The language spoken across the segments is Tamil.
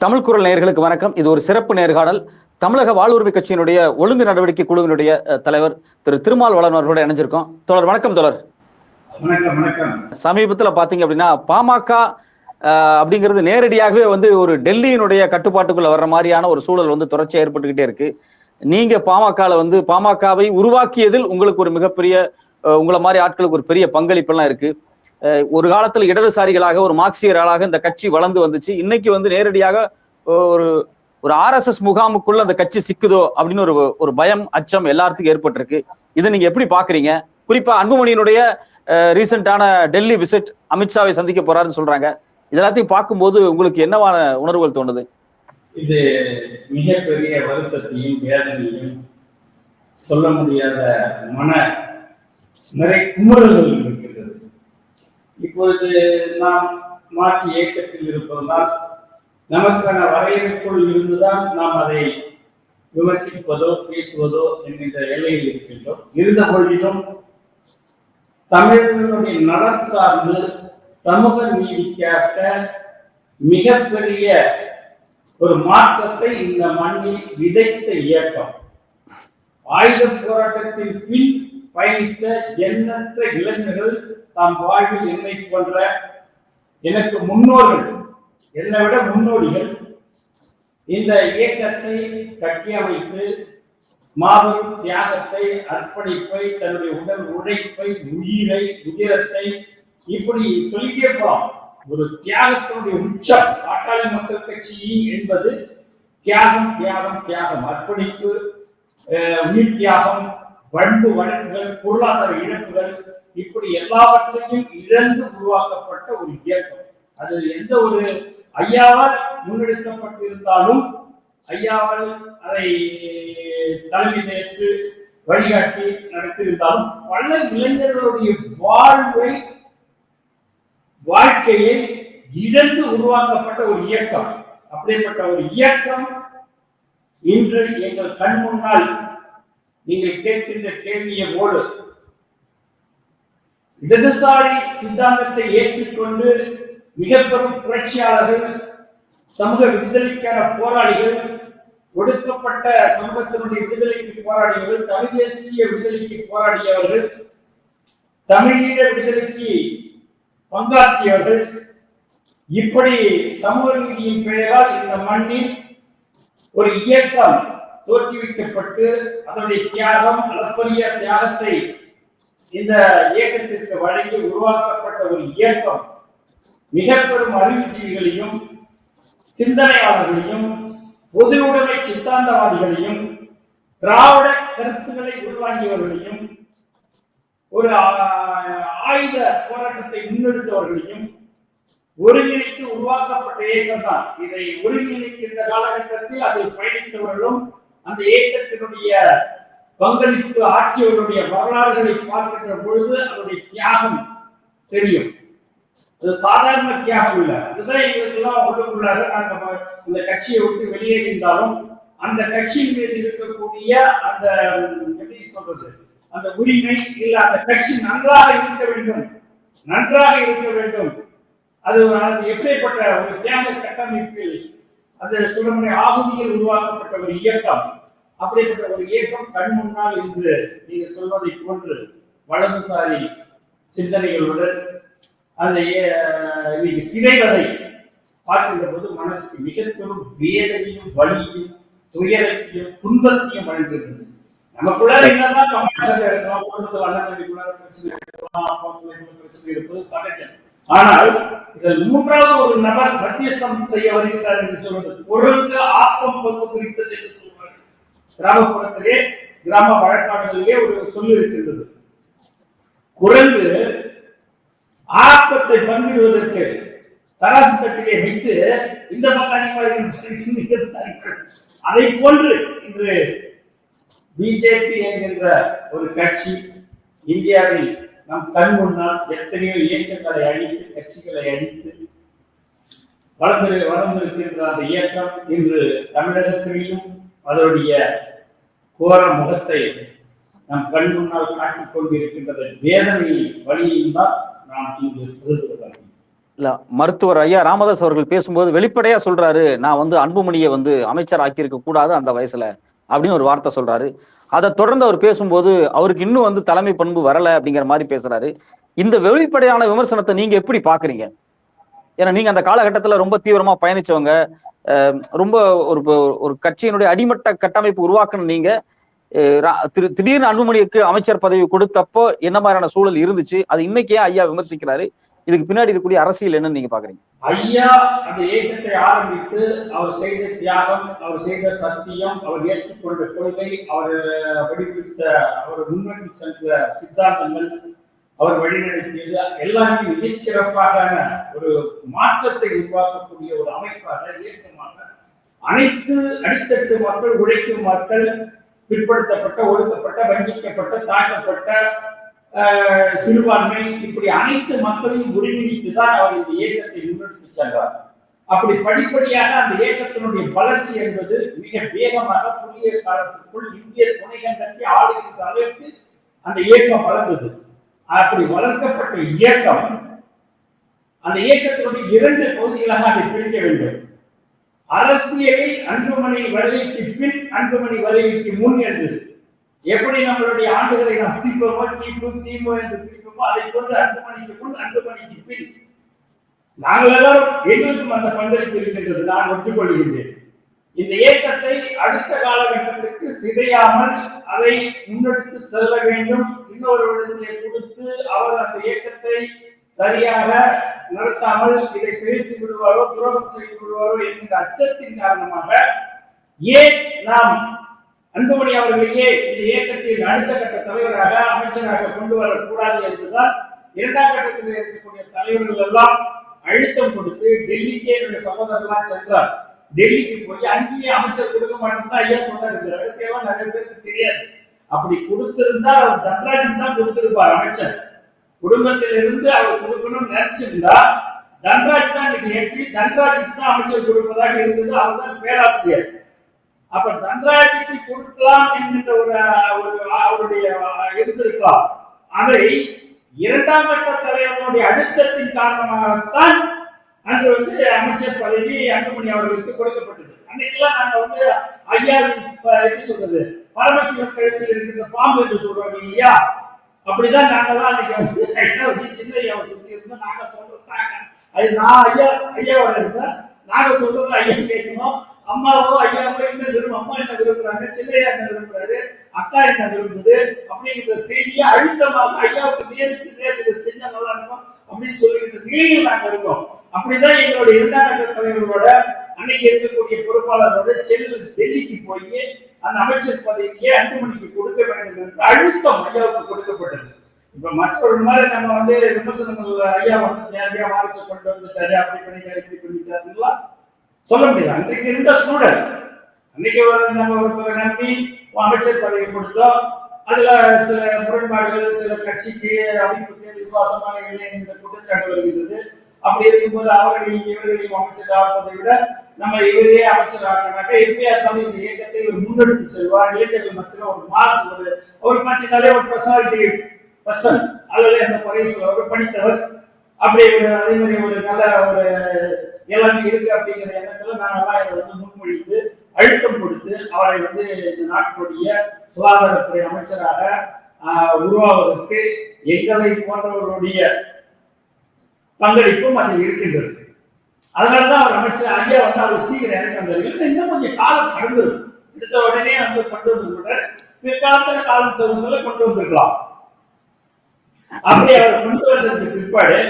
தமிழ் குரல் நேயர்களுக்கு வணக்கம். இது ஒரு சிறப்பு நேர்காணல். தமிழக வாழ்வுரிமை கட்சியினுடைய ஒழுங்கு நடவடிக்கை குழுவினுடைய தலைவர் திரு திருமால் வளவன் அவர்களோட இணைஞ்சிருக்கோம். தொடர் வணக்கம். தொடர் வணக்கம். சமீபத்தில் பாத்தீங்க அப்படின்னா பாமக அப்படிங்கிறது நேரடியாகவே ஒரு டெல்லியினுடைய கட்டுப்பாட்டுக்குள்ள வர்ற மாதிரியான ஒரு சூழல் தொடர்ச்சியா ஏற்பட்டுக்கிட்டே இருக்கு. நீங்க பாமகவை உருவாக்கியதில் உங்களுக்கு ஒரு மிகப்பெரிய உங்களை மாதிரி ஆட்களுக்கு ஒரு பெரிய பங்களிப்பெல்லாம் இருக்கு. ஒரு காலத்துல இடதுசாரிகளாக ஒரு மார்க்சியர்களாக இந்த கட்சி வளர்ந்து வந்துச்சு. இன்னைக்கு நேரடியாக ஒரு ஒரு RSS முகாமுக்குள்ள அந்த கட்சி சிக்குதோ அப்படின்னு ஒரு பயம், அச்சம் எல்லாத்துக்கும் ஏற்பட்டிருக்கு. இதை நீங்க எப்படி பாக்குறீங்க? குறிப்பா அன்புமணியினுடைய ரீசெண்டான டெல்லி விசிட், அமித்ஷாவை சந்திக்க போறாருன்னு சொல்றாங்க. இதெல்லாத்தையும் பார்க்கும்போது உங்களுக்கு என்னவான உணர்வுகள் தோணுது? இது மிகப்பெரிய வருத்தத்தையும் வேதனையும் சொல்ல முடியாத மன நிறை குமுறல்கள் இருக்கிறது. இப்பொழுது நாம் மாற்றி இயக்கத்தில் இருப்பதனால் நமக்கான வரையறைக்குள் இருந்துதான் நாம் அதை விமர்சிப்பதோ பேசுவதோ என்கின்ற எல்லையில் இருக்கின்றோம். இருந்த பொழுதிலும் தமிழர்களுடைய நலன் சார்ந்து சமூக நீதிக்காக மிகப்பெரிய ஒரு மாற்றத்தை இந்த மண்ணில் விதைத்த இயக்கம், ஆயுத போராட்டத்தின் பின் பயணித்த எண்ணற்ற இளைஞர்கள் தாம் வாழ்வில் என்னை போன்ற எனக்கு முன்னோர்கள், என்னை விட முன்னோடிகள் இந்த இயக்கத்தை கட்டியமைத்து மாபெரும் தியாகத்தை, அர்ப்பணிப்பை, தன்னுடைய உடல் உழைப்பை, உயிரை, உதிரத்தை இப்படி சொல்லிட்டே போலாம். ஒரு தியாகத்தினுடைய உச்சம் பாட்டாளி மக்கள் கட்சி என்பது தியாகம் தியாகம் தியாகம், அர்ப்பணிப்பு, உயிர் தியாகம், பண்பு வழக்குகள், பொருளாதார இழப்புகள், இப்படி எல்லாவற்றையும் இழந்து உருவாக்கப்பட்ட ஒரு இயக்கம். அது எந்த ஒரு ஐயாவால் முன்னெடுக்கப்பட்டிருந்தாலும், ஐயாவால் அதை தலைமை ஏற்று வழிகாட்டி நடத்தியிருந்தாலும், பல இளைஞர்களுடைய வாழ்க்கையை இழந்து உருவாக்கப்பட்ட ஒரு இயக்கம். அப்படிப்பட்ட ஒரு இயக்கம் இன்று எங்கள் கண் முன்னால் நீங்கள் கேட்கின்ற கேள்வியை போடு இடதுசாரி சித்தாந்தத்தை ஏற்றுக்கொண்டு மிக பெரும் புரட்சியாளர்கள், சமூக விடுதலைக்கான போராளிகள், ஒடுக்கப்பட்ட சமூகத்தினுடைய விடுதலைக்கு போராடியவர்கள், தமிழ் தேசிய விடுதலைக்கு போராடியவர்கள், தமிழீழ விடுதலைக்கு பங்காற்றியவர்கள், இப்படி சமூக நீதியின் பெயரால் இந்த மண்ணில் ஒரு இயக்கம் தோற்றுவிக்கப்பட்டு அதனுடைய தியாகம், அளப்பரிய தியாகத்தை இந்த இயக்கத்திற்கு வழங்கி உருவாக்கப்பட்ட ஒரு இயக்கம் மிக பெரும் அறிவுஜீவிகளையும், சிந்தனையாளர்களையும், பொது உடைமை சித்தாந்தவாதிகளையும், திராவிட கருத்துக்களை உள்வாங்கியவர்களையும், ஒரு ஆயுத போராட்டத்தை முன்னெடுத்தவர்களையும் ஒருங்கிணைத்து உருவாக்கப்பட்ட இயக்கம் தான். இதை ஒருங்கிணைக்கின்ற காலகட்டத்தில் அதில் பயணித்தவர்களும், அந்த இயக்கத்தினுடைய பங்களிப்பு ஆட்சியவருடைய வரலாறுகளை பார்க்கின்ற பொழுது அவருடைய தியாகம் தெரியும். அது சாதாரண தியாகம் இல்லை. அதுதான் எங்களுக்கெல்லாம் உள்ளுக்குள்ளாக நாங்கள் இந்த கட்சியை விட்டு வெளியேறியிருந்தாலும் அந்த கட்சியின் மீது இருக்கக்கூடிய அந்த எப்படி சொல்றது, அந்த உரிமை இல்ல, அந்த கட்சி நன்றாக இருக்க வேண்டும், நன்றாக இருக்க வேண்டும். அது எப்படிப்பட்ட ஒரு தியாக கட்டமைப்பில் அந்த சுடமுறை ஆகுதியில் உருவாக்கப்பட்ட ஒரு இயக்கம். அப்படிப்பட்ட ஒரு இயக்கம் கண் முன்னால் இன்று நீங்க சொல்வதை போன்று வலதுசாரி சிந்தனைகளுடன் அந்த இன்னைக்கு சிதைவதை பார்க்கின்ற போது மனதுக்கு மிக பெரும் வேதனையும், வலியும், துயரத்தையும், துன்பத்தையும் வழங்குகிறது. நமக்குள்ள என்னதான் கமாசம் இருக்கலாம், குடும்பத்தில் அண்ணன் தம்பிக்குள்ள பிரச்சனை இருக்கலாம், அப்பா பிள்ளைக்குள்ள பிரச்சனை இருப்பது சகஜம். ஆனால் இதில் மூன்றாவது ஒரு நபர் மத்தியஸ்தம் செய்ய வருகிறார் என்று சொல்வது பொருளுக்கு ஆக்கம் பங்கு குறித்தது என்று சொல்வார்கள். கிராமப்புறத்திலே, கிராம வழக்காடுகளிலே ஒரு சொல்லு இருக்கின்றது. குரங்கு ஆக்கத்தை பங்கிடுவதற்கு தராசு தட்டிலே வைத்து இந்த பக்கம் அதை போன்று இன்று பிஜேபி என்கின்ற ஒரு கட்சி இந்தியாவில் நம் கண் முன்னால் எத்தனையோ இயக்கங்களை அழித்து, கட்சிகளை அழித்து வளர்ந்திருக்கின்ற அந்த இயக்கம் இன்று தமிழகத்திலேயும் அதனுடைய கோர முகத்தை நம் கண் முன்னால் காட்டிக் கொண்டிருக்கின்றது. வேதனையை வழியையும் தான் நாம் இங்கு புரிந்து கொள்ள வேண்டும். இல்ல, மருத்துவர் ஐயா ராமதாஸ் அவர்கள் பேசும்போது வெளிப்படையா சொல்றாரு, நான் வந்து அன்புமணியை வந்து அமைச்சர் ஆக்கியிருக்க கூடாது அந்த வயசுல அப்படின்னு ஒரு வார்த்தை சொல்றாரு. அதை தொடர்ந்து அவர் பேசும்போது அவருக்கு இன்னும் வந்து தலைமை பண்பு வரல அப்படிங்கிற மாதிரி பேசுறாரு. இந்த வெளிப்படையான விமர்சனத்தை நீங்க எப்படி பாக்குறீங்க? ஏன்னா நீங்க அந்த காலகட்டத்துல ரொம்ப தீவிரமா பயணிச்சவங்க, ரொம்ப ஒரு ஒரு கட்சியினுடைய அடிமட்ட கட்டமைப்பு உருவாக்கணும் நீங்க. திடீர்னு அன்புமணிக்கு அமைச்சர் பதவி கொடுத்தப்போ என்ன மாதிரியான சூழல் இருந்துச்சு? அது இன்னைக்கு ஏன் ஐயா விமர்சிக்கிறாரு? இதுக்கு பின்னாடி இருக்கக்கூடிய அரசியல் என்னன்னு நீங்க பாக்குறீங்க? ஐயா அந்த இயக்கத்தை ஆரம்பித்து அவர் செய்த தியாகம், அவர் செய்த சத்தியம், அவர் ஏற்றுக்கொண்ட கொள்கை, அவர் வடிவமைத்த, அவர் முன்னெடுத்து சென்ற சித்தாந்தங்கள், அவர் வழிநடத்தியது எல்லாமே மிகச்சிறப்பாக ஒரு மாற்றத்தை உருவாக்கக்கூடிய ஒரு அமைப்பாக, இயக்கமாக அனைத்து அடித்தட்டு மக்கள், உழைக்கும் மக்கள், பிற்படுத்தப்பட்ட, ஒடுக்கப்பட்ட, வஞ்சிக்கப்பட்ட, தாழ்த்தப்பட்ட சிறுபான்மை, இப்படி அனைத்து மக்களையும் ஒருங்கிணைத்துதான் அவர் இந்த இயக்கத்தை முன்னெடுத்து சென்றார். அப்படி படிப்படியாக அந்த இயக்கத்தினுடைய வளர்ச்சி என்பது மிக வேகமாக குறுகிய காலத்திற்குள் இந்திய துணைக்கண்டத்தை ஆளுகின்ற அளவுக்கு அந்த இயக்கம் வளர்ந்தது. அப்படி வளர்க்கப்பட்ட இயக்கம், அந்த இயக்கத்தினுடைய 2 பகுதிகளாக அதை பிரிக்க வேண்டும். அரசியலில் அன்புமணி வருகைக்கு பின், அன்புமணி வருகைக்கு முன் என்று எப்படி நம்மளுடைய ஆண்டுகளை நாம் பிரிப்போமோ, திமு என்று பிரிப்போமோ, அதை போன்று அன்புமணிக்கு முன், அன்புமணிக்கு பின் நாங்கள் எல்லாரும் எங்களுக்கும் அந்த பங்களிப்பு இருக்கின்றது, நான் ஒத்துக்கொள்கின்றேன். இந்த இயக்கத்தை அடுத்த காலகட்டத்திற்கு சிதையாமல் அதை முன்னெடுத்து செல்ல வேண்டும். இன்னொரு இடத்திலே கொடுத்து அவர் அந்த இயக்கத்தை சரியாக நடத்தாமல் இதை சிதைத்து விடுவாரோ, துரோகம் செய்து விடுவாரோ என்கிற அச்சத்தின் காரணமாக ஏன் நாம் அன்புமணி அவர்களையே இந்த இயக்கத்தின் அடுத்த கட்ட தலைவராக, அமைச்சராக கொண்டு வரக்கூடாது என்றுதான் 2ஆம் கட்டத்தில் இருக்கக்கூடிய தலைவர்கள் எல்லாம் அழுத்தம் கொடுத்து டெல்லிக்கே என்னுடைய சகோதரர்களாம் சென்றார். டெல்லிக்கு போய் அங்கேயே அமைச்சர் கொடுக்க மாட்டோம் ஐயா சொன்னார். இந்த ரகசியமா நிறைய பேருக்கு தெரியாது. அப்படி கொடுத்திருந்தா அவர் தன்ராஜன் தான் கொடுத்திருப்பார். அமைச்சர் குடும்பத்திலிருந்து அவர் கொடுக்கணும்னு நினைச்சிருந்தா தன்ராஜ் தான் இன்னைக்கு தன்ராஜுக்கு தான் அமைச்சர் கொடுப்பதாக இருந்தது. அவர் தான் பேராசிரியர். அப்ப தன்ராஜுக்கு கொடுக்கலாம் என்கின்ற ஒரு அவருடைய இருந்திருக்கலாம். அதை 2ஆம் கட்ட தலைவர்களுடைய அழுத்தத்தின் காரணமாகத்தான் அங்கு அமைச்சர் பதவி அன்புமணி அவர்களுக்கு கொடுக்கப்பட்டது. அன்னைக்கெல்லாம் நாங்க ஐயாவின் எப்படி சொல்றது, பரமசிவன் கழுத்தில் இருக்கின்ற பாம்பு என்று சொல்றாங்க இல்லையா, அப்படிதான் நாங்கெல்லாம் அன்னைக்கு ஐயா சின்ன ஐயாவை சுத்தி இருந்தோம். நாங்க சொல்றதாங்க அது நான் ஐயாவோட இருந்தேன். நாங்க சொல்றது ஐயா கேட்கணும். அம்மாவோ ஐயாவோ என்ன விரும்பும், அம்மா என்ன விரும்புறாங்க, சின்னையா என்ன விரும்புறாரு, அக்கா என்ன விரும்புது அப்படிங்கிற செய்தியை அழுத்தமாக ஐயாவுக்கு நேருக்கு செஞ்சா நல்லா இருக்கும் அப்படின்னு சொல்லிக்கிற நிலையில் நாங்க இருக்கோம். அப்படிதான் எங்களுடைய 2ஆம் கட்ட தலைவர்களோட அன்னைக்கு இருக்கக்கூடிய பொறுப்பாளர்களோட டெல்லிக்கு போய் அந்த அமைச்சர் பதவியை அன்புமணிக்கு கொடுக்க வேண்டும் என்று அழுத்தம் ஐயாவுக்கு கொடுக்கப்பட்டது. இப்ப மற்றொரு மாதிரி நம்ம விமர்சனங்கள் ஐயா நேரடியா வாரிசு கொண்டு வந்துட்டாரு, அப்படி பண்ணிட்டாரு, இப்படி பண்ணிட்டாருங்களா சொல்ல முடியாது. அன்றைக்கு இருந்த சூழல், அன்னைக்கு நம்ம ஒருத்தரை நம்பி அமைச்சர் பதவி கொடுத்தோம். அதுல சில முரண்பாடுகள், சில கட்சிக்கு அமைப்புக்கு விசுவாசமான இல்லை என்ற குற்றச்சாட்டு வருகின்றது. அப்படி இருக்கும்போது அவர்களையும் இவர்களையும் அமைச்சர் ஆக்குவதை விட நம்ம இவரையே அமைச்சர் ஆக்கினாக்க எப்படியா இருந்தாலும் இந்த இயக்கத்தை ஒரு முன்னெடுத்து செல்வார். இளைஞர்கள் மத்தியில் ஒரு மாசு, ஒரு பார்த்தீங்கன்னாலே ஒரு பர்சனாலிட்டி பர்சன், அல்லது அந்த முறையில் ஒரு படித்தவர், அப்படி அதே மாதிரி ஒரு நல்ல ஒரு எல்லாமே இருக்கு அப்படிங்கிற எண்ணத்துல நாங்கெல்லாம் முன்மொழிந்து அழுத்தம் கொடுத்து அவரை இந்த நாட்டினுடைய சுகாதாரத்துறை அமைச்சராக உருவாவதற்கு எங்களை போன்றவர்களுடைய பங்களிப்பும் அதில் இருக்கின்றது. அதனாலதான் அவர் அமைச்சர் ஐயா அவர் சீக்கிரம் இறக்கி வந்தார்கள். இன்னும் கொஞ்சம் காலம் கடந்தது, எடுத்த உடனே கொண்டு வந்து பிற்காலத்துல காலம் சொல்ல கொண்டு வந்திருக்கலாம். அப்படி அவர் கொண்டு வந்ததுக்கு பிற்பாடு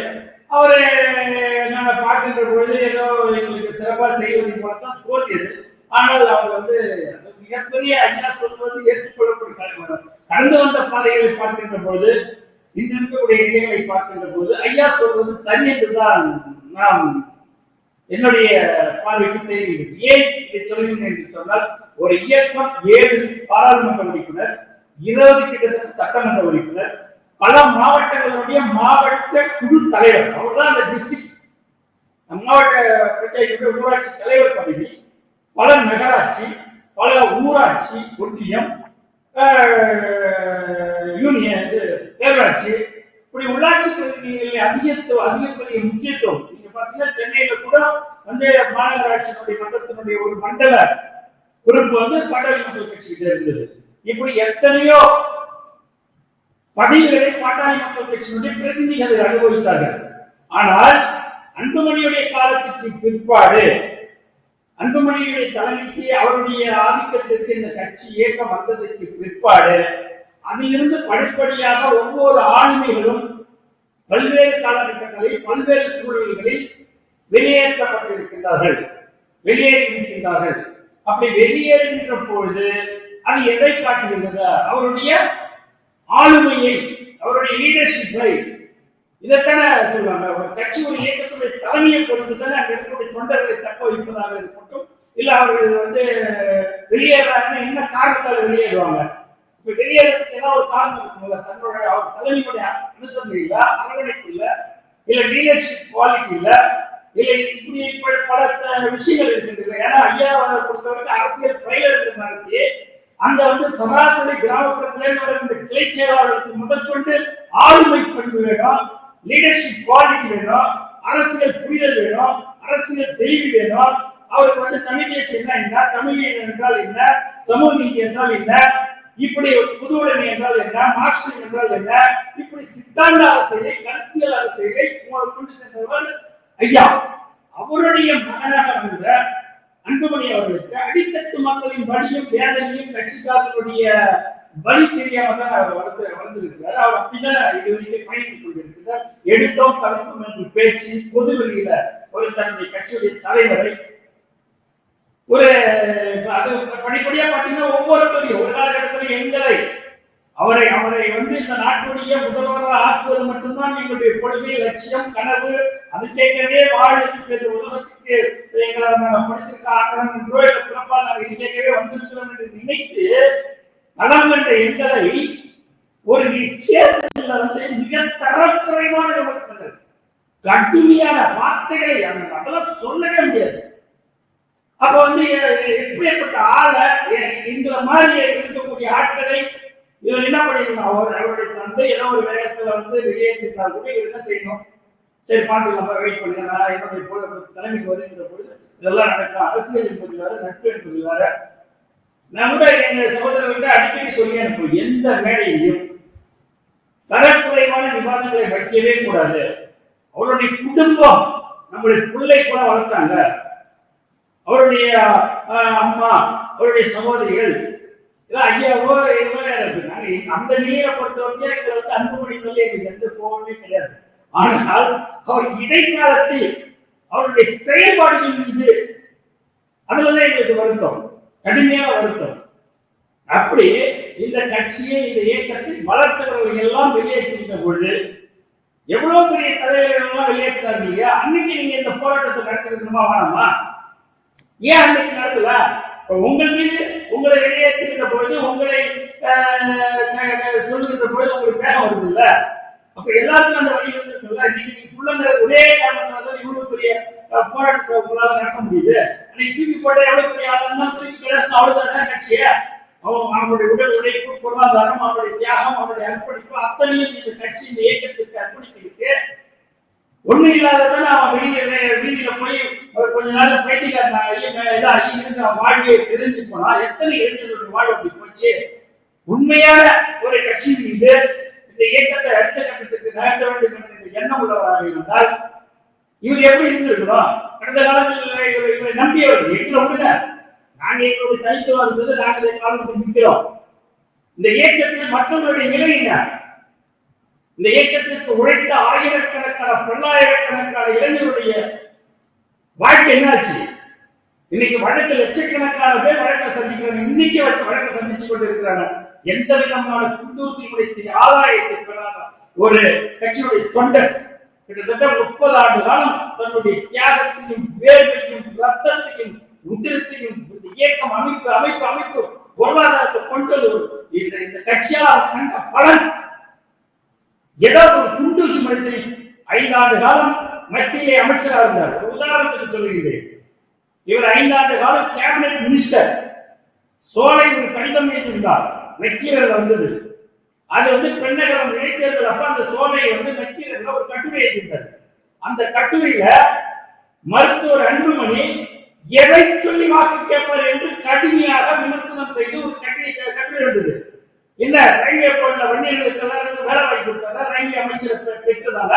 அவரை நாங்க பார்க்கின்ற பொழுது ஏதோ எங்களுக்கு சிறப்பா செய்வதை போலத்தான் தோன்றியது. ஆனால் அவர் மிகப்பெரிய ஐயா சொல்வது ஏற்றுக்கொள்ளக்கூடிய தலைவர். கடந்து வந்த பாதைகளை பார்க்கின்ற பொழுது, இன்று இருக்கக்கூடிய நிலைகளை பார்க்கின்ற போது ஐயா சொல்வது சரி என்றுதான் நாம் என்னுடைய பார்வைக்கு தெரிகிறது. ஏன் இதை சொல்கிறேன் என்று சொன்னால், ஒரு இயக்கம் 7 பாராளுமன்ற உறுப்பினர், 20 கிட்டத்தட்ட சட்டமன்ற உறுப்பினர், பல மாவட்டங்களுடைய மாவட்ட குழு தலைவர், அவர் தான் அந்த டிஸ்ட்ரிக்ட் மாவட்ட பஞ்சாயத்து ஊராட்சி தலைவர் பதவி, பல நகராட்சி, பல ஊராட்சி, ஒன்றியம், யூனியன், பேரூராட்சி, இப்படி உள்ளாட்சி பிரதிநிதிகளை அதிகப்படிய முக்கியத்துவம் நீங்க பாத்தீங்கன்னா சென்னையில கூட வந்து மாநகராட்சியினுடைய மன்றத்தினுடைய ஒரு மண்டல பொறுப்பு வந்து பாட்டாளி மக்கள் கட்சிகிட்ட இருந்தது. இப்படி எத்தனையோ பதவிகளை பாட்டாளி மக்கள் கட்சியினுடைய பிரதிநிதிகள் அனுபவித்தார்கள். ஆனால் அன்புமணியுடைய காலத்திற்கு பிற்பாடு அன்புமணியுடைய தலைமைக்கு அவருடைய ஆதிக்கத்திற்கு இந்த கட்சி இயக்கம் வந்ததற்கு பிற்பாடு அதிலிருந்து படிப்படியாக ஒவ்வொரு ஆளுமைகளும் பல்வேறு காலகட்டங்களில் பல்வேறு சூழல்களில் வெளியேற்றப்பட்டிருக்கின்றார்கள், வெளியேறியிருக்கின்றார்கள். அப்படி வெளியேறுகின்ற பொழுது அது எதை காட்டுகின்றது? அவருடைய ஆளுமையை, அவருடைய லீடர்ஷிப்பை. இதைத்தானே சொல்லுவாங்க, ஒரு கட்சி ஒரு இயக்கத்துடைய தலைமையை பொறுத்து தானே அங்க இருக்கக்கூடிய தொண்டர்களை தக்க வைப்பதாக இருக்கட்டும், இல்ல அவர்கள் வந்து வெளியேறாங்கன்னா என்ன காரணத்தால் வெளியேறுவாங்க? இப்ப வெளியேறதுக்கு ஏதாவது ஒரு காரணம் இருக்குங்களா? தன்னுடைய அவர் தலைமையுடைய அனுசரணை இல்ல, அரவணைப்பு இல்ல, இல்ல லீடர்ஷிப் குவாலிட்டி இல்ல, இல்ல இப்படி பல விஷயங்கள் இருக்கின்றன. ஏன்னா ஐயாவை பொறுத்தவரைக்கும் அரசியல் பயிலரங்கு நடத்தி அந்த வந்து சராசரி கிராமப்புறத்திலே கிளை செயலாளருக்கு முதற்கொண்டு ஆளுமை பண்பு வேணும், லீடர்ஷிப் குவாலிட்டி வேணும், அரசியல் புரிதல் வேணும், அரசியல் தெளிவு வேணும். அவருக்கு வந்து தமிழ் தேசியம் என்ன, தமிழ் என்றால் என்ன, சமூக நீதி என்றால் என்ன, இப்படி புது உடைமை என்றால் என்ன, மார்க்சியம் என்றால் என்ன, இப்படி சித்தாந்த அரசியலை கருத்தியல் அரசியலை கொண்டு சென்றவர் ஐயா. அவருடைய மகனாக வந்த அன்புமணி அவர்களுக்கு அடித்தட்டு மக்களின் வலியும் வேதனையும் கட்சிக்காரர்களுடைய வழி தெரியாம தான் அவர் வளர்ந்திருக்கிறார். அவர் அப்படிதான் இதுவரைக்கும் பயணித்துக் கொண்டிருக்கிறார். எடுத்தோம் கலந்தோம் என்று பேச்சு பொது வெளியில ஒரு தன்னுடைய கட்சியுடைய தலைவரை ஒரு அது படிப்படியா பாத்தீங்கன்னா ஒவ்வொருத்தரையும் ஒரு காலகட்டத்தில் எங்களை அவரை வந்து இந்த நாட்டுடைய முதல்வராக ஆக்குவது மட்டும்தான் எங்களுடைய கொள்கை, லட்சியம், கனவு. அது கேட்கவே வாழ்க்கை உலகத்துக்கு எங்களை படிச்சிருக்க ஆக்கணும் என்றோ இல்லை பிறப்பால் நாங்கள் இது கேட்கவே வந்திருக்கிறோம் என்று நினைத்து களம் கண்ட எங்களை ஒரு நிச்சயத்தில் வந்து மிக தரக்குறைவான விமர்சனங்கள், கடுமையான வார்த்தைகளை அதெல்லாம் சொல்லவே முடியாது. அப்ப வந்து எப்படிப்பட்ட ஆளை எங்களை மாதிரி இருக்கக்கூடிய ஆட்களை இவர் என்ன பண்ணிருக்கணும்? அவருடைய தந்தை ஏதோ ஒரு வேகத்துல வந்து வெளியேற்றிருந்தால் கூட இவர் என்ன செய்யணும்? சரி பாட்டுக்கலாம், வெயிட் பண்ணுங்க, நான் என்னுடைய தலைமைக்கு வருகின்ற பொழுது இதெல்லாம் நடக்கும். அரசியல் என்பது வேற, நட்பு என்பது வேற. நான் கூட எங்க சகோதரர்கிட்ட அடிக்கடி சொல்லி அனுப்பும், எந்த மேடையையும் தரக்குறைவான விவாதங்களை வைக்கவே கூடாது. அவருடைய குடும்பம் நம்முடைய பிள்ளை கூட வளர்த்தாங்க, அவருடைய அம்மா, அவருடைய சகோதரிகள் ஐயாவோ அந்த நிலையை பொறுத்தவரைக்கும் எங்களை வந்து அன்புமணி மேலே எங்களுக்கு எந்த கோபமே கிடையாது. ஆனால் அவர் இடைக்காலத்தில் அவருடைய செயல்பாடுகள் மீது அதுலதான் எங்களுக்கு வருத்தம், கடுமையான வருத்தம். அப்படி இந்த கட்சியை இந்த இயக்கத்தை வளர்த்தவர்கள் எல்லாம் வெளியேற்றிருந்த பொழுது எவ்வளவு பெரிய தலைவர்கள் எல்லாம் வெளியேற்றாங்க இல்லையா? அன்னைக்கு நீங்க இந்த போராட்டத்தை நடத்திருக்கணுமா வேணாமா? ஏன் அன்னைக்கு நடத்தல? உங்கள் மீது உங்களை வெளியேற்றுகின்ற பொழுது, உங்களை சொல்லுகின்ற பொழுது உங்களுக்கு வேகம் வருது இல்ல? அப்ப எல்லாருக்கும் அந்த வழி இருக்குல்ல. நீங்க புள்ளங்கிற ஒரே காரணத்தினால இவ்வளவு பெரிய போராட்டத்தை உங்களால நடத்த முடியுது. அன்னைக்கு தூக்கி போட்ட எவ்வளவு பெரிய ஆளுநர் தூக்கி கிடையாது, அவ்வளவுதானே கட்சிய. அவனுடைய உடல் உழைப்பு, பொருளாதாரம், அவனுடைய தியாகம், அவனுடைய அர்ப்பணிப்பு அத்தனையும் இந்த கட்சி இந்த இயக்கத்திற்கு அர்ப்பணித்திருக்கு. ஒண்ணு இல்லாததான அவன் வீதியில போய் கொஞ்ச நாள்ல பைத்தியக்காரன் வாழ்க்கையை சிரிஞ்சு போனா எத்தனை இளைஞர்களுடைய வாழ்வு அப்படி போச்சு. உண்மையான ஒரு கட்சி மீது இந்த இயக்கத்தை அடுத்த கட்டத்துக்கு நகர்த்த வேண்டும் என்ற எண்ணம் உள்ளவராக இருந்தால் இவர் எப்படி இருந்திருக்கிறோம்? கடந்த காலங்களில் இவரை நம்பியவர்கள் எங்களை விடுங்க, நாங்க எங்களுடைய தனித்துவம் இருந்தது, நாங்கள் இந்த காலத்துக்கு நிற்கிறோம். இந்த இயக்கத்தில் மற்றவர்களுடைய நிலை என்ன? இந்த இயக்கத்திற்கு உழைத்த ஆயிரக்கணக்கான பல்லாயிரக்கணக்கான இளைஞருடைய வாழ்க்கை என்னாச்சு? இன்னைக்கு வழக்கு லட்சக்கணக்கான பேர் வழக்கை சந்திக்கிறாங்க, இன்னைக்கு வழக்கை சந்திச்சு கொண்டு இருக்கிறாங்க. எந்த விதமான குண்டூசி முறைக்கு ஆதாயத்தை பெறாத ஒரு கட்சியுடைய தொண்டர் கிட்டத்தட்ட 30 ஆண்டு காலம் தன்னுடைய தியாகத்தையும் வேர்வையும் ரத்தத்தையும் உதிரத்தையும் இயக்கம் அமைப்பு பொருளாதாரத்தை கொண்டு இந்த கட்சியால் கண்ட பலன் ஏதாவது ஒரு குண்டூசி மனிதனை 5 ஆண்டு காலம் மத்தியிலே அமைச்சராக இருந்தார். ஒரு உதாரணத்துக்கு சொல்லுகிறேன், இவர் 5 ஆண்டு காலம் கேபினெட் மினிஸ்டர். சோலை ஒரு கடிதம் எழுதியிருந்தார், நக்கீரர் வந்தது. அது பெண்ணகரம் இடைத்தேர்தல் அப்ப அந்த சோலையை நக்கீரன் ஒரு கட்டுரை எழுதியிருந்தார். அந்த கட்டுரையில மருத்துவர் அன்புமணி எதை சொல்லி வாக்கு கேட்பார் என்று கடுமையாக விமர்சனம் செய்து ஒரு கட்டுரை எழுந்தது. என்ன ரயில்வே போர்ட்ல வன்னியர்களுக்கு எல்லாருக்கும் வேலை வாங்கி கொடுத்தாரா? ரயில்வே அமைச்சர் பெற்றதால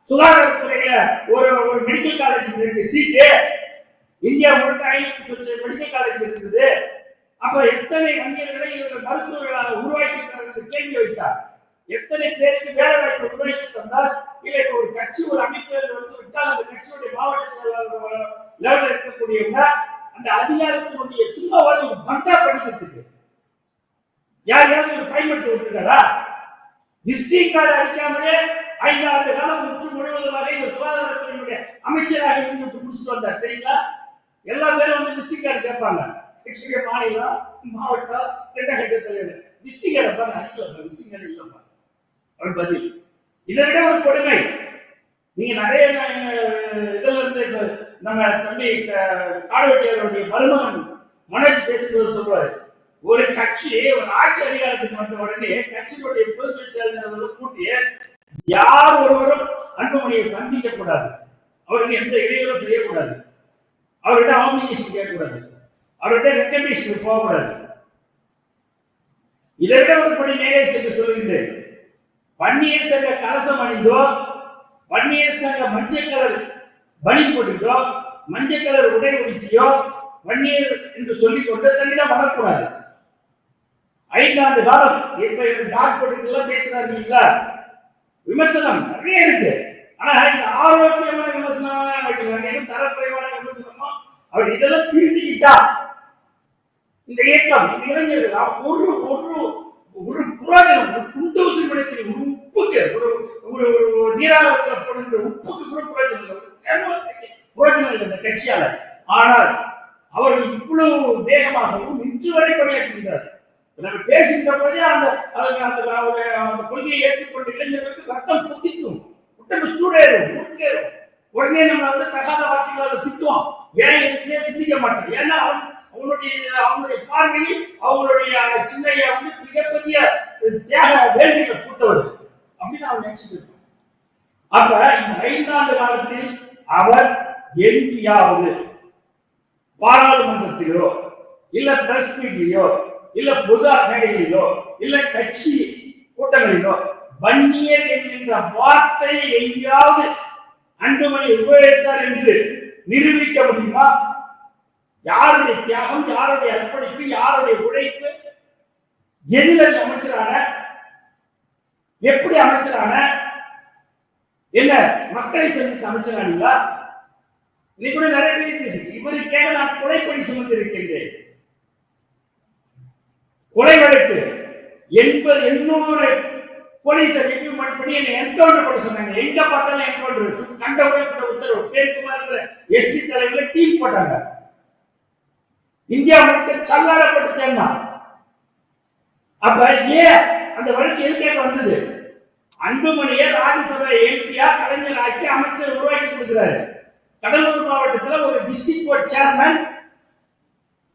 சுகாதாரத்துறையில ஒரு மெடிக்கல் காலேஜ் 2 சீட்டு, இந்தியா முழுக்க 500 மெடிக்கல் காலேஜ் இருக்குது. அப்ப எத்தனை வன்னியர்களை மருத்துவர்களாக உருவாக்கி கேள்வி வைத்தார். எத்தனை பேருக்கு வேலை வாய்ப்பு உருவாக்கி தந்தார்? இல்லை ஒரு கட்சி ஒரு அமைப்பில் விட்டால் அந்த கட்சியுடைய மாவட்ட செயலாளர் லெவலில் இருக்கக்கூடியவங்க அந்த அதிகாரத்தினுடைய சும்மா மந்தா படிக்கிறதுக்கு யாரையாவது பயன்படுத்தி விட்டுருக்காரா? விசிட்டிங் கார்டு அடிக்காமலே 5 ஆண்டு காலம் முற்று முழுவதுமாக இவர் சுகாதாரத்துறையினுடைய அமைச்சராக இருந்து முடிச்சுட்டு வந்தார். தெரியுங்களா? எல்லா பேரும் விசிட்டிங் கார்டு கேட்பாங்க. மாநிலம், மாவட்டம், 2ஆம் கட்ட தலைவர் விசிட்டிங் கார்டு பாருங்க, அடிக்கல விசிட்டிங் கார்டு இல்லப்பா அவர் பதில். இதை விட ஒரு கொடுமை. நீங்க நிறைய இதுல இருந்து நம்ம தம்பி காடுவெட்டியாளருடைய மருமகன் மனோஜ் பேசும்போது சொல்லுவாரு, ஒரு கட்சி ஒரு ஆட்சி அதிகாரத்துக்கு வந்த உடனே கட்சியினுடைய பொதுச் செயலாளர்கள் கூட்டிய யார் ஒருவரும் அன்புமணியை சந்திக்க கூடாது, அவருக்கு எந்த இடையூறும் செய்யக்கூடாது, அவர்கிட்ட ஆப்ளிகேஷன் கேட்கக்கூடாது, அவர்கிட்ட ரெக்கமெண்டேஷன் போகக்கூடாது. இதை விட ஒரு படி மேலே சென்று சொல்லுகின்றேன். வன்னியர் சங்க கலசம் அணிந்தோ, வன்னியர் சங்க மஞ்சள் கலர் பனி போட்டுட்டோ, மஞ்சள் கலர் உடை உடுத்தியோ வன்னியர் என்று சொல்லிக் கொண்டு தன்னிடம் வரக்கூடாது. 5 ஆண்டு காலம் இப்ப டாக் போட்டுலாம் பேசுறாருங்களா? விமர்சனம் நிறைய இருக்கு. ஆனா இந்த ஆரோக்கியமான விமர்சனம், தரக்குறைவான விமர்சனமா அவர் இதெல்லாம் திருத்திக்கிட்டா இந்த இயக்கம், இந்த இளைஞர்கள் ஒரு ஒரு ஒரு புரோஜனம், குண்டூசி படத்தில் உப்புக்கு ஒரு நீராகத்தில் போடுகின்ற உப்புக்கு கூட புரோஜனம் இல்லை இந்த கட்சியால. ஆனால் அவர்கள் இவ்வளவு வேகமாகவும் இன்று வரை பணியாற்றுகின்றார்கள். நம்ம பேசுகின்ற போதே அந்த கொள்கையை ஏற்றுக்கொண்ட இளைஞர்களுக்கு ரத்தம் குத்திக்கும், உடம்பு சூடேறும், முறுக்கேறும். உடனே நம்ம தகாத வார்த்தைகளை திட்டுவோம். ஏன் இதுக்குன்னே சிந்திக்க மாட்டோம். ஏன்னா அவங்களுடைய பார்வையில் அவங்களுடைய சின்னையா மிகப்பெரிய தியாக வேள்விகளை கூட்டவர் அப்படின்னு அவங்க நினைச்சிட்டு இருக்கோம். அப்ப இந்த 5 ஆண்டு காலத்தில் அவர் எங்கேயாவது பாராளுமன்றத்திலோ இல்ல பிரஸ் மீட்லயோ இல்ல பொது மேடைகளிலோ இல்ல கட்சி கூட்டங்களிலோ வன்னியர் என்கின்ற வார்த்தையை எங்கேயாவது அன்புமணி உபயோகித்தார் என்று நிரூபிக்க முடியுமா? யாருடைய தியாகம், யாருடைய அர்ப்பணிப்பு, யாருடைய உழைப்பு, எதிரில் அமைச்சரான, எப்படி அமைச்சரான, என்ன மக்களை சந்தித்த அமைச்சரானீங்களா? இன்னைக்கு கூட நிறைய பேர் பேசி இவருக்காக நான் கொலைப்படி சுமந்திருக்கின்றேன். கொலை வழக்கு 80-800 போலீஸ் ரிக்ரூட்மெண்ட் பண்ணி என்ன என்கவுண்டர் பண்ண சொன்னாங்க. எங்க பார்த்தாலும் என்கவுண்டர், கண்டவுடன் சொல்ல உத்தரவு. பிரேம்குமார் எஸ்பி தலைமையில டீம் போட்டாங்க. இந்தியா முழுக்க சல்லாடப்பட்டு தேர்ந்தான். அப்ப ஏன் அந்த வழக்கு எதுக்காக வந்தது? அன்புமணியை ராஜ்யசபை எம்பியா கலைஞர் ஆக்கி அமைச்சர் உருவாக்கி கொடுக்கிறாரு. கடலூர் மாவட்டத்தில் ஒரு டிஸ்ட்ரிக்ட் கோர்ட் சேர்மன்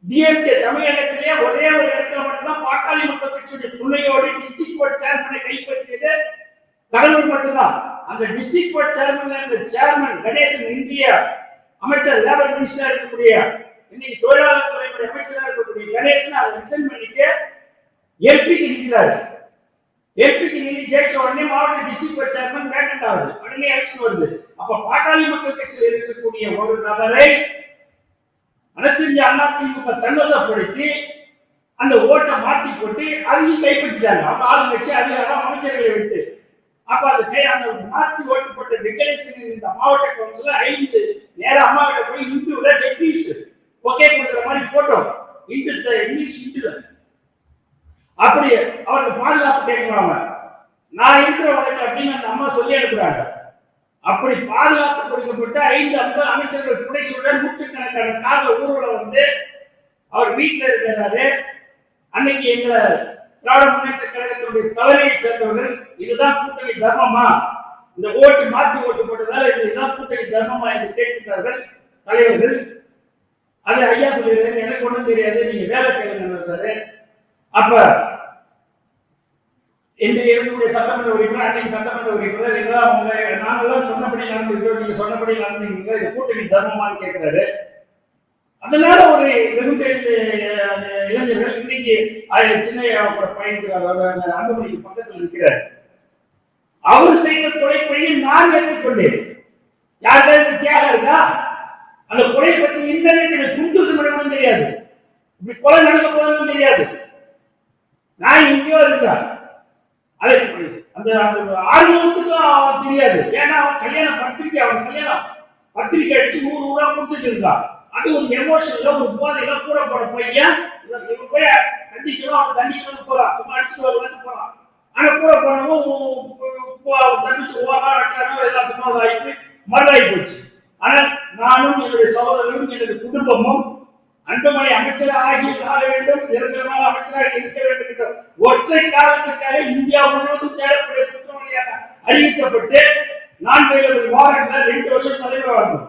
டிஎம்கே தமிழகத்திலேயே ஒரே ஒரு இடத்துல மட்டும்தான் பாட்டாளி மக்கள் கட்சியுடைய துணையோடு டிஸ்ட்ரிக்ட் கோர்ட் சேர்மனை கைப்பற்றியது கடலூர் மட்டும்தான். அந்த டிஸ்ட்ரிக்ட் கோர்ட் சேர்மன் கணேசன் இந்திய அமைச்சர் லேபர் மினிஸ்டர் இருக்கக்கூடிய இன்னைக்கு தொழிலாளர் துறையுடைய அமைச்சராக இருக்கக்கூடிய கணேசன் அதை ரிசைன் பண்ணிட்டு எம்பிக்கு இருக்கிறாரு. எம்பிக்கு நின்று ஜெயிச்ச உடனே மாவட்ட டிஸ்ட்ரிக்ட் சேர்மன் வேக்கண்ட் ஆகுது. உடனே எலெக்ஷன் வருது. அப்ப பாட்டாளி மக்கள் கட்சியில் இருக்கக்கூடிய ஒரு நபரை அனைத்து இந்திய அண்ணா திமுக தன்வசப்படுத்தி அந்த ஓட்டை மாத்தி போட்டு அதையும் கைப்பற்றிட்டாங்க. அப்ப ஆளுங்கட்சி அதிகாரம் அமைச்சர்களை விட்டு அப்ப அந்த மாத்தி ஓட்டு போட்ட வெங்கடேசன் இந்த மாவட்ட கவுன்சிலர் 5 நேரம் அம்மா கிட்ட போய் இந்துல டெக்னிஸ் ஓகே பண்ற மாதிரி போட்டோ இங்கிலீஷ் இந்துல அப்படி அவருக்கு பாதுகாப்பு கேட்கிறாங்க. நான் இருக்கிற வழக்கு அப்படின்னு அந்த அம்மா சொல்லி அனுப்புறாங்க. அப்படி பாதுகாப்பு கொடுக்கப்பட்ட 5 அமைச்சர்கள் துணை சொல்ற நூற்றுக்கணக்கான கார்ல ஊர்வலம் வந்து அவர் வீட்டுல இருக்கிறாரு. அன்னைக்கு எங்களை திராவிட முன்னேற்ற கழகத்தினுடைய தலைமையை சேர்ந்தவர்கள் இதுதான் கூட்டணி தர்மமா, இந்த ஓட்டு மாற்றி ஓட்டு போட்டதால இதுதான் கூட்டணி தர்மமா என்று கேட்கிறார்கள் தலைவர்கள். அது ஐயா சொல்லிடுறாரு, எனக்கு ஒண்ணும் தெரியாது, நீங்க வேலை கேளுங்க. அப்ப என்று என்னுடைய சட்டமன்ற உறுப்பினர் அன்னைக்கு சட்டமன்ற உறுப்பினர் இதெல்லாம் உங்க நாங்கெல்லாம் சொன்னபடி நடந்துக்கிட்டோம், நீங்க சொன்னபடி நடந்துக்கீங்க, இது கூட்டணி தர்மமானு கேட்கிறாரு. அதனால ஒரு வெகுண்டெழுந்த இளைஞர்கள் இன்னைக்கு சின்ன பையனுக்கு அன்புமணிக்கு பக்கத்தில் இருக்கிறார். அவர் செய்த கொலைப்பழியை நான் ஏற்றுக்கொண்டேன். யாருக்காவது தியாகம் இருக்கா? அந்த கொலை பற்றி இன்டர்நெட் குண்டு சுமடமும் தெரியாது, இப்படி கொலை நடக்க போதும் தெரியாது. நான் எங்கேயோ இருக்கிறேன், அது அந்த ஆர்வத்துக்கும் தெரியாது. ஏன்னா அவன் கல்யாணம் பத்திரிக்கை அடிச்சு ஊர் ஊரா கொடுத்துட்டு இருக்கான். அது ஒரு எமோஷன்ல ஒரு போதையில கூட போற பையன் போய் கண்டிக்கணும், அவன் தண்டிக்கணும்னு போறான், சும்மா அடிச்சுட்டு வரலான்னு போறான். ஆனா கூட போனவங்க தப்பிச்சு ஓராட்டம் எல்லாம் சமாதானம் ஆயிட்டு மறுதாகி போச்சு. ஆனால் நானும் என்னுடைய சகோதரர்களும் எனது குடும்பமும் அன்புமணி அமைச்சராக ஆக வேண்டும், நிரந்தரமாக அமைச்சராக இருக்க வேண்டும் என்ற ஒற்றை காரணத்திற்காக இந்தியா முழுவதும் தேடக்கூடிய குற்றவாளியாக அறிவிக்கப்பட்டு 4 வாரங்கள் 2 வருஷம் தலைவராகும்.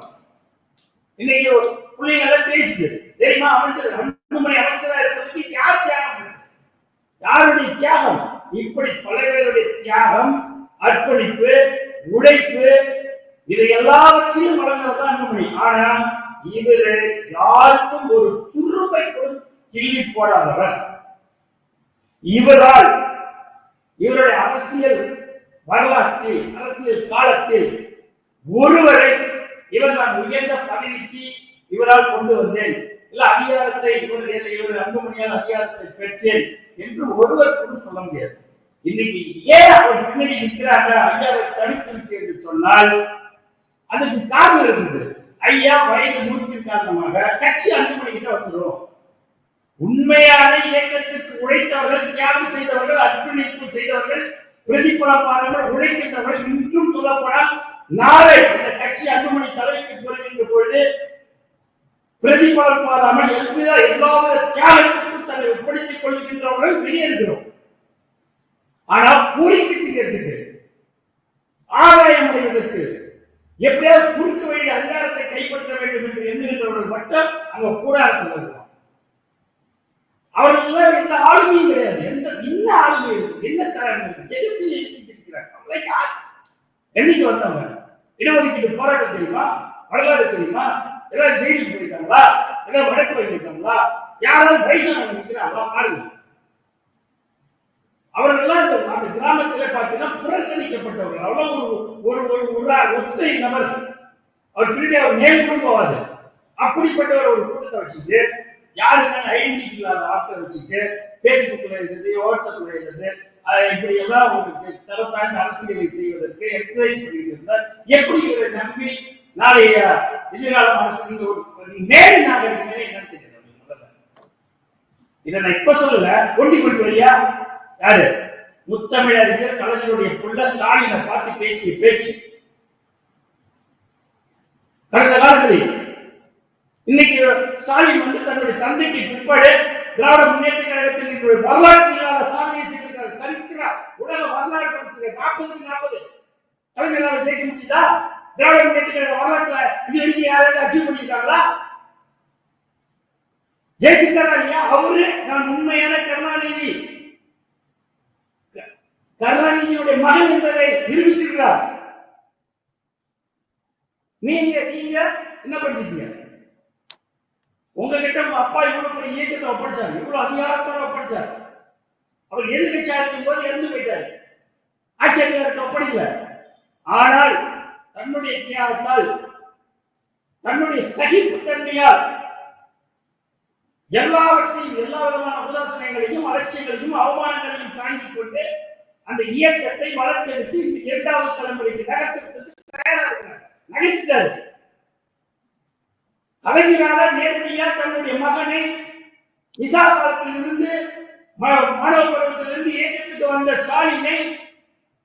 இன்னைக்கு பிள்ளைங்க பேசுது தெரியுமா? அமைச்சர் அன்புமணி அமைச்சரா இருப்பதற்கு யார் தியாகம், யாருடைய தியாகம்? இப்படி பல பேருடைய தியாகம், அர்ப்பணிப்பு, உழைப்பு, இதை எல்லாவற்றையும் வழங்குவது அன்புமணி. ஆனா இவரு யாருக்கும் ஒரு துரும்பை கிள்ளி போடாதவர். இவரால் இவருடைய அரசியல் வரலாற்றில், அரசியல் காலத்தில் ஒருவரை இவர் நான் உயர்ந்த பதவிக்கு இவரால் கொண்டு வந்தேன், இல்ல அதிகாரத்தை இவர் அன்புமணியால் அதிகாரத்தை பெற்றேன் என்று ஒருவர் கூட சொல்ல முடியாது. இன்னைக்கு ஏன் அவர் பின்னணி நிற்கிறாங்க ஐயாவை தடுத்திருக்கு என்று சொன்னால் அதுக்கு காரணம் இருக்குது. ஐயா வயது மூப்பின் காரணமாக கட்சி அன்புமணி கிட்ட வந்துடும். உண்மையான இயக்கத்திற்கு உழைத்தவர்கள், தியாகம் செய்தவர்கள், அர்ப்பணிப்பு செய்தவர்கள், பிரதிபலம் பாருங்கள் உழைக்கின்றவர்கள், இன்றும் சொல்லப்படால் நாளை இந்த கட்சி அன்புமணி தலைமைக்கு வருகின்ற பொழுது பிரதிபலம் பாராமல் எல்லாவித தியாகத்திற்கும் தன்னை ஒப்படைத்துக் கொள்கின்றவர்கள் வெளியேறுகிறோம். ஆனா பூரிக்கு திங்கிறதுக்கு, ஆதாயம் அடைவதற்கு, எப்படியாவது குறுக்கு வழி அதிகாரத்தை கைப்பற்ற வேண்டும் என்று எண்ணுகின்றவர்கள் மட்டும் அங்க கூடாரத்தில் வருவாங்க. அவர்கள் எந்த ஆளுமையும் கிடையாது. என்ன ஆளுமை இருக்கு, என்ன தரம் இருக்கு, எதிர்த்து இருக்கிறாங்க. என்னைக்கு வந்தவங்க இடஒதுக்கீடு போராட்டம் தெரியுமா? வரலாறு தெரியுமா? ஏதாவது ஜெயிலுக்கு போயிருக்காங்களா? ஏதாவது வழக்கு வைக்கிறாங்களா? யாராவது வயசானவங்க நிற்கிறாங்களா? பாருங்க. அவர்கள்லாம் அந்த கிராமத்திலே பார்த்தீங்கன்னா புறக்கணிக்கப்பட்டவர்கள். அவ்வளவு ஒரு ஒற்றை நபர், அவர் திருடி அவர் நேர்க்கும் போவாது. அப்படிப்பட்டவர் ஒரு கூட்டத்தை வச்சுட்டு யாருன்னா ஐடென்டிட்டி இல்லாத ஆட்களை வச்சுட்டு பேஸ்புக்ல இருந்தது, வாட்ஸ்அப்ல இருந்தது, இப்படி எல்லாம் உங்களுக்கு தரத்தான அரசியலை செய்வதற்கு என்கரேஜ் பண்ணிட்டு இருந்தார். எப்படி இவரை நம்பி நாளைய எதிர்காலம் அரசு ஒரு நேரு நாகரிகமே என்னன்னு தெரியாது. முதல்ல இதை நான் இப்ப சொல்லல, ஒண்டி கொண்டு வரியா யாரு? முத்தமிழறிஞர் கலைஞருடைய புள்ள ஸ்டாலினை பார்த்து பேசிய பேச்சு கடந்த காலங்களில். இன்னைக்கு ஸ்டாலின் தன்னுடைய தந்தைக்கு பிற்பாடு திராவிட முன்னேற்ற கழகத்தின் வரலாற்று இல்லாத சாதனை செய்திருக்கிறார். சரித்திர உலக வரலாறு படிச்சிருக்க 40 கலைஞரால் ஜெயிக்க முடியுதா? திராவிட முன்னேற்ற கழக வரலாற்றுல இது வரைக்கும் யாராவது அச்சீவ் பண்ணிருக்காங்களா? ஜெயிச்சிருக்காரா இல்லையா? அவரு நான் உண்மையான கருணாநிதியுடைய மகன் என்பதை நிரூபிச்சிருக்கிறார். நீங்க என்ன பண்ணிருக்கீங்க? உங்ககிட்ட அப்பா இவ்வளவு பெரிய இயக்கத்தை ஒப்படைச்சார், இவ்வளவு அதிகாரத்தோட ஒப்படைச்சார். அவர் எதிர்கட்சியா இருக்கும் போது இறந்து போயிட்டார், ஆட்சி அதிகாரத்தை ஒப்படைக்கல. ஆனால் தன்னுடைய தியாகத்தால், தன்னுடைய சகிப்புத்தன்மையால் எல்லாவற்றையும், எல்லா விதமான உதாசனங்களையும், அலட்சியங்களையும், அவமானங்களையும் தாங்கிக் கொண்டு அந்த இயக்கத்தை வளர்த்தெடுத்து 2வது தலைமுறைக்கு நகர்த்துறதுக்கு தயாரா இருக்கிறார். நகைச்சிட்டாரு. கலைஞரால நேரடியா தன்னுடைய மகனை விசா காலத்தில் இருந்து மாணவ பருவத்திலிருந்து இயக்கத்துக்கு வந்த ஸ்டாலினை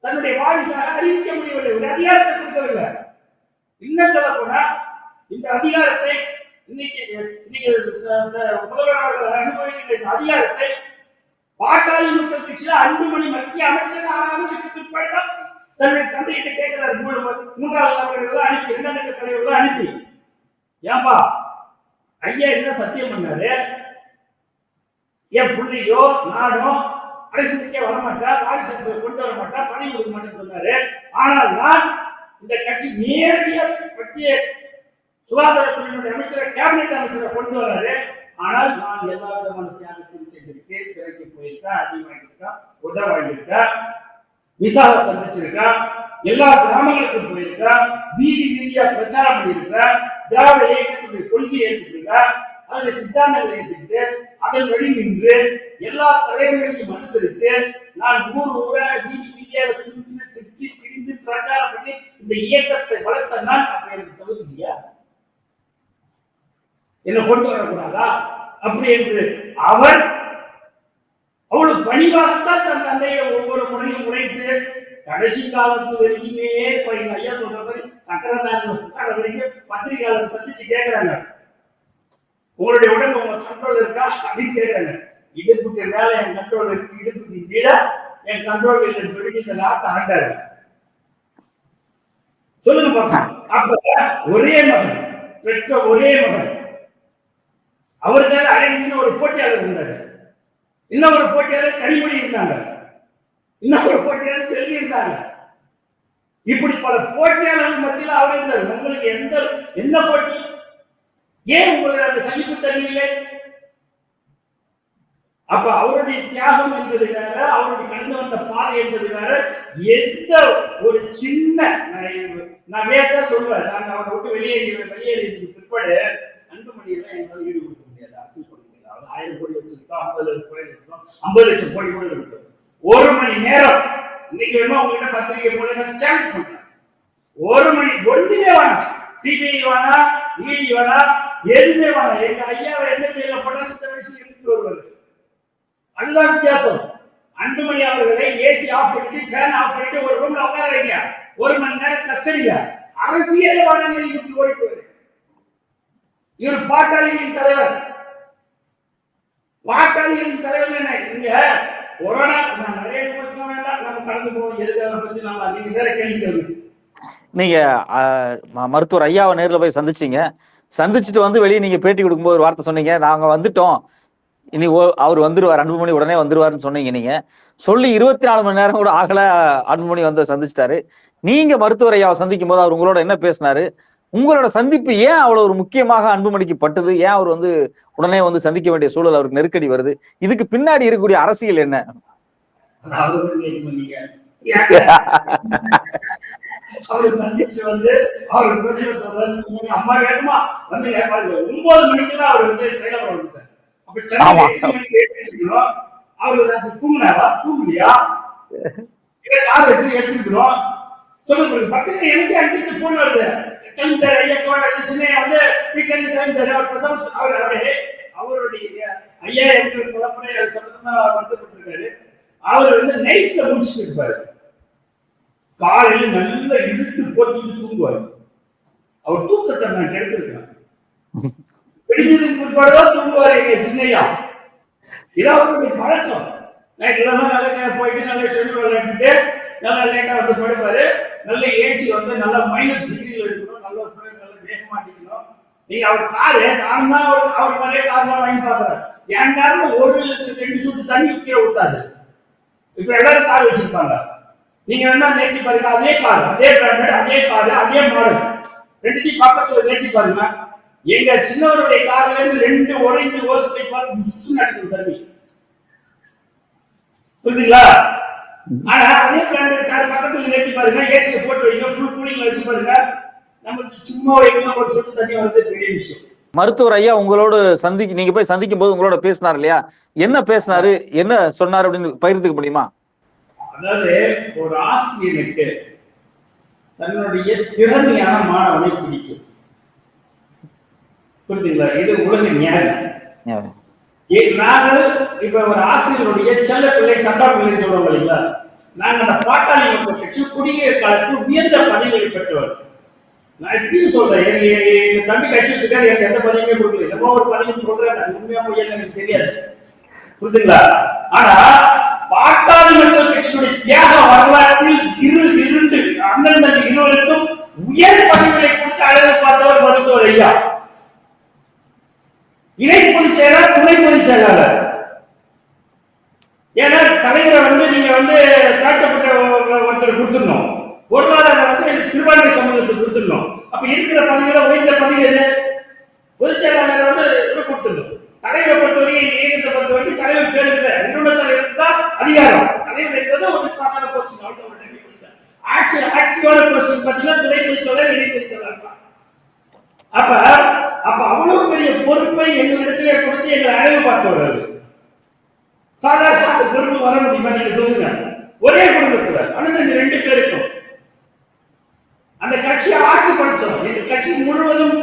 தன்னுடைய வாரிசாக அறிவிக்க முடியவில்லை, ஒரு அதிகாரத்தை கொடுக்கவில்லை. இன்னும் சொல்ல போனா இந்த அதிகாரத்தை இன்னைக்கு முதல்வர் அவர்கள் அனுபவிக்கின்ற அதிகாரத்தை பாட்டாளி மக்கள் கட்சியில அன்புமணி மத்திய அமைச்சர் ஆனதுக்கு பிற்பாடுதான் தன்னுடைய தந்தையிட்ட கேட்கிறார். 3வது அவர்கள் அனுப்பி 2ம் கட்ட தலைவர்கள் அனுப்பி, ஏன்பா ஐயா என்ன சத்தியம் பண்ணாரு, என் பிள்ளையோ நானோ அரசுக்கே வரமாட்டா, வாரிசு கொண்டு வர மாட்டா, பணி கொடுக்க மாட்டேன்னு சொன்னாரு. ஆனால் நான் இந்த கட்சி நேரடியாக மத்திய சுகாதாரத்துறை அமைச்சரை, கேபினெட் அமைச்சரை கொண்டு வராரு. ஆனால் நான் எல்லா விதமான தியாகத்தையும் செய்திருக்கேன். சிறைக்கு போயிருக்கேன், அடி வாங்கியிருக்கேன், உத வாங்கியிருக்கேன், விசாவை சந்திச்சிருக்கேன், எல்லா கிராமங்களுக்கும் போயிருக்கேன், வீதி வீதியா பிரச்சாரம் பண்ணியிருக்கேன், திராவிட இயக்கத்துடைய கொள்கையை ஏற்றுக்கிட்டேன், அதனுடைய சித்தாந்தங்களை ஏற்றுக்கிட்டு அதன் வழி நின்று எல்லா தலைவர்களையும் அனுசரித்து நான் ஊர் ஊரா வீதி வீதியாக சுற்றி திரிந்து பிரச்சாரம் பண்ணி இந்த இயக்கத்தை வளர்த்த நான் அப்ப எனக்கு தகுதி இல்லையா? என்ன கொண்டு வரக்கூடாதா? அப்படி என்று அவர் அவ்வளவு பணிவாகத்தான் தன் தந்தையை ஒவ்வொரு முறையும் முறைத்து கடைசி காலத்து வரைக்குமே ஐயா சொல்ற மாதிரி சக்கரநாதன் வரைக்கும் பத்திரிகையாளர் சந்திச்சு கேட்கிறாங்க, உங்களுடைய உடம்பு உங்க கண்ட்ரோல் இருக்கா அப்படின்னு கேட்கிறாங்க. இடுப்புக்கு மேல என் கண்ட்ரோல் இருக்கு, இடுப்புக்கு கீழே என் கண்ட்ரோல் இல்லைன்னு சொல்லி இந்த நாட்டை ஆண்டாரு. சொல்லுங்க பார்க்கலாம். அப்ப ஒரே மகன், பெற்ற ஒரே மகன், அவருக்காக அழகின்னு ஒரு போட்டியாளர் இருந்தாரு, இன்னொரு போட்டியாளர் கனிமொழி இருந்தாங்க, இன்னொரு போட்டியாளர் செல்வி இருந்தாங்க. இப்படி பல போட்டியாளர்கள் மத்தியில் அவர் இருந்தார். உங்களுக்கு எந்த போட்டி? ஏன் உங்களுக்கு அந்த சகிப்பு தன்மையில்லை? அப்ப அவருடைய தியாகம் என்பது வேற, அவருடைய கடந்து வந்த பாதை என்பது வேற. எந்த ஒரு சின்ன நான் வேற சொல்லுவேன், நாங்க அவரை விட்டு வெளியேறியதுக்கு பிற்பாடு அன்புமணியெல்லாம் எங்களால் ஈடுபடுத்த முடியாது, அரசியல் பண்ண முடியாது. 1000 கோடி வச்சிருக்கோம், 50 லட்சம் கோடி கூட இருக்கும். 1 மணி நேரம் இன்னைக்கு வேணுமா உங்ககிட்ட பத்திரிகை மூலமா சேலஞ்ச் பண்றேன். 1 மணி ஒண்ணுமே வேணாம், சிபிஐ வேணா, இடி வேணா, எதுவுமே வேணாம். எங்க ஐயாவை என்ன செய்யல போட்டாலும் இந்த விஷயம் எடுத்துட்டு வருவாரு. அதுதான் வித்தியாசம். அன்புமணி அவர்களை ஏசி ஆஃப் பண்ணிட்டு ஃபேன் ஆஃப் பண்ணிட்டு ஒரு ரூம்ல உட்கார வைங்க, 1 மணி நேரம் கஸ்டடியில அரசியல்வாத நீதிக்கு ஓடி போயிரு. இவர் பாட்டாளிகளின் தலைவர். பாட்டாளிகளின் தலைவர் என்ன? இங்க கொரோனா நிறைய விமர்சனம் வேண்டாம், நம்ம கடந்து போவோம். எதுக்காக பத்தி நம்ம நீங்க வேற கேள்வி கேள்வி. நீங்க மருத்துவர் ஐயாவை நேரில் போய் சந்திச்சீங்க, சந்திச்சுட்டு வந்து வெளியே நீங்க பேட்டி கொடுக்கும்போது ஒரு வார்த்தை சொன்னீங்க, நாங்க வந்துட்டோம், இனி அவர் வந்துருவார், அன்புமணி உடனே வந்துருவாருன்னு சொன்னீங்க. நீங்க சொல்லி 24 மணி நேரம் கூட ஆகல, அன்புமணி வந்து சந்திச்சிட்டாரு. நீங்க மருத்துவர் ஐயாவை சந்திக்கும் போது அவர் உங்களோட என்ன பேசினாரு? உங்களோட சந்திப்பு ஏன் அவ்வளவு ஒரு முக்கியமாக அன்புமணிக்கு பட்டது? ஏன் அவர் வந்து உடனே வந்து சந்திக்க வேண்டிய சூழல் அவருக்கு நெருக்கடி வருது? இதுக்கு பின்னாடி இருக்கக்கூடிய அரசியல் என்ன? அவரு சந்திச்சு வந்து அவர் சொல்றாரு, அம்மா வேணுமா வந்து 9 மணிக்கு தான் அவர் வந்து செயல்பட வந்துட்டார். அப்ப சென்னை அவரு தூங்கினாரா? தூங்கலையா? கார் எடுத்துக்கிறோம் சொல்லுங்க. பத்திரிகை எனக்கு அடிச்சு போன் வருது, கிளம்பிட்டாரு ஐயா, வந்து வீட்டுல இருந்து கிளம்பிட்டாரு. அவர் பிரசவம் அவருடைய ஐயா என்ற குழப்பனை சம்பந்தமா வருத்தப்பட்டிருக்காரு. அவர் வந்து நைட்ல முடிச்சுட்டு இருப்பாரு, காலையில் நல்ல இழுத்து போட்டிட்டு தூங்குவார். அவர் தூக்கத்தை நான் கெடுத்திருக்கேன். பிடிச்சதுக்கு பிற்பாடுதான் தூங்குவார் எங்க சின்னையா. இதாவது பழக்கம். நைட்ல நல்லா போயிட்டு நல்ல ஷெட்யூல் விளையாடிட்டு நல்லா லேட்டா வந்து படுப்பாரு. நல்ல ஏசி வந்து நல்லா -டிகிரியில் இருக்கணும், நல்ல நல்ல வேகமா அடிக்கணும். நீங்க அவர் காரு நானும் தான் அவர் மாதிரியே கார்லாம் வாங்கி பாக்குறேன். என் கார்ல 1-2 சொட்டு தண்ணி கீழே விட்டாது. இப்ப எல்லாரும் கார் வச்சிருப்பாங்க. நீங்க வேணா நேர்த்தி பாருங்க, அதே கார், அதே பிராண்டட், அதே கார், அதே மாடல், ரெண்டுத்தையும் பக்கத்துல நேர்த்தி பாருங்க. எங்க சின்னவருடைய கார்ல இருந்து 2 ஒரேஞ்சு ஓஸ் பைப்பால் புஷ் நடக்குது தண்ணி, புரியுதுங்களா? ஆனா அதே பிராண்டட் கார் பக்கத்துல நேர்த்தி பாருங்க, ஏசியை போட்டு வைங்க, ஃபுல் கூலிங்ல வச்சு பாருங்க, நமக்கு சும்மா வைங்க ஒரு சொட்டு தண்ணி வந்து பெரிய விஷயம். மருத்துவர் ஐயா உங்களோட நீங்க போய் சந்திக்கும் போது உங்களோட பேசினார் இல்லையா? என்ன பேசினாரு, என்ன சொன்னாரு அப்படின்னு பகிர்ந்துக்க முடியுமா? அதாவது ஒரு ஆசிரியருக்கு தன்னுடைய திறமையான மாணவனை பிடிக்கும், புரியுதுங்களா? இது உலக நியாயம். நாங்கள் இப்ப ஒரு ஆசிரியருடைய செல்ல பிள்ளை, சட்டா பிள்ளை சொல்றோம் இல்லைங்களா? நாங்க அந்த பாட்டாளி மக்கள் கட்சி குடியேற காலத்தில் உயர்ந்த பதவிகளை பெற்றவர். நான் எப்படியும் சொல்றேன், எங்க தம்பி கட்சி இருக்காரு, எனக்கு எந்த பதவியுமே கொடுக்கல. என்னமோ ஒரு பதவி சொல்றேன், அது உண்மையா போய் எனக்கு தெரியாது, புரியுதுங்களா? ஆனா பாட்டாளி மக்கள் கட்சியுடைய தியாக வரலாற்றில் இரண்டு அண்ணன் தம்பி இருவருக்கும் உயர் பதவிகளை கொடுத்து அழகு பார்த்தவர் மருத்துவர் ஐயா. இணை பொதுச் செயலாளர், துணை பொதுச் செயலாளர். ஏன்னா தலைவர் வந்து தாழ்த்தப்பட்ட ஒருத்தர் கொடுத்துடணும், பொருளாதாரம் வந்து சிறுபான்மை சமூகத்துக்கு கொடுத்துடணும். அப்ப இருக்கிற பதவியில உயர்ந்த பதவி எது? பொதுச் செயலாளர் வந்து கொடுத்துடணும். தலைவரை பொறுத்தவரைக்கும் இந்த இயக்கத்தை பொறுத்தவரைக்கும் தலைவர் பேர் இல்லை, நிறுவன தலைவருக்கு தான் அதிகாரம். தலைவர் என்பது ஒரு சாதாரண போஸ்டிங், ஆக்டிவான போஸ்டிங் பார்த்தீங்கன்னா துணை பொதுச்செயலாளர், இணை பொதுச்செயலாளர். அப்ப அப்ப அவ்வளவு பெரிய பொறுப்பை எங்களிடத்திலே கொடுத்து எங்களை அழகு பார்த்தவர்கள். சாதாரண பொறுப்பு வர முடியுமா நீங்க சொல்லுங்க? ஒரே குடும்பத்துல ஆனந்த இந்த 2 பேருக்கும் அந்த கட்சியை ஆட்சி படிச்சோம். எங்க கட்சி முழுவதும்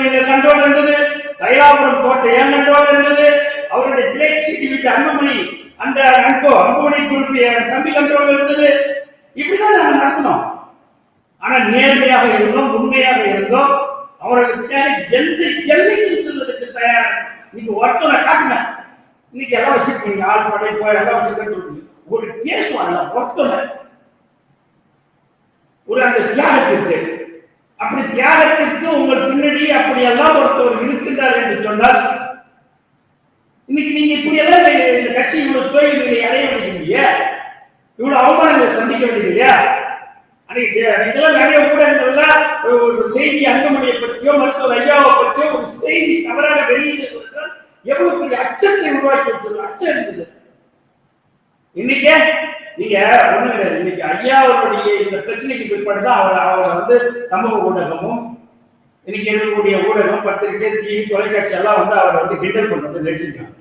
எங்க கண்ட்ரோல் இருந்தது. தைலாபுரம் தோட்டம் என் கண்ட்ரோல் இருந்தது. அவருடைய திலேக் ஸ்ட்ரீட் வீட்டு அன்புமணி அந்த அன்புமணி குரூப் தம்பி கண்ட்ரோல் இருந்தது. இப்படிதான் நாங்க நடத்தினோம். ஆனா நேர்மையாக இருந்தோம், உண்மையாக இருந்தோம். அவர்களுக்கு எந்த எல்லைக்கும் செல்வதற்கு தயார். நீங்க ஒருத்தனை காட்டுங்க, இன்னைக்கு எல்லாம் வச்சிருக்கீங்க, ஆள் படை போய் எல்லாம் வச்சிருக்கேன்னு சொல்றீங்க. ஒரு பேசுவாங்க ஒருத்தனை ஒரு அந்த தியாகத்திற்கு, அப்படி தியாகத்திற்கு உங்கள் பின்னாடி அப்படி எல்லாம் ஒருத்தவர் இருக்கின்றார் என்று சொன்னால் இன்னைக்கு நீங்க இப்படி எல்லாம் இந்த கட்சி இவ்வளவு தோல்விகளை அடைய வேண்டியது, இவ்வளவு அவமானங்களை சந்திக்க வேண்டியது. நீங்களாம் நிறைய ஊடகங்கள்ல ஒரு செய்தி அன்புமணியை பற்றியோ மருத்துவர் ஐயாவை பற்றியோ ஒரு செய்தி தவறாக வெளியிட்டு எவ்வளவு பெரிய அச்சத்தை உருவாக்கி வச்சிருக்க அச்சம் இருந்தது. இன்னைக்கு நீங்க ஒண்ணு கிடையாது. இன்னைக்கு ஐயாவுடைய இந்த பிரச்சனைக்கு பிற்பாடுதான் அவரை வந்து சமூக ஊடகமும் இன்னைக்கு இருக்கக்கூடிய ஊடகம், பத்திரிகை, டிவி, தொலைக்காட்சி எல்லாம் வந்து அவரை வந்து கிண்டல் பண்றது நிறுத்திட்டாங்க.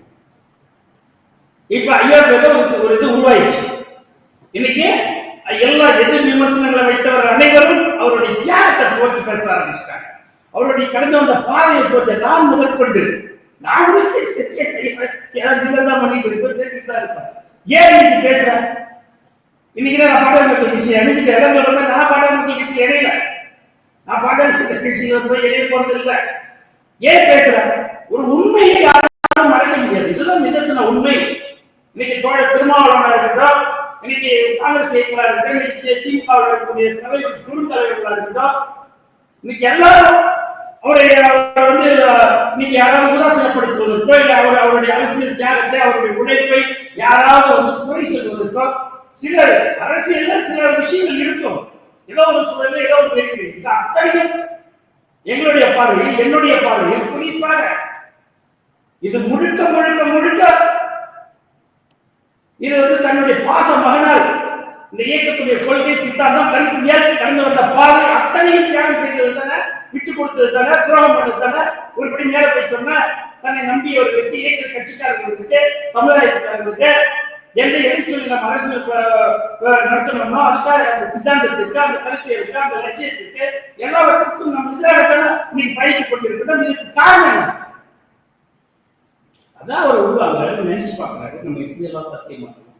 இப்ப ஐயா ஒரு இது உருவாயிடுச்சு. இன்னைக்கு எல்லா எதிர் விமர்சனங்களை வைத்தவர் அனைவரும் அவருடைய தியாகத்தை போட்டு பேச ஆரம்பிச்சிட்டாங்க. அவருடைய கடந்த வந்த பாதையை போட்டு நான் முதற்கொண்டு நான் பண்ணிட்டு இருப்பேன், பேசிட்டு தான் இருப்பேன். ஏன் இன்னைக்கு பேசுறேன்? இன்னைக்கு நான் பாடல் கட்சி அணிஞ்சிட்டு இடம் நான் பாடல் கட்சி இணையில, நான் பாடல் கட்சியில போய் இணைய போறது இல்லை. ஏன் பேசுறேன்? ஒரு உண்மையை யாரும் மறைக்க முடியாது. இதுதான் நிதர்சன உண்மை. இன்னைக்கு தோழர் திருமாவளவனாக இருக்கட்டும், இன்னைக்கு காங்கிரஸ் இயக்கங்களா இருக்கட்டும், இன்னைக்கு திமுக இருக்கக்கூடிய தலைவர் குறுந்தலைவர்களா இருக்கட்டும், இன்னைக்கு எல்லாரும் அவரை வந்து இன்னைக்கு யாராவது உதாசனப்படுத்துவதற்கோ இல்லை அவருடைய அரசியல் தியாகத்தை அவருடைய உழைப்பை யாராவது வந்து குறை சொல்வதற்கோ சிலர் அரசியல்ல சில விஷயங்கள் இருக்கும். ஏதோ ஒரு சூழல் ஏதோ ஒரு இருக்கு. அத்தனையும் எங்களுடைய பார்வையில் என்னுடைய பார்வையில் குறிப்பாக இது முழுக்க முழுக்க முழுக்க இது வந்து தன்னுடைய பாச மகனால் இந்த இயக்கத்துடைய கொள்கை சித்தாந்தம் கருத்தியல் கடந்து வந்த பாதை அத்தனையும் தியாகம் செய்தது தானே, விட்டு கொடுத்தது தானே, துரோகம் பண்ணது தானே. ஒருபடி மேல போய் சொன்ன தன்னை நம்பியவர்களுக்கு, இயக்க கட்சிக்காரர்களுக்கு, சமுதாயத்துக்காரர்களுக்கு எந்த எதிர்ச்சொல்லி நம்ம அரசியல் நடத்தணும்னோ அதுக்காக அந்த சித்தாந்தத்திற்கு, அந்த கருத்தியலுக்கு, அந்த லட்சியத்திற்கு எல்லாவற்றுக்கும் நம்ம எதிராக நீங்க பயணித்துக் கொண்டிருக்கிறோம். இதுக்கு காரணம் என்ன? அதான் அவர் உருவாங்க நினைச்சு பார்க்கிறாரு. நம்ம எப்படி எல்லாம் சத்தியம் பண்ணணும்,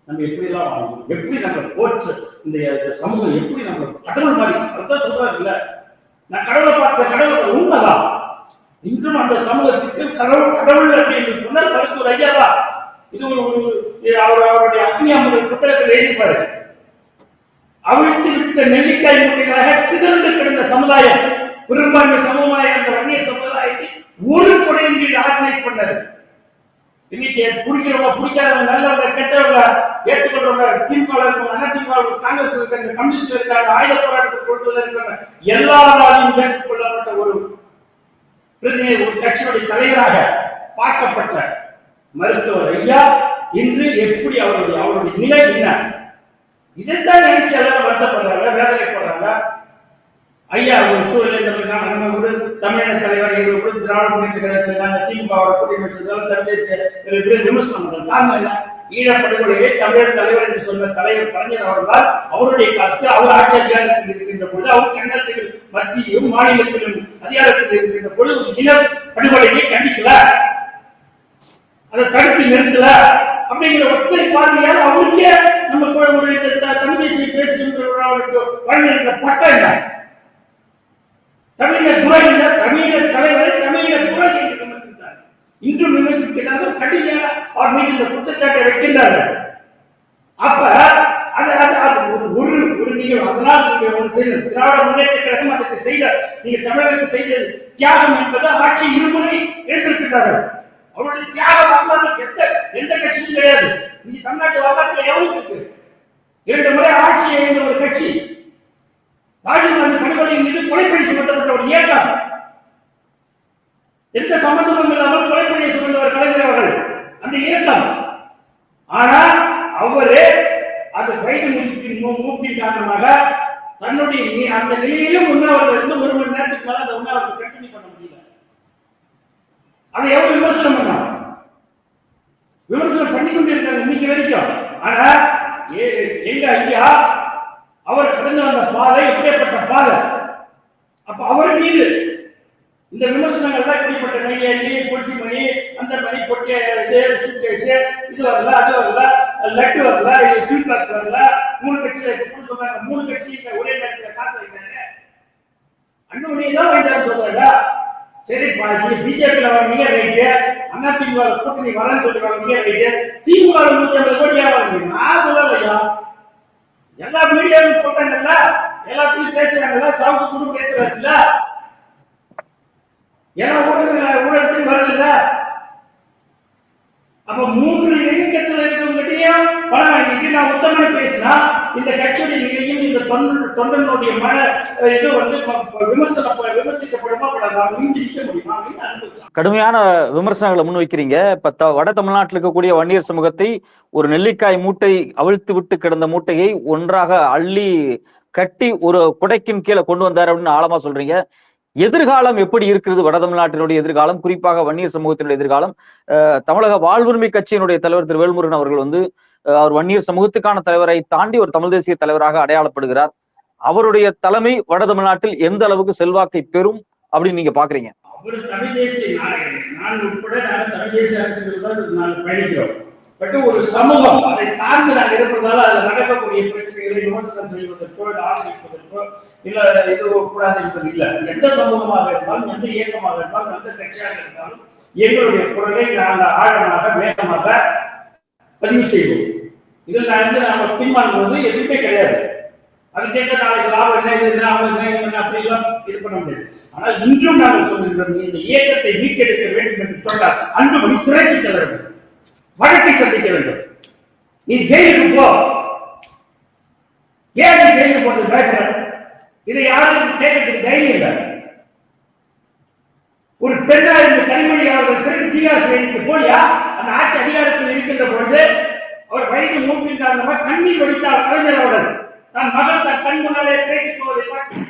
நம்ம எப்படி எல்லாம் வாழணும், எப்படி நம்ம போற்று இந்த சமூகம் எப்படி நம்ம கடவுள் மாதிரி அதுதான் சொல்றாரு இல்ல. நான் கடவுளை பார்த்த கடவுள் உண்மைதான். இன்றும் அந்த சமூகத்துக்கு கடவுள் கடவுள் அப்படின்னு சொன்னால் மருத்துவர் ஐயாவா இது அவருடைய அக்னியாமுடைய புத்தகத்தில் எழுதிப்பாரு. அவிழ்த்து விட்ட நெல்லிக்காய் மூட்டைகளாக சிதறந்து கிடந்த சமுதாயம், பெரும்பான்மை சமூகமாக அந்த வன்னிய சமுதாயத்தை ஒரு கொடையின் கீழ் ஆர்கனைஸ் பண்ணாரு. இன்னைக்கு பிடிக்கிறவங்க பிடிக்காதவங்க, நல்லவங்க கெட்டவங்க, ஏற்றுக்கொள்றவங்க, திமுக இருக்காங்க, அதிமுக, காங்கிரஸ் இருக்காங்க, கம்யூனிஸ்ட் இருக்காங்க, ஆயுத போராட்டத்தில் கொண்டு இருக்காங்க, எல்லாராலையும் ஏற்றுக்கொள்ளப்பட்ட ஒரு பிரதிநிதி, ஒரு கட்சியுடைய தலைவராக பார்க்கப்பட்ட மருத்துவர் ஐயா இன்று எப்படி அவருடைய நிலை என்ன? இதைத்தான் நினைச்சு எல்லாரும் வருத்தப்படுறாங்க, வேதனைப்படுறாங்க. ஐயா ஒரு சூழலை நம்ம கூட தமிழக தலைவர் எங்களுக்கு கூட திராவிட முன்னேற்ற கழகத்தில் திமுக கூட்டணி வச்சதால் தமிழ் விமர்சனம் பண்றாங்க. காரணம் என்ன? ஈழப்படுகொலையை தமிழர் தலைவர் என்று சொன்ன தலைவர் கலைஞர் அவர்களால் அவருடைய கருத்து அவர் ஆட்சி அதிகாரத்தில் இருக்கின்ற பொழுது, அவர் கண்ணரசுகள் மத்தியிலும் மாநிலத்திலும் அதிகாரத்தில் இருக்கின்ற பொழுது இன படுகொலையை கண்டிக்கல, அதை தடுத்து நிறுத்தல அப்படிங்கிற ஒற்றை பார்வையால் அவருக்கே நம்ம ஒரு தமிழ் தேசிய பேசுகின்றவர்களுக்கு வழங்குகின்ற பட்டம் என்ன? தமிழக துறை, தமிழக தலைவரை தமிழக துறை என்று விமர்சித்தார். இன்றும் விமர்சிக்கிறார்கள், கடுமையாக அவர் மீது இந்த குற்றச்சாட்டை வைக்கின்றார்கள். அப்ப ஒரு நீங்கள் அதனால் நீங்க திராவிட முன்னேற்ற கழகம் அதுக்கு செய்த நீங்க தமிழகத்துக்கு செய்த தியாகம் என்பது ஆட்சி இருமுறை எழுந்திருக்கிறார்கள். அவருடைய தியாகம் எந்த கட்சியும் கிடையாது. இன்னைக்கு தமிழ்நாட்டு வரலாற்றில் எவ்வளவு இருக்கு? 2 முறை ஆட்சியை இழந்த ஒரு கட்சி, ராஜீவ்காந்தி படுகொலையின் மீது கொலைப்பழி சுமத்தப்பட்ட ஒரு இயக்கம், எந்த சம்பந்தமும் இல்லாமல் கொலைப்பழியை சுமந்தவர் கலைஞர் அவர்கள் அந்த இயக்கம். ஆனால் அவரே அது வயது மூப்பின் காரணமாக தன்னுடைய அந்த நிலையிலும் உண்ணாவிரதம் 1 மணி நேரத்துக்கு மேல அந்த உண்ணாவிரதத்தை கண்டினியூ பண்ண முடியல. அதை எவ்வளவு விமர்சனம் பண்ண விமர்சனம் பண்ணி கொண்டு இருக்காங்க இன்னைக்கு வரைக்கும். ஆனா எங்க ஐயா அவர் கடந்து வந்த பாதை எப்படிப்பட்ட பாதை? அப்ப அவர் மீது இந்த விமர்சனங்கள் தான் இப்படிப்பட்ட கையேண்டி பொட்டி மணி, அந்த மணி பொட்டிய இது சூட்கேஸ், இது வரல, அது வரல, லட்டு வரல, ஸ்வீட் பாக்ஸ் வரல, 3 கட்சியில சொல்றாங்க, 3 கட்சிக்கு ஒரே நேரத்தில் காசு வைக்கிறாங்க, அண்ணன் தான் வைக்கிறான்னு சொல்றாங்க. சரி, பிஜேபியில வாங்க ரைட்டு, அதிமுக கூட்டணி வரன்னு சொல்றாங்க ரைட்டு, திமுக 150 கோடியா வாங்க. நான் சொல்லலையா, எல்லா மீடியாவும் சொல்றாங்கல்ல, எல்லாத்தையும் பேசுறாங்கல்ல, சவுக்கு கூட பேசுறாங்கல்ல, ஏன்னா ஊடகத்தில் வருதுல்ல. அப்ப 3 இயக்கத்தில் இருக்கவங்ககிட்டயும் பணம் வாங்கிட்டு நான் உத்தமன் பேசினா இந்த கட்சியுடைய நிலையும் இந்த தொண்டனுடைய மன இது விமர்சிக்கப்படுமா முடியுமா? கடுமையான விமர்சனங்களை முன்வைக்கிறீங்க. இப்ப வட தமிழ்நாட்டில் இருக்கக்கூடிய வன்னியர் சமூகத்தை ஒரு நெல்லிக்காய் மூட்டை அவிழ்த்து விட்டு கிடந்த மூட்டையை ஒன்றாக அள்ளி கட்டி ஒரு குடைக்கின் கீழே கொண்டு வந்தார் அப்படின்னு ஆழமா சொல்றீங்க. எதிர்காலம் எப்படி இருக்கிறது? வட தமிழ்நாட்டினுடைய எதிர்காலம், குறிப்பாக வன்னியர் சமூகத்தினுடைய எதிர்காலம். தமிழக வாழ்வுரிமை கட்சியினுடைய தலைவர் திரு வேல்முருகன் அவர்கள் அவர் வன்னியர் சமூகத்துக்கான தலைவரை தாண்டி ஒரு தமிழ் தேசிய தலைவராக அடையாளப்படுகிறார். அவருடைய தலைமை வட தமிழ்நாட்டில் எந்த அளவுக்கு செல்வாக்கை பெறும் அப்படின்னு நீங்க பாக்குறீங்க? அவர் தமிழ் தேசிய நாயகன், நான் உட்பட தமிழ் தேசிய அரசியல் பயணிக்கிறோம். பட் ஒரு சமூகம் அதை சார்ந்து நாங்கள் இருப்பதால அதில் நடக்கக்கூடிய பிரச்சனைகளை விமர்சனம் செய்வதற்கோ ஆதரிப்பதற்கோ இல்ல இது கூடாது என்பது இல்லை. எந்த சமூகமாக இருந்தாலும், எந்த இயக்கமாக இருந்தாலும், எந்த கட்சியாக இருந்தாலும் எங்களுடைய குரலை நாங்கள் ஆழமாக வேகமாக பதிவு செய்வோம். இதில் நாம பின்வாங்குவது எதுவுமே கிடையாது. அதுக்கேற்ற நாளைக்கு லாபம் என்ன, இது என்ன, அவங்க என்ன அப்படிலாம் இது பண்ண முடியாது. ஆனால் இன்றும் நாங்கள் சொல்லுகிறோம், இந்த இயக்கத்தை மீட்டெடுக்க வேண்டும் என்று சொன்னால் அன்புமணி சிறைக்கு செல்ல வேண்டும், வழக்கை சந்திக்க வேண்டும். நீ ஜெயிலுக்கு போ. ஏன் நீ ஜெயிலுக்கு போட்டு பயப்பட? இதை யாரும் கேட்கறதுக்கு தைரியம் இல்லை. ஒரு பெண்ணா இந்த கனிமொழி அவர்கள் சிறைக்கு தீகார் சிறைக்கு போலியா? அந்த ஆட்சி அதிகாரத்தில் இருக்கின்ற பொழுது அவர் வயது மூப்பின் காரணமாக கண்ணீர் வடித்தார் கலைஞர் அவர்கள். தன் மகள் தன் கண் முன்னாலே சிறைக்கு போவதை பார்த்து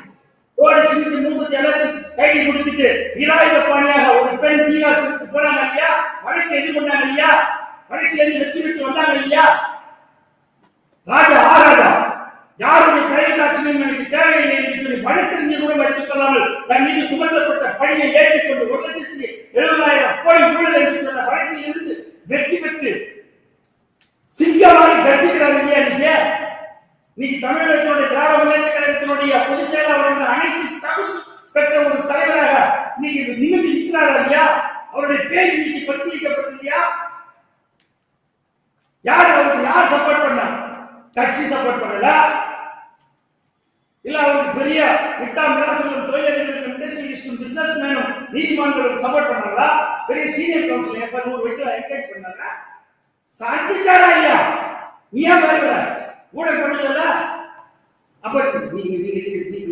ஓடி சின்னி மூப்பத்தி எல்லாத்தையும் கைடி கொடுத்துட்டு விநாயக பாணியாக ஒரு பெண் தீகார் சிறைக்கு போனாங்க இல்லையா? வழக்கை எதிர்கொண்டாங்க இல்லையா? வழக்கில் வெற்றி பெற்று வந்தாங்க இல்லையா? ராஜா ஆராஜா யாருடைய தலைவதாட்சியும் எனக்கு தேவையில்லை என்று சொல்லி வழக்கறிஞர் கூட வைத்துக் கொள்ளாமல் தன் மீது சுமத்தப்பட்ட பணியை ஏற்றுக்கொண்டு 1,70,70,000 கோடி ஊழல் என்று சொன்ன வழக்கில் இருந்து வெற்றி பெற்று சிங்கமாக கட்சிக்கிறார் இல்லையா? நீங்க தமிழகத்தினுடைய திராவிட முன்னேற்ற கழகத்தினுடைய பொதுச் செயலாளர்கள் அனைத்து தகுதி பெற்ற ஒரு தலைவராக நீங்க நிமிர்ந்து நிற்கிறார் இல்லையா? அவருடைய பேர் இன்னைக்கு பரிசீலிக்கப்படுது இல்லையா? அவருக்கு யார் சப்போர்ட் பண்ணா? கட்சி சப்போர்ட் பண்ணல, இல்ல அவருக்கு பெரிய விட்டாமிராசலும் தொழிலதிபர்களும் இண்டஸ்ட்ரியலிஸ்டும் பிசினஸ் மேனும் நீதிமன்றங்களும் சப்போர்ட் பண்ணாங்களா? பெரிய சீனியர் கவுன்சில் 100 வயசுல என்கரேஜ் பண்ணாங்க. சந்திச்சாரா இல்லையா? நீ ஏன் பயப்பட? ஊழல் பண்ணல. அப்ப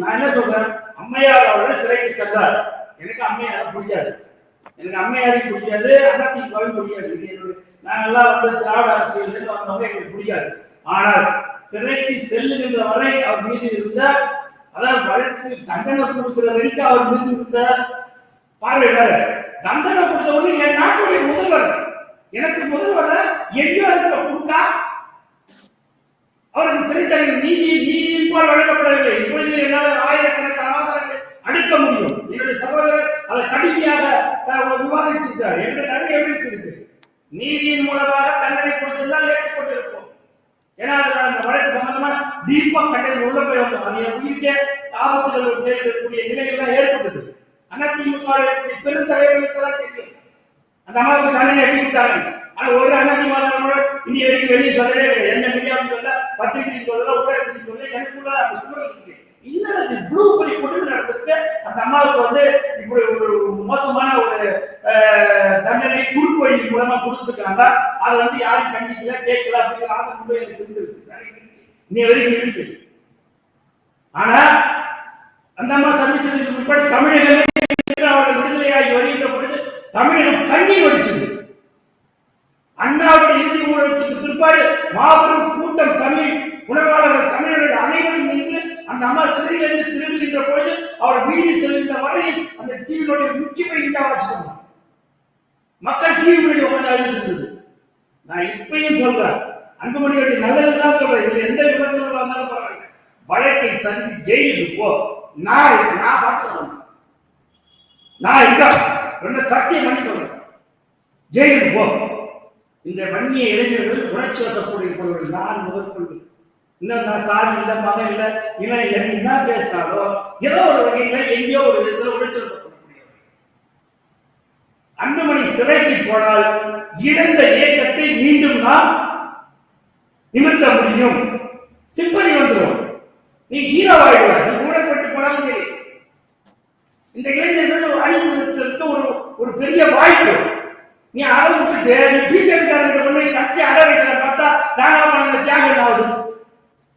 நான் என்ன சொல்றேன், அம்மையார் அவர்கள் சிறைக்கு சென்றார். எனக்கு அம்மையாரை பிடிக்காது, எனக்கு அம்மையாரையும் பிடிக்காது, அதிமுகவும் பிடிக்காது. நாங்கெல்லாம் திராவிட அரசியல் வந்தவங்க எங்களுக்கு பிடிக்காது. ஆனால் சிறைக்கு செல்லுகின்ற வரை அவர் மீது இருந்த, அதாவது வழக்கு தண்டனை கொடுக்கிற வரைக்கும் அவர் மீது இருந்த பார்வை வேற. தண்டனை கொடுத்தவங்க என் நாட்டுடைய முதல்வர், எனக்கு முதல்வர் எங்கேயோ இருக்கிற கொடுத்தா அவருக்கு சிறை தண்டனை நீதியின் போல் வழங்கப்படவில்லை. இப்பொழுது என்னால் ஆயிரக்கணக்கான ஆதாரங்களை அடிக்க முடியும். என்னுடைய சகோதரர் அதை கடுமையாக விவாதிச்சிருக்கார். என்ற நிறைய எவிடன்ஸ் இருக்கு. நீதியின் மூலமாக தண்டனை கொடுத்திருந்தால் ஏற்றுக்கொண்டிருப்போம். ஏன்னா அந்த வழக்கு சம்பந்தமா டீப்பா கண்டனம் உள்ள போய் வந்தோம். அது உயிருக்கே ஆபத்துகள் நேரிடக்கூடிய நிலைகள்லாம் ஏற்பட்டது. அதிமுக பெருந்தலைவர்களுக்கெல்லாம் தெரியும் அந்த அம்மாவுக்கு தண்டனை எப்படி கொடுத்தாங்க. ஆனா ஒரு அதிமுக இனி வரைக்கும் வெளியே சொல்லவே கிடையாது. எந்த மீடியாவும் சொல்ல, பத்திரிகையும் சொல்லல, ஊடகத்தையும் சொல்ல, எனக்குள்ள அந்த சூழல் இருக்கு. இல்ல ப்ளூ பரி கொடுத்து நடந்துட்டு அந்த அம்மாவுக்கு இப்படி ஒரு மோசமான ஒரு தண்டனை குறுக்கு வழி மூலமா கொடுத்துருக்காங்க. அதை வந்து யாரும் கண்டிக்கல கேட்கல அப்படிங்கிற ஆதரவு எனக்கு இருந்திருக்கு, இன்னைய வரைக்கும் இருக்கு. ஆனா அந்த அம்மா சந்திச்சதுக்கு முன்னாடி தமிழகமே அவர்கள் விடுதலையாகி வருகின்ற பொழுது தமிழகம் கண்ணீர் வடிச்சது. அண்ணாவுடைய இறுதி ஊழலுக்கு பிற்பாடு மாபெரும் கூட்டம் தமிழ் உணர்வாளர்கள் தமிழர்கள் அனைவரும் நின்று அந்த அம்மா சிறையிலிருந்து திரும்புகின்ற பொழுது அவர் வீடு செல்கின்ற வரையில் அந்த டிவியினுடைய முச்சிமை இங்கே வச்சுக்கணும். மக்கள் டிவி முன்னாடி உட்காந்து இருந்தது. நான் இப்பயும் சொல்றேன், அன்புமணியுடைய நல்லதுதான் சொல்றேன், இதுல எந்த விமர்சனம் வந்தாலும் பரவாயில்ல, வழக்கை சந்தி ஜெயிலுக்கு போ. நான் பார்த்துக்கிறேன், நான் இருக்கா சத்தியம் பண்ணி சொல்றேன், ஜெயிலுக்கு போ. இந்த வன்னிய இளைஞர்கள் உணர்ச்சி வசப்பொருள் நான் முதற்கொண்டு இன்னும் நான் சாதி இல்லை, மதம் இல்லை, இனம் இல்லை, நீ என்ன பேசினாலும் ஏதோ ஒரு வகையில எங்கேயோ ஒரு விதத்தில் உணர்ச்சி வசப்படக்கூடிய அன்புமணி சிறைக்கு போனால் இழந்த இயக்கத்தை மீண்டும் நாம் நிமிர்த்த முடியும். சிம்பனி வந்துடும், நீ ஹீரோ ஆயிடுவார். நீ ஊழல்பட்டு போனாலும் சரி, இந்த இளைஞர்கள் ஒரு அணிவகுத்திற்கு ஒரு பெரிய வாய்ப்பு. நீ அட விட்டுட்டு நீ பிஜேபி காரங்க கட்சி அட வைக்கிற பார்த்தா நாங்களா பண்ண தியாகம் ஆகுது.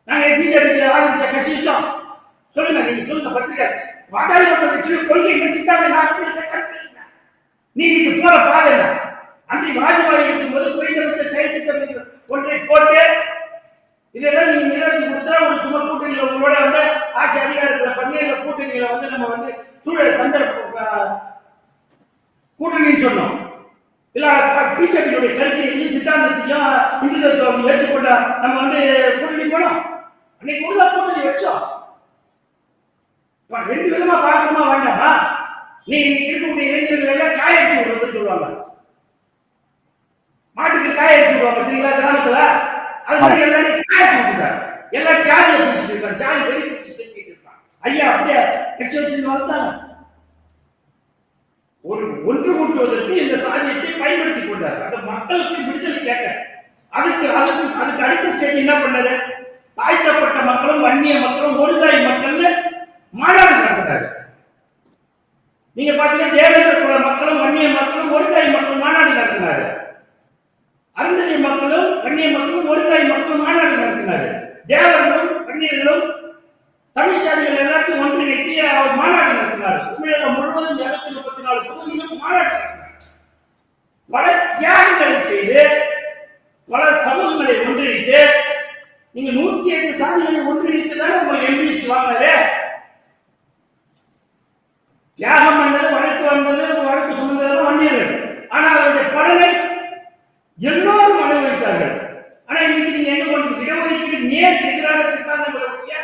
நாங்க பிஜேபி ஆதரிச்ச கட்சி சொல்லுங்க, நீங்க சொல்லுங்க, பத்திரிகை பாட்டாளி மக்கள் கட்சி கொள்கை நெசித்தாங்க. நீ இன்னைக்கு போற பாதை என்ன? அன்றைக்கு வாஜ்பாய் இருக்கும்போது குறைந்தபட்ச செயல் திட்டம் ஒன்றை போட்டு இதெல்லாம் நீங்க நிறைவேற்றி கொடுத்தா ஒரு சும்மா கூட்டணியில உங்களோட வந்து ஆட்சி அதிகாரத்தில் பண்ணி அந்த கூட்டணியில வந்து நம்ம வந்து சூழல் சந்தர்ப்ப கூட்டணின்னு சொன்னோம். இல்ல பிஜேபியுடைய கருத்தையும் சித்தாந்தத்தையும் இந்து தத்துவம் ஏற்றுக்கொண்ட நம்ம வந்து கூட்டணி போனோம். அன்னைக்கு உள்ள கூட்டணி வச்சோம். ரெண்டு விதமா பார்க்கணுமா வேண்டாமா? நீ இருக்கக்கூடிய இளைஞர்கள் எல்லாம் காயடிச்சு விடுறதுன்னு சொல்லுவாங்க, மாட்டுக்கு காயடிச்சு விடுவாங்க தெரியுங்களா கிராமத்துல. அது மாதிரி எல்லாரும் காயடிச்சு விட்டுட்டாங்க, எல்லாம் சாதியை பிடிச்சிட்டு இருக்காங்க, சாதி வெறி பிடிச்சிட்டு இருக்காங்க. ஐயா அப்படியே கட்சி வச்சு வளர்த்தாங்க. ஒன்று கூட்டுவதற்கு இந்த சாதியத்தை பயன்படுத்தி கொண்டார். அந்த மக்களுக்கு விடுதலை கேட்க அதுக்கு அடுத்த ஸ்டேஜ் என்ன பண்ணாரு? தாழ்த்தப்பட்ட மக்களும் வன்னிய மக்களும் ஒருதாய் மக்கள் மாநாடு நடத்தினாரு. நீங்க பாத்தீங்கன்னா தேவேந்திர குல மக்களும் வன்னிய மக்களும் ஒருதாய் மக்கள் மாநாடு நடத்தினாரு. அருந்ததிய மக்களும் வன்னிய மக்களும் ஒருதாய் மக்களும் மாநாடு நடத்தினாரு. தேவர்களும் வன்னியர்களும் தமிழ்ச்சாதிகள் எல்லாத்தையும் ஒன்றிணைத்து அவர் மாநாடு நடத்தினார். தமிழகம் முழுவதும் 234 தொகுதிகளும் மாநாடு நடத்தினார். பல தியாகங்களை செய்து பல சமூகங்களை ஒன்றிணைத்து நீங்க 108 சாதிகளை ஒன்றிணைத்து தானே உங்களுக்கு எம்பிசி வாங்கினாரு. தியாகம் பண்ணது, வழக்கு வந்தது, வழக்கு சுமந்தது வன்னியர்கள். ஆனால் அவருடைய பலனை எல்லோரும் அனுபவித்தார்கள். ஆனா இன்னைக்கு நீங்க எங்க கொண்டு இடஒதுக்கீடு நேர் எதிராக சித்தாந்தங்களுடைய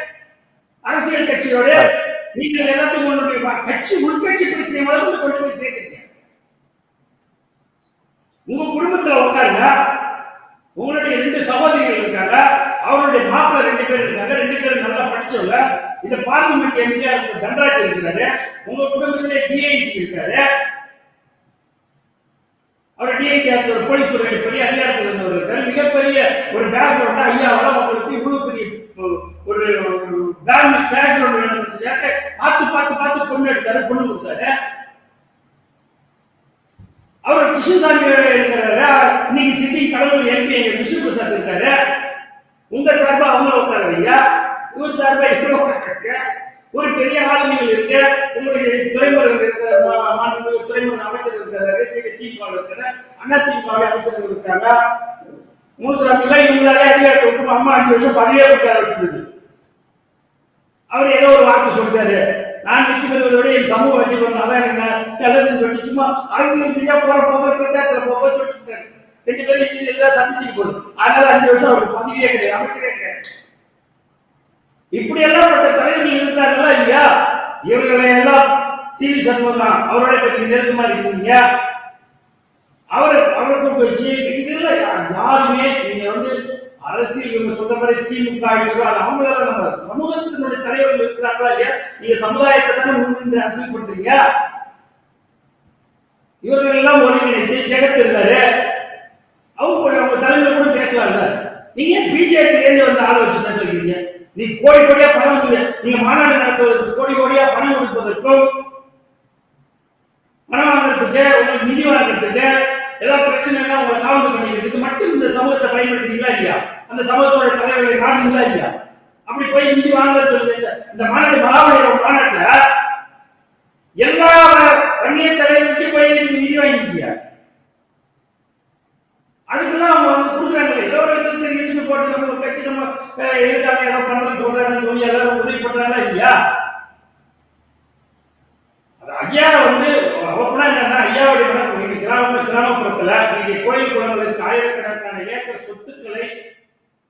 அரசியல் கட்சியோட நீங்கள் எல்லாத்தையும் கொண்டு போய் கட்சி உள்கட்சி பிரச்சனை அளவுக்கு கொண்டு போய் சேர்க்கிறீங்க. உங்க குடும்பத்துல உட்காருங்க, உங்களுடைய 2 சகோதரிகள் இருக்காங்க, அவருடைய மாப்பிள்ள 2 பேர் இருக்காங்க, 2 பேரும் நல்லா படிச்சவங்க. இந்த பார்லிமெண்ட் எம்பியா இருக்க தண்டராஜ் இருக்கிறாரு, உங்க குடும்பத்திலே டிஐஜி இருக்காரு. அவர் டிஐஜி ஒரு போலீஸ் துறை பெரிய அதிகாரத்தில் இருந்தவர் இருக்காரு. மிகப்பெரிய ஒரு பேக்ரவுண்ட் ஐயாவோட உங்களுக்கு இவ்வளவு பெரிய ஒரு பேக்ரவுண்ட் வேணும்ன்றதுக்காக பார்த்து பொண்ணு எடுத்தாரு, பொண்ணு கொடுத்தாரு. அவர் கிருஷ்ணசாமி இருக்கிறாரு. இன்னைக்கு சிட்டிங் கடலூர் எம்பி விஷ்ணு பிரசாத் இருக்காரு. உங்க சார்பா அவங்க உட்கார வையா, இவர் சார்பா எப்படி உட்கார, ஒரு பெரிய ஆளுமைகள் இருக்கு. உங்களுடைய துறைமுறை துறைமுறை அமைச்சர் இருக்கிறாரு, திமுக இருக்கிற அண்ணா திமுக அமைச்சர்கள் இருக்காங்க. மூசாமிலாம் இவங்களாலே அதிகாரத்தை விட்டு அம்மா 5 வருஷம் பதவியே விட்டு ஆரம்பிச்சிருது. அவர் ஏதோ ஒரு வார்த்தை சொல்றாரு, நான் வெற்றி பெறுவதோட என் சமூக வெற்றி பெறணும், அதான் என்ன நல்லதுன்னு சொல்லி சும்மா அரசியல் ரீதியா போக பிரச்சாரத்துல போக சொல்லிட்டு 2 பேரும் எதிராக சந்திச்சுட்டு போகுது. அதனால 5 வருஷம் அவருக்கு பதவியே கிடையாது, அமைச்சரே கிடையாது. இப்படி எல்லாம் பட்ட தலைவர்கள் இருக்கிறாங்களா இல்லையா? இவர்களை எல்லாம் சிவி சண்முகம் அவரோட பற்றி நெருக்கமா இருக்கீங்க. அவருக்கு வச்சு இதுல யாருமே நீங்க வந்து அரசியல் இவங்க சொல்றபடி திமுக அவங்களால நம்ம சமூகத்தினுடைய தலைவர்கள் இருக்கிறாங்களா இல்லையா? நீங்க சமுதாயத்தை தானே முன்னின்று அரசியல் பண்றீங்க. இவர்கள் எல்லாம் ஒருங்கிணைத்து ஜெகத் இருந்தாரு, அவங்க தலைவர் கூட பேசலாம்ல. நீங்க பிஜேபி இருந்து வந்து ஆளை வச்சு பேச வைக்கிறீங்க. நீ கோடி கோடியா பணம், நீங்க மாநாடு நடத்துவதற்கு கோடி கோடியா பணம் கொடுப்பதற்கும் பணம் வாங்குறதுக்கு உங்களுக்கு நிதி வாங்குறதுக்கு ஏதாவது பிரச்சனைனா உங்களை காவந்து பண்ணிக்கிறதுக்கு மட்டும் இந்த சமூகத்தை பயன்படுத்துறீங்களா இல்லையா? அந்த சமூகத்தோட தலைவர்களை நாடுங்களா இல்லையா? அப்படி போய் நிதி வாங்க சொல்லுங்க. இந்த மாநாடு மகாபலிபுரம் மாநாட்டுல எல்லா வன்னிய தலைவர்களுக்கும் போய் நிதி வாங்கிருக்கீங்க. அதுக்கெல்லாம் அவங்க வந்து கொடுக்குறாங்க. ஏதோ ஒரு இன்ஜின் போட்டு நம்ம கட்சி நம்ம இருக்காங்க, ஏதோ பண்றது சொல்றாங்கன்னு சொல்லி எல்லாரும் உதவி பண்றாங்களா இல்லையா? அது ஐயா வந்து ஓப்பனா என்னன்னா, ஐயாவுடைய கிராமப்புறத்துல இன்னைக்கு கோயில் குளங்களுக்கு ஆயிரக்கணக்கான ஏக்கர் சொத்துக்களை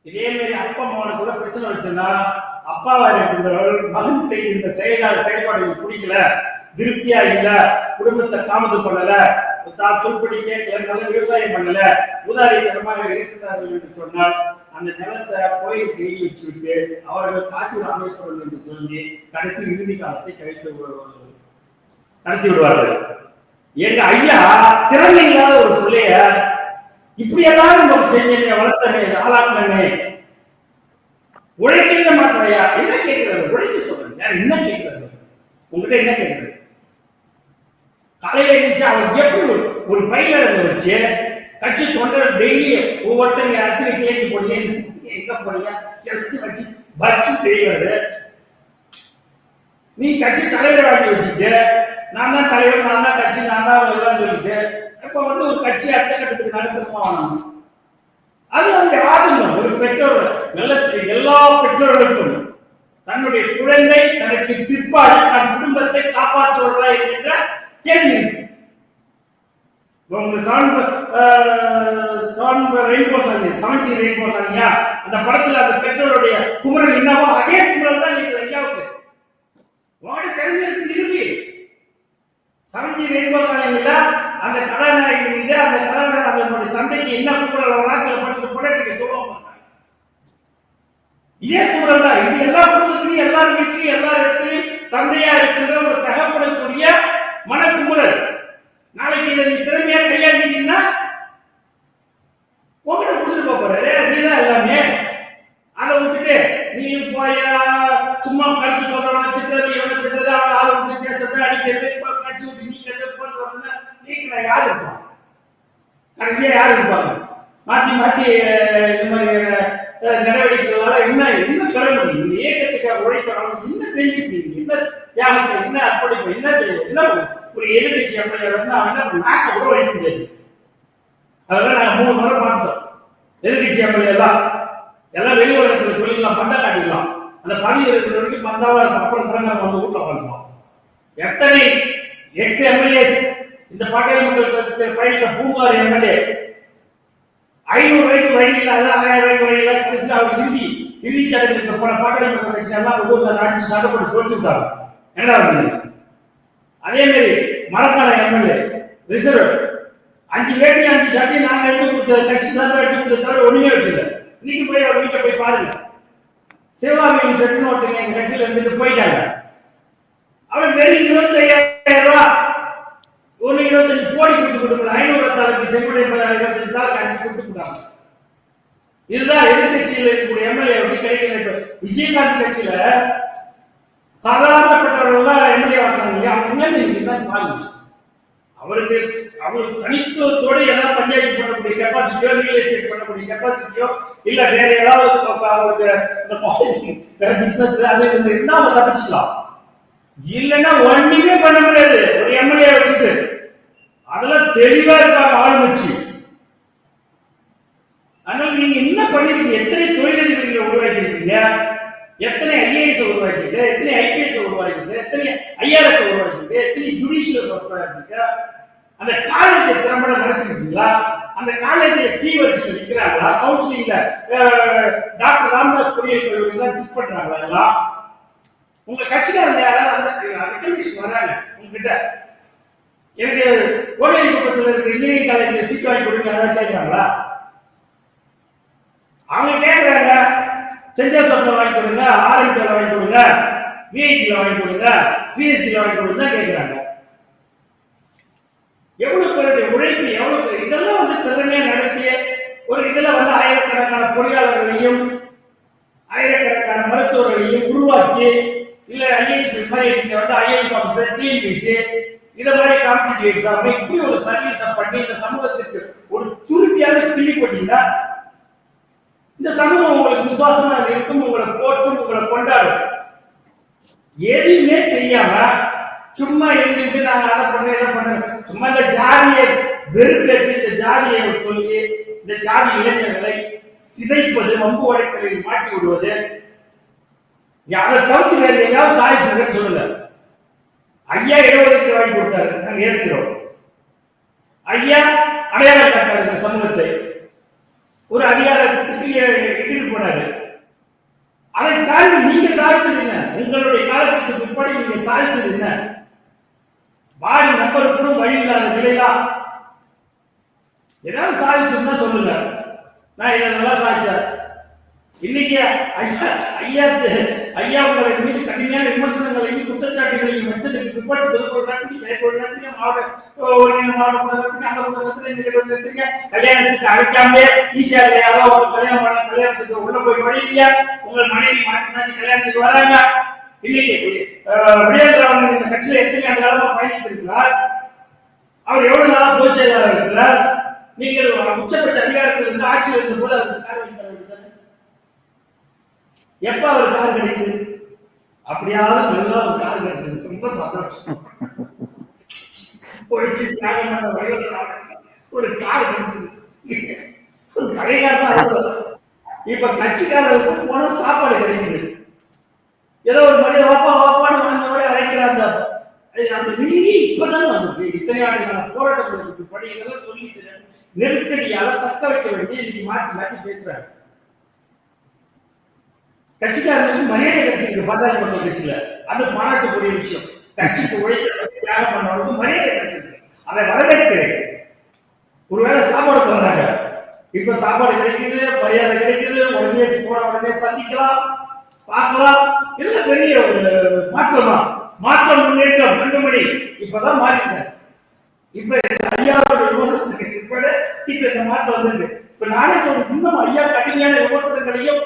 இதே மாதிரி அப்பா மகனை கூட பிரச்சனை வச்சிருந்தா, அப்பாவா இருக்கின்றவர்கள் மகன் செய்கின்ற செயல்பாடுகள் பிடிக்கல, திருப்தியா இல்ல, குடும்பத்தை காமது பண்ணல, தான் துருப்படி கேட்கல, நல்ல விவசாயம் பண்ணல, உதாரணமாக இருக்கிறார்கள் என்று சொன்னால் அந்த நிலத்தை கோயிலுக்கு எழுதி வச்சு விட்டு அவர்கள் காசி ராமேஸ்வரன் என்று சொல்லி கடைசி இறுதி காலத்தை நடத்தி விடுவார்கள். எங்க ஐயா திறமை இல்லாத ஒரு பிள்ளைய இப்படியெல்லாம் நம்ம செஞ்ச வளர்த்தமே ஆளாக்கமே உழைக்க மாட்டாயா? என்ன கேட்கிறாரு? உழைக்க சொல்றேன். என்ன கேட்கிறாரு? உங்ககிட்ட என்ன கேட்கிறாரு? காலையில இருந்துச்சு அவர் எப்படி ஒரு பையில வச்சு கட்சி தொண்டர் டெய்லி ஒவ்வொருத்தங்க அத்தனை கிளைக்கு போனீங்க, எங்க போனீங்க, எடுத்து வச்சு வச்சு செய்வாரு. நீ கட்சி தலைவர் ஆக்கி வச்சுட்டு நான் தான் தலைவர், நான் தான் கட்சி, நான் தான் எல்லாம் சொல்லிட்டு இப்ப வந்து ஒரு கட்சி அடுத்த கட்டத்துக்கு நடத்தணுமா? அது அந்த ஆதங்கம் ஒரு பெற்றோர், நல்ல எல்லா பெற்றோர்களுக்கும் தன்னுடைய குழந்தை தனக்கு பிற்பாடு தன் குடும்பத்தை காப்பாற்றுவதா என்கின்ற கேள்வி இருக்கு. அந்த படத்துல அந்த பெற்றோருடைய குமரல் என்னவோ அதே குமரல் தான் ஐயாவுக்கு வாடி தெரிஞ்சிருக்கு. நிறுவி சமஞ்சி ரெயின்போ காலனில அந்த கதாநாயகி மீது அந்த கதாநாயகனுடைய தந்தைக்கு என்ன குமரல் நாட்டில் படித்து போராட்டத்தை சொல்லுவாங்க. இதே குமரல் தான். இது எல்லா குடும்பத்திலையும் எல்லாரும் வீட்லையும் எல்லா இடத்துலையும் தந்தையா இருக்கின்ற ஒரு தகப்படக்கூடிய மனக்குமுறல். நாளைக்கு இதை நீ திறமையா கையாண்டினா உங்ககிட்ட கொடுத்துட்டு போறாரு. நீதான் எல்லாமே. அதை விட்டுட்டு நீ போய் சும்மா கருத்து சொல்றவன திட்டுறது, எவனை திட்டுறது, அவன் ஆளை விட்டு பேசுறது, அடிக்கிறது, கட்சி விட்டு நீங்கிறது, நீங்க யாரு இருப்பான்? கடைசியா யாரு இருப்பாங்க? மாத்தி மாத்தி இந்த மாதிரி நடவடிக்கைகளால என்ன என்ன பெற முடியும்? இந்த இயக்கத்துக்காக உழைக்கிறவங்க என்ன செஞ்சிருக்கீங்க? என்ன தியாகத்தை, என்ன அர்ப்பணிப்பு, என்ன ஒரு எதிர்கட்சி எம்எல்ஏ வந்து அவன் என்ன நாக்க கூட வைக்க முடியாது. அதெல்லாம் நாங்கள் 3 முறை பார்த்தோம். எதிர்கட்சி எம்எல்ஏ தான் எல்லாம் வெளி உலகத்தில் தொழிலாம் பண்ண காட்டிடலாம். அந்த பணி இருக்கிற வரைக்கும் பந்தாவா அப்புறம் திறங்க வந்து ஊர்ல பண்ணுவோம். எத்தனை எக்ஸ் எம்எல்ஏஸ் இந்த பாட்டாளி மக்கள் பயணித்த பூங்கார் எம்எல்ஏ 500 ரூபாய்க்கு வழியில் 1000 ரூபாய்க்கு வழியில் கடைசியில் அவர் இறுதி சடங்கு போன பாட்டாளி மக்கள் கட்சி எல்லாம் அந்த ஊர்ல அடிச்சு சட்டப்பட்டு தோற்று விட்டாங்க. என்னடா அதே மாதிரி மரக்கால எம்எல்ஏ ரிசர்வ் 5 வேட்டி 5 சட்டி நாங்க எடுத்து கொடுத்த கட்சி சார்பாக எடுத்து கொடுத்த தவிர ஒண்ணுமே வச்சுல. இன்னைக்கு போய் அவர் வீட்டை போய் பாருங்க. சிவகாமியின் சட்டுன்னு ஒருத்தங்க எங்க கட்சியில இருந்துட்டு போயிட்டாங்க. அவன் வெறும் 25,000 ரூபாய் 25 கோடி கொடுத்து கொடுக்கல. 500 தாலுக்கு செம்படை 25 தாலுக்கு அடிச்சு கொடுத்து கொடுத்தாங்க. இதுதான் எதிர்கட்சியில் இருக்கக்கூடிய எம்எல்ஏ கிடைக்கிற. விஜயகாந்த் கட்சியில சாதாரணப்பட்டவர்கள் எம்எல்ஏ வாங்கினாங்க. அவங்க பாருங்க. அவருக்கு தனித்துவத்தோடு ஏதாவது பஞ்சாயத்து பண்ணக்கூடிய கெப்பாசிட்டியோ, ரியல் எஸ்டேட் பண்ணக்கூடிய கெப்பாசிட்டியோ, இல்ல வேற ஏதாவது அவருக்கு பிசினஸ் அது இருந்தா அவங்க தப்பிச்சுக்கலாம். இல்லைன்னா ஒண்ணுமே பண்ண முடியாது ஒரு எம்எல்ஏ வச்சுட்டு. அதெல்லாம் தெளிவா இருக்காங்க ஆளுங்கட்சி. அதனால நீங்க என்ன பண்ணிருக்கீங்க? எத்தனை தொழிலதிபர்களை உருவாக்கி இருக்கீங்க? எத்தனை ஐஏஎஸ் உருவாக்கிட்டு, எத்தனை ஐபிஎஸ் உருவாக்கிட்டு, எத்தனை ஐஆர்எஸ் உருவாக்கிட்டு, எத்தனை ஜுடிஷியல் உருவாக்கிட்டு, அந்த காலேஜை திறம்பட நடத்திருக்கீங்களா? அந்த காலேஜ்ல கீவர்ட்ஸ் நிற்கிறாங்களா? கவுன்சிலிங்ல டாக்டர் ராமதாஸ் பொறியியல் கல்லூரியில டிக் பண்றாங்களா? எல்லாம் உங்க கட்சிக்காரங்க யாராவது அந்த ரெக்கமெண்டேஷன் வராங்க உங்ககிட்ட, எனக்கு கோடைக்குப்பத்தில் இருக்கிற இன்ஜினியரிங் காலேஜ்ல சீட் வாங்கி கொடுங்க யாராவது கேட்கிறாங்களா? அவங்க கேட்கிறாங்க சென்ட் ஜோசப்ல வாங்கி கொடுங்க, ஆர்எம்டில வாங்கி கொடுங்க, விஐடில வாங்கி கொடுங்க, பிஎஸ்சில வாங்கி கொடுங்க கேட்கிறாங்க. எவ்வளவு பேருடைய உழைப்பு, எவ்வளவு பேர் இதெல்லாம் வந்து திறமையா நடத்திய ஒரு இதுல வந்து ஆயிரக்கணக்கான பொறியாளர்களையும் ஆயிரக்கணக்கான மருத்துவர்களையும் உருவாக்கி, இல்ல ஐஏஎஸ் மாதிரி வந்து ஐஏஎஸ் ஆஃபீஸர், டிஎன்பிசி இத மாதிரி காம்படிட்டிவ் எக்ஸாம் இப்படி ஒரு சர்வீஸ் பண்ணி இந்த சமூகத்திற்கு அப்படின்னா இந்த சமூகம் உங்களுக்கு விசுவாசமா இருக்கும், உங்களை போற்றும், உங்களை கொண்டாடும். எதுவுமே செய்யாம சும்மா இருந்துட்டு நாங்க அதை பண்ண இதை பண்ண சும்மா இந்த ஜாதியை வெறுப்பேற்றி இந்த ஜாதியை சொல்லி இந்த ஜாதி இளைஞர்களை சிதைப்பது, வம்பு வழக்குகளில் மாட்டி விடுவது, அதை தவிர்த்து வேற ஏதாவது சாதிச்சுங்கன்னு சொல்லுங்க. ஐயா இடஒதுக்கீடு வாங்கி கொடுத்தாரு, நாங்க ஏற்கிறோம். ஐயா அடையாளம் காட்டாரு இந்த சமூகத்தை, ஒரு அதிகாரத்துக்கு இட்டு போனாரு. அதை தாண்டி நீங்க சாதிச்சது என்ன? உங்களுடைய காலத்துக்கு பிற்படி நீங்க சாதிச்சது என்ன? வாடி நம்பருக்கும் வழி இல்லாத நிலைதான். ஏதாவது சாதிச்சுன்னா சொல்லுங்க, நான் இதை நல்லா சாதிச்சேன். இன்னைக்கு ஐயா உங்களை மீது கடுமையான விமர்சனங்களையும் குற்றச்சாட்டுகளையும் வச்சதுக்கு பிற்படி பொதுப்பொருளாட்டுக்கு கல்யாணத்துக்கு அழைக்காம ஈஸியா யாரோ ஒரு கல்யாணம் பண்ண கல்யாணத்துக்கு உள்ள போய் வழிங்க, உங்கள் மனைவி மாற்றி மாற்றி கல்யாணத்துக்கு வராங்க. இன்னைக்கு விளையாடுறவங்க இந்த கட்சியில எத்தனை ஆண்டு காலமா பயணித்திருக்கிறார், அவர் எவ்வளவு நாளா பொதுச் செயலாளர் இருக்கிறார். நீங்கள் உச்சபட்ச அதிகாரத்தில் இருந்து ஆட்சியில் இருந்த போது அவருக்கு கார் வாங்கி தர வேண்டியது. எப்ப அவர் கார் கிடைக்குது? அப்படியாவது நல்லா ஒரு கார் கிடைச்சது, ரொம்ப சந்தோஷம். ஒரு கார் கிடைச்சது, ஒரு பழைய கார் தான். இப்ப கட்சிக்காரர்களுக்கு போன சாப்பாடு கிடைக்குது, ஏதோ ஒரு மனித வாப்பா வாப்பான்னு வந்தவரை அழைக்கிற அந்த நிலையே இப்பதான் வந்து இத்தனை ஆண்டுகால போராட்டங்களுக்கு பணியெல்லாம் சொல்லி நெருக்கடியால தக்க வைக்க வேண்டிய இன்னைக்கு மாற்றி மாற்றி பேசுறாங்க. கட்சிக்காரர்களுக்கு மரியாதை கிடைச்சிருக்கு பாட்டாளி மக்கள் கட்சியில, அது பாராட்டுக்குரிய விஷயம். கட்சிக்கு உழைப்பு தியாகம் பண்ணவங்களுக்கு மரியாதை கிடைச்சிருக்கு, அதை வரவேற்கிறேன். ஒருவேளை சாப்பாடு போடுறாங்க, இப்ப சாப்பாடு கிடைக்குது, மரியாதை கிடைக்குது, உடனே போன உடனே சந்திக்கலாம், பார்க்கலாம். இதுல பெரிய ஒரு மாற்றமா, மாற்றம் முன்னேற்றம் 2 மணி இப்பதான் மாறிட்டேன். இப்ப ஐயாவோட விமர்சனத்துக்கு இப்ப இந்த மாற்றம் வந்திருக்கு. இப்ப நானே சொல்றேன், இன்னும் ஐயா கடுமையான விமர்சனங்களையும்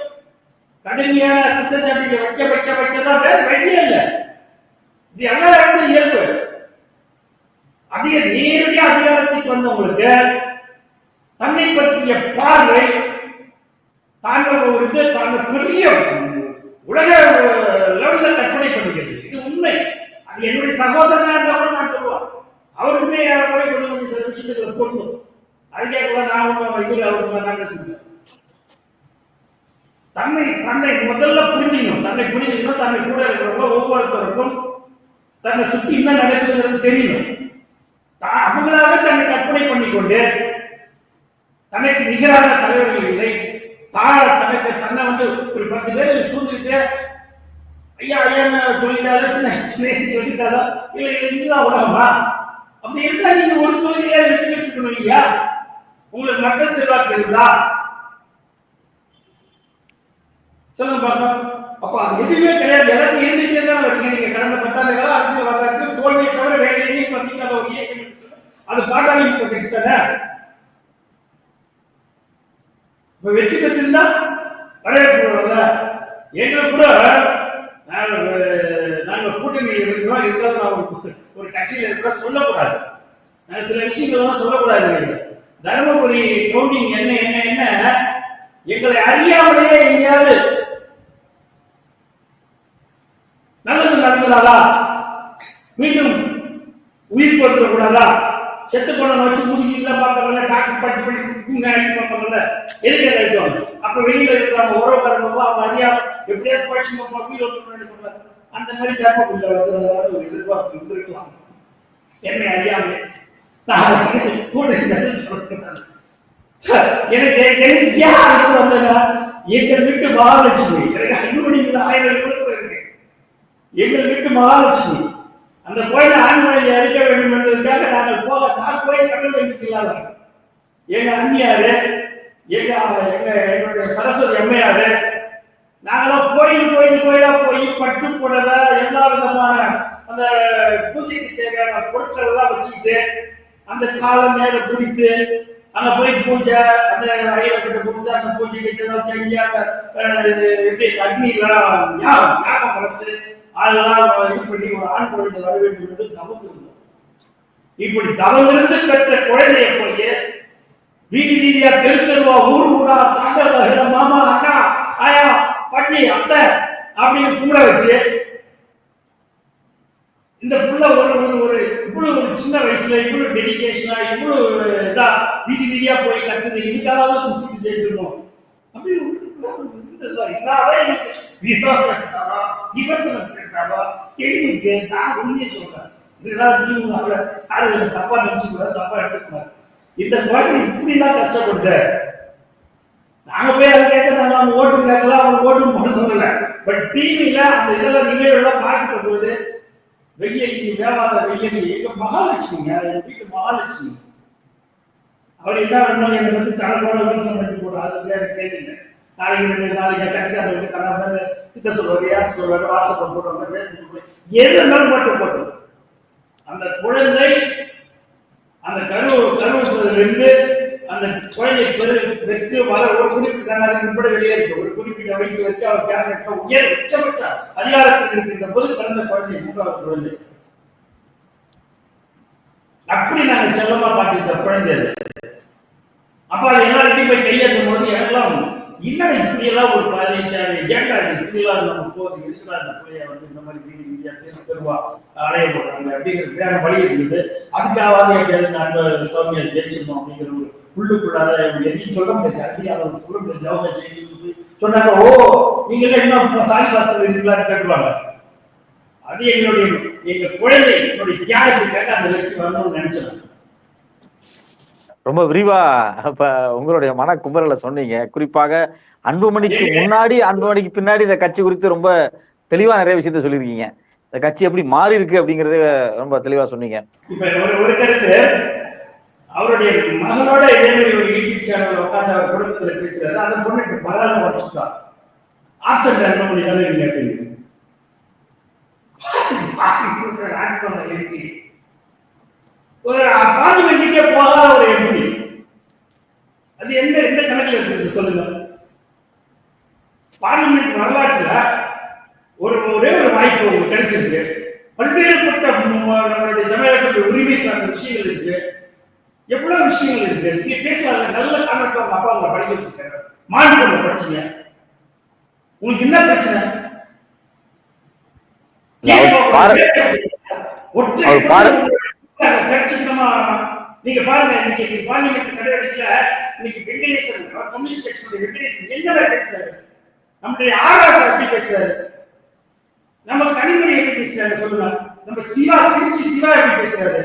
கடுமையான குற்றச்சாட்டுகளை வைக்கதான் வேற வழியே இல்லை. இது எல்லா இடத்துலையும் இயல்பு. அதிக நேரடியா அதிகாரத்துக்கு வந்தவங்களுக்கு தன்னை பற்றிய பார்வை தாங்கள் ஒரு இது தாங்கள் பெரிய உலக லெவலில் கற்பனை பண்ணுகிறது. இது உண்மை. அது என்னுடைய சகோதரனா இருந்தாலும் நான் சொல்லுவேன், அவருக்குமே யாரை கொண்டு வந்து சில விஷயத்துக்களை பொருந்தும். அதுக்கே நான் இவர் அவருக்கு நான் பேசுகிறேன். தன்னை தன்னை முதல்ல புரிஞ்சுக்கணும். தன்னை புரிஞ்சுக்கணும், தன்னை கூட இருக்கிறவங்க ஒவ்வொருத்தருக்கும் தன்னை சுத்தி என்ன நடக்குதுங்கிறது தெரியணும். அவங்களாவே தன்னை கற்பனை பண்ணிக்கொண்டு தனக்கு நிகரான தலைவர்கள் இல்லை, தனக்கு தன்னை வந்து ஒரு 10 பேர் சூழ்ந்துட்டு ஐயா ஐயான்னு சொல்லிட்டாலும் சின்ன சொல்லிட்டாலும் இல்லை இதுதான் உலகமா? அப்படி இருந்தா நீங்க ஒரு தொகுதியில வெற்றி பெற்றுக்கணும் இல்லையா? உங்களுக்கு மக்கள் செல்வாக்கு இருந்தா சொல்லுங்க பார்க்கலாம். அப்ப அது எதுவுமே கிடையாது, எல்லாத்தையும் எழுதிட்டே தான் வருங்க. நீங்க கடந்த 10 ஆண்டுகளா அரசியல் வரலாற்று தோல்வியை தவிர வேற எதையும் சந்திக்காத ஒரு இயக்கம் அது பாட்டாளி மக்கள் கட்சி தானே. இப்ப வெற்றி பெற்றிருந்தா வரவேற்கிறோம்ல. எங்களுக்கு கூட நாங்க கூட்டணி இருக்கிறோம், இருந்தாலும் ஒரு கட்சியில இருக்கிறோம் சொல்லக்கூடாது. சில விஷயங்கள் சொல்லக்கூடாது. தருமபுரி கவுண்டிங் என்ன என்ன என்ன எங்களை அறியாமலேயே எங்கேயாவது நல்லது நடந்ததாதா, மீண்டும் உயிர் கொடுத்துடக்கூடாதா, செத்து போன வச்சு முதுகில பார்ப்பாங்கல்ல, டாக்டர் படிச்சு பார்ப்பாங்கல்ல, எதுக்கு கிடைக்கும்? அப்ப வெளியில இருக்கிறவங்க உறவுக்காரங்க அவங்க அறியாம எப்படியாவது படிச்சு அந்த மாதிரி தர்மபுரியில வந்து ஒரு எதிர்பார்ப்பு இருந்திருக்கலாம். என்னை அறியாமலே எனக்கு ஏன் வந்தா எங்கள் வீட்டு மகாலட்சுமி, எனக்கு 5 மணி 1000 இருக்கு. எங்கள் வீட்டு மகாலட்சுமி அந்த கோயிலை ஆண்மொழியை அறிக்க வேண்டும் என்பதற்காக நாங்கள் போக கோயில் கட்ட வேண்டியதில்லாத எங்க அண்ணியாரு, எங்களுடைய சரஸ்வதி அம்மையாரு, நாங்களாம் கோயிலா போய் பட்டு புடவை எல்லா விதமான அந்த பூஜைக்கு தேவையான பொருட்கள் எல்லாம் வச்சுக்கிட்டு அந்த காலம் நேரம் குடித்து அங்க போய் பூஜை அந்த வயலப்பட்ட பூஜை அந்த பூஜைக்கு செஞ்சு எப்படி அக்னிலாம் யாகம் வளர்த்து அதெல்லாம் இது பண்ணி ஒரு ஆண் குழந்தை வர வேண்டும் என்று தவம் இருந்தோம். இப்படி தவம் இருந்து பெற்ற குழந்தைய போய் வீதி வீதியா, தெரு தெருவா, ஊர் ஊரா, தாண்டா, மாமா, அண்ணா, ஆயா, பாட்டி, அத்தை அப்படின்னு கும்பிட வச்சு இந்த புள்ள ஒரு ஒரு இவ்வளவு ஒரு சின்ன வயசுல இவ்வளவு டெடிகேஷனா இவ்வளவு இதா வீதி வீதியா போய் கத்துது, இதுக்காக சீட்டு ஜெயிச்சிருக்கோம் அப்படி விமர்சனம் கேட்டாரோ கேள்விக்கு நான் உண்மையை சொல்றேன். இதெல்லாம் தப்பா நினைச்சு கூட தப்பா எடுத்துக்கூடாது. இந்த குழந்தை இப்படிதான் கஷ்டப்பட்டு நாங்க போய் அதை கேட்க அவங்க ஓட்டு கேட்கலாம், அவங்க ஓட்டு போட சொல்லல. பட் டிவியில அந்த இதெல்லாம் நிகழ்வுலாம் பார்க்கிட்ட போது வெய்யி வேவாத வெய்யி எங்க மகாலட்சுமிங்க, எங்க வீட்டு மகாலட்சுமி அவர் என்ன பண்ணாலும் என்னை பத்தி தலைப்போட விமர்சனம் பண்ணி போடும். அது எனக்கு கேட்குங்க. நாளைக்கு கட்சிக்காரர் வந்து கண்ணா திட்ட சொல்வாரு, ஏன் சொல்வாரு, வாட்ஸ்அப்ல போடுவாங்க, பேசுவாங்க, எது இருந்தாலும் போட்டு அந்த குழந்தை அந்த கருவுல அந்த குழந்தை பெற்று வர ஒரு குறிப்பிட்ட வெளியே இருக்கு. ஒரு குறிப்பிட்ட வயசு வரைக்கும் அவர் கேபினெட்ல உயர் உச்சபட்ச அதிகாரத்தில் இருக்கின்ற போது பிறந்த குழந்தை, 3வது குழந்தை. அப்படி நாங்க செல்லமா பார்த்துக்கிட்ட குழந்தை அது. அப்ப அது எல்லாருக்கும் போய் கையேற்றும் போது எனக்கெல்லாம் என்னடா இப்படி எல்லாம் ஒரு பாதை தேவை, ஏன்டா இது இப்படி எல்லாம் நம்ம போகுது, எதுக்குடா இந்த பிள்ளைய வந்து இந்த மாதிரி வீதி வீதியா தெருவா அடைய போடுறாங்க அப்படிங்கிற வேற வழி இருக்குது. அதுக்காவது எப்படியாவது நாங்கள் சௌமியா ஜெயிச்சிருந்தோம் அப்படிங்கிற ஒரு உள்ளுக்குள்ளார எதையும் சொல்ல முடியாது. அப்படி அதை சொல்ல முடியாது. ஜவுங்க ஜெயிச்சு சொன்னாங்க, ஓ நீங்க இன்னும் சாதி பாஸ்தல் இருக்கீங்களான்னு கேட்டுவாங்க. அது எங்க குழந்தை என்னுடைய தியாகத்துக்காக அந்த வெற்றி வரணும்னு நினைச்சேன். ரொம்ப விரிவா இப்ப உங்களுடைய மன கும்பரலை சொன்னீங்க. குறிப்பாக அன்புமணிக்கு முன்னாடி அன்புமணிக்கு பின்னாடி இந்த கட்சி குறித்து ரொம்ப தெளிவா நிறைய விஷயத்த சொல்லியிருக்கீங்க. இந்த கட்சி எப்படி மாறி இருக்கு அப்படிங்கறது ரொம்ப தெளிவா சொன்னீங்க. இப்ப ஒரு கருத்து, அவருடைய மகனோட இதே மாதிரி ஒரு யூடியூப் சேனல் உட்காந்து அவர் குடும்பத்துல பேசுறாரு. அந்த பொண்ணுக்கு பரவாயில்ல வச்சுட்டா ஆப்சன்ட் அன்புமணி தானே அப்படின்னு ஒரு பார்லிமெண்ட்டுக்கே போகாத ஒரு எம்பி, அது எந்த எந்த கணக்கில் இருக்குது சொல்லுங்க? பார்லிமெண்ட் வரலாற்றுல ஒரே ஒரு வாய்ப்பு உங்களுக்கு கிடைச்சிருக்கு. பல்வேறுபட்ட நம்மளுடைய தமிழகத்துடைய உரிமை சார்ந்த விஷயங்கள் இருக்கு, எவ்வளவு விஷயங்கள் இருக்கு. நீங்க பேசலாம், நல்ல காரணத்துல அவங்க அப்பா அவங்க படிக்க வச்சிருக்காரு, மாநில படிச்சீங்க, உங்களுக்கு என்ன பிரச்சனை? நீங்க பாருங்க, இன்னைக்கு பார்லிமெண்ட் நடவடிக்கையில இன்னைக்கு வெங்கடேசன் கம்யூனிஸ்ட் கட்சியுடைய வெங்கடேசன் என்ன பேசுறாரு, நம்முடைய ஆகாச எப்படி பேசுறாரு, நம்ம கனிமொழி எப்படி பேசுறாரு சொல்லுங்க, நம்ம சிவா திருச்சி சிவா எப்படி பேசுறாரு,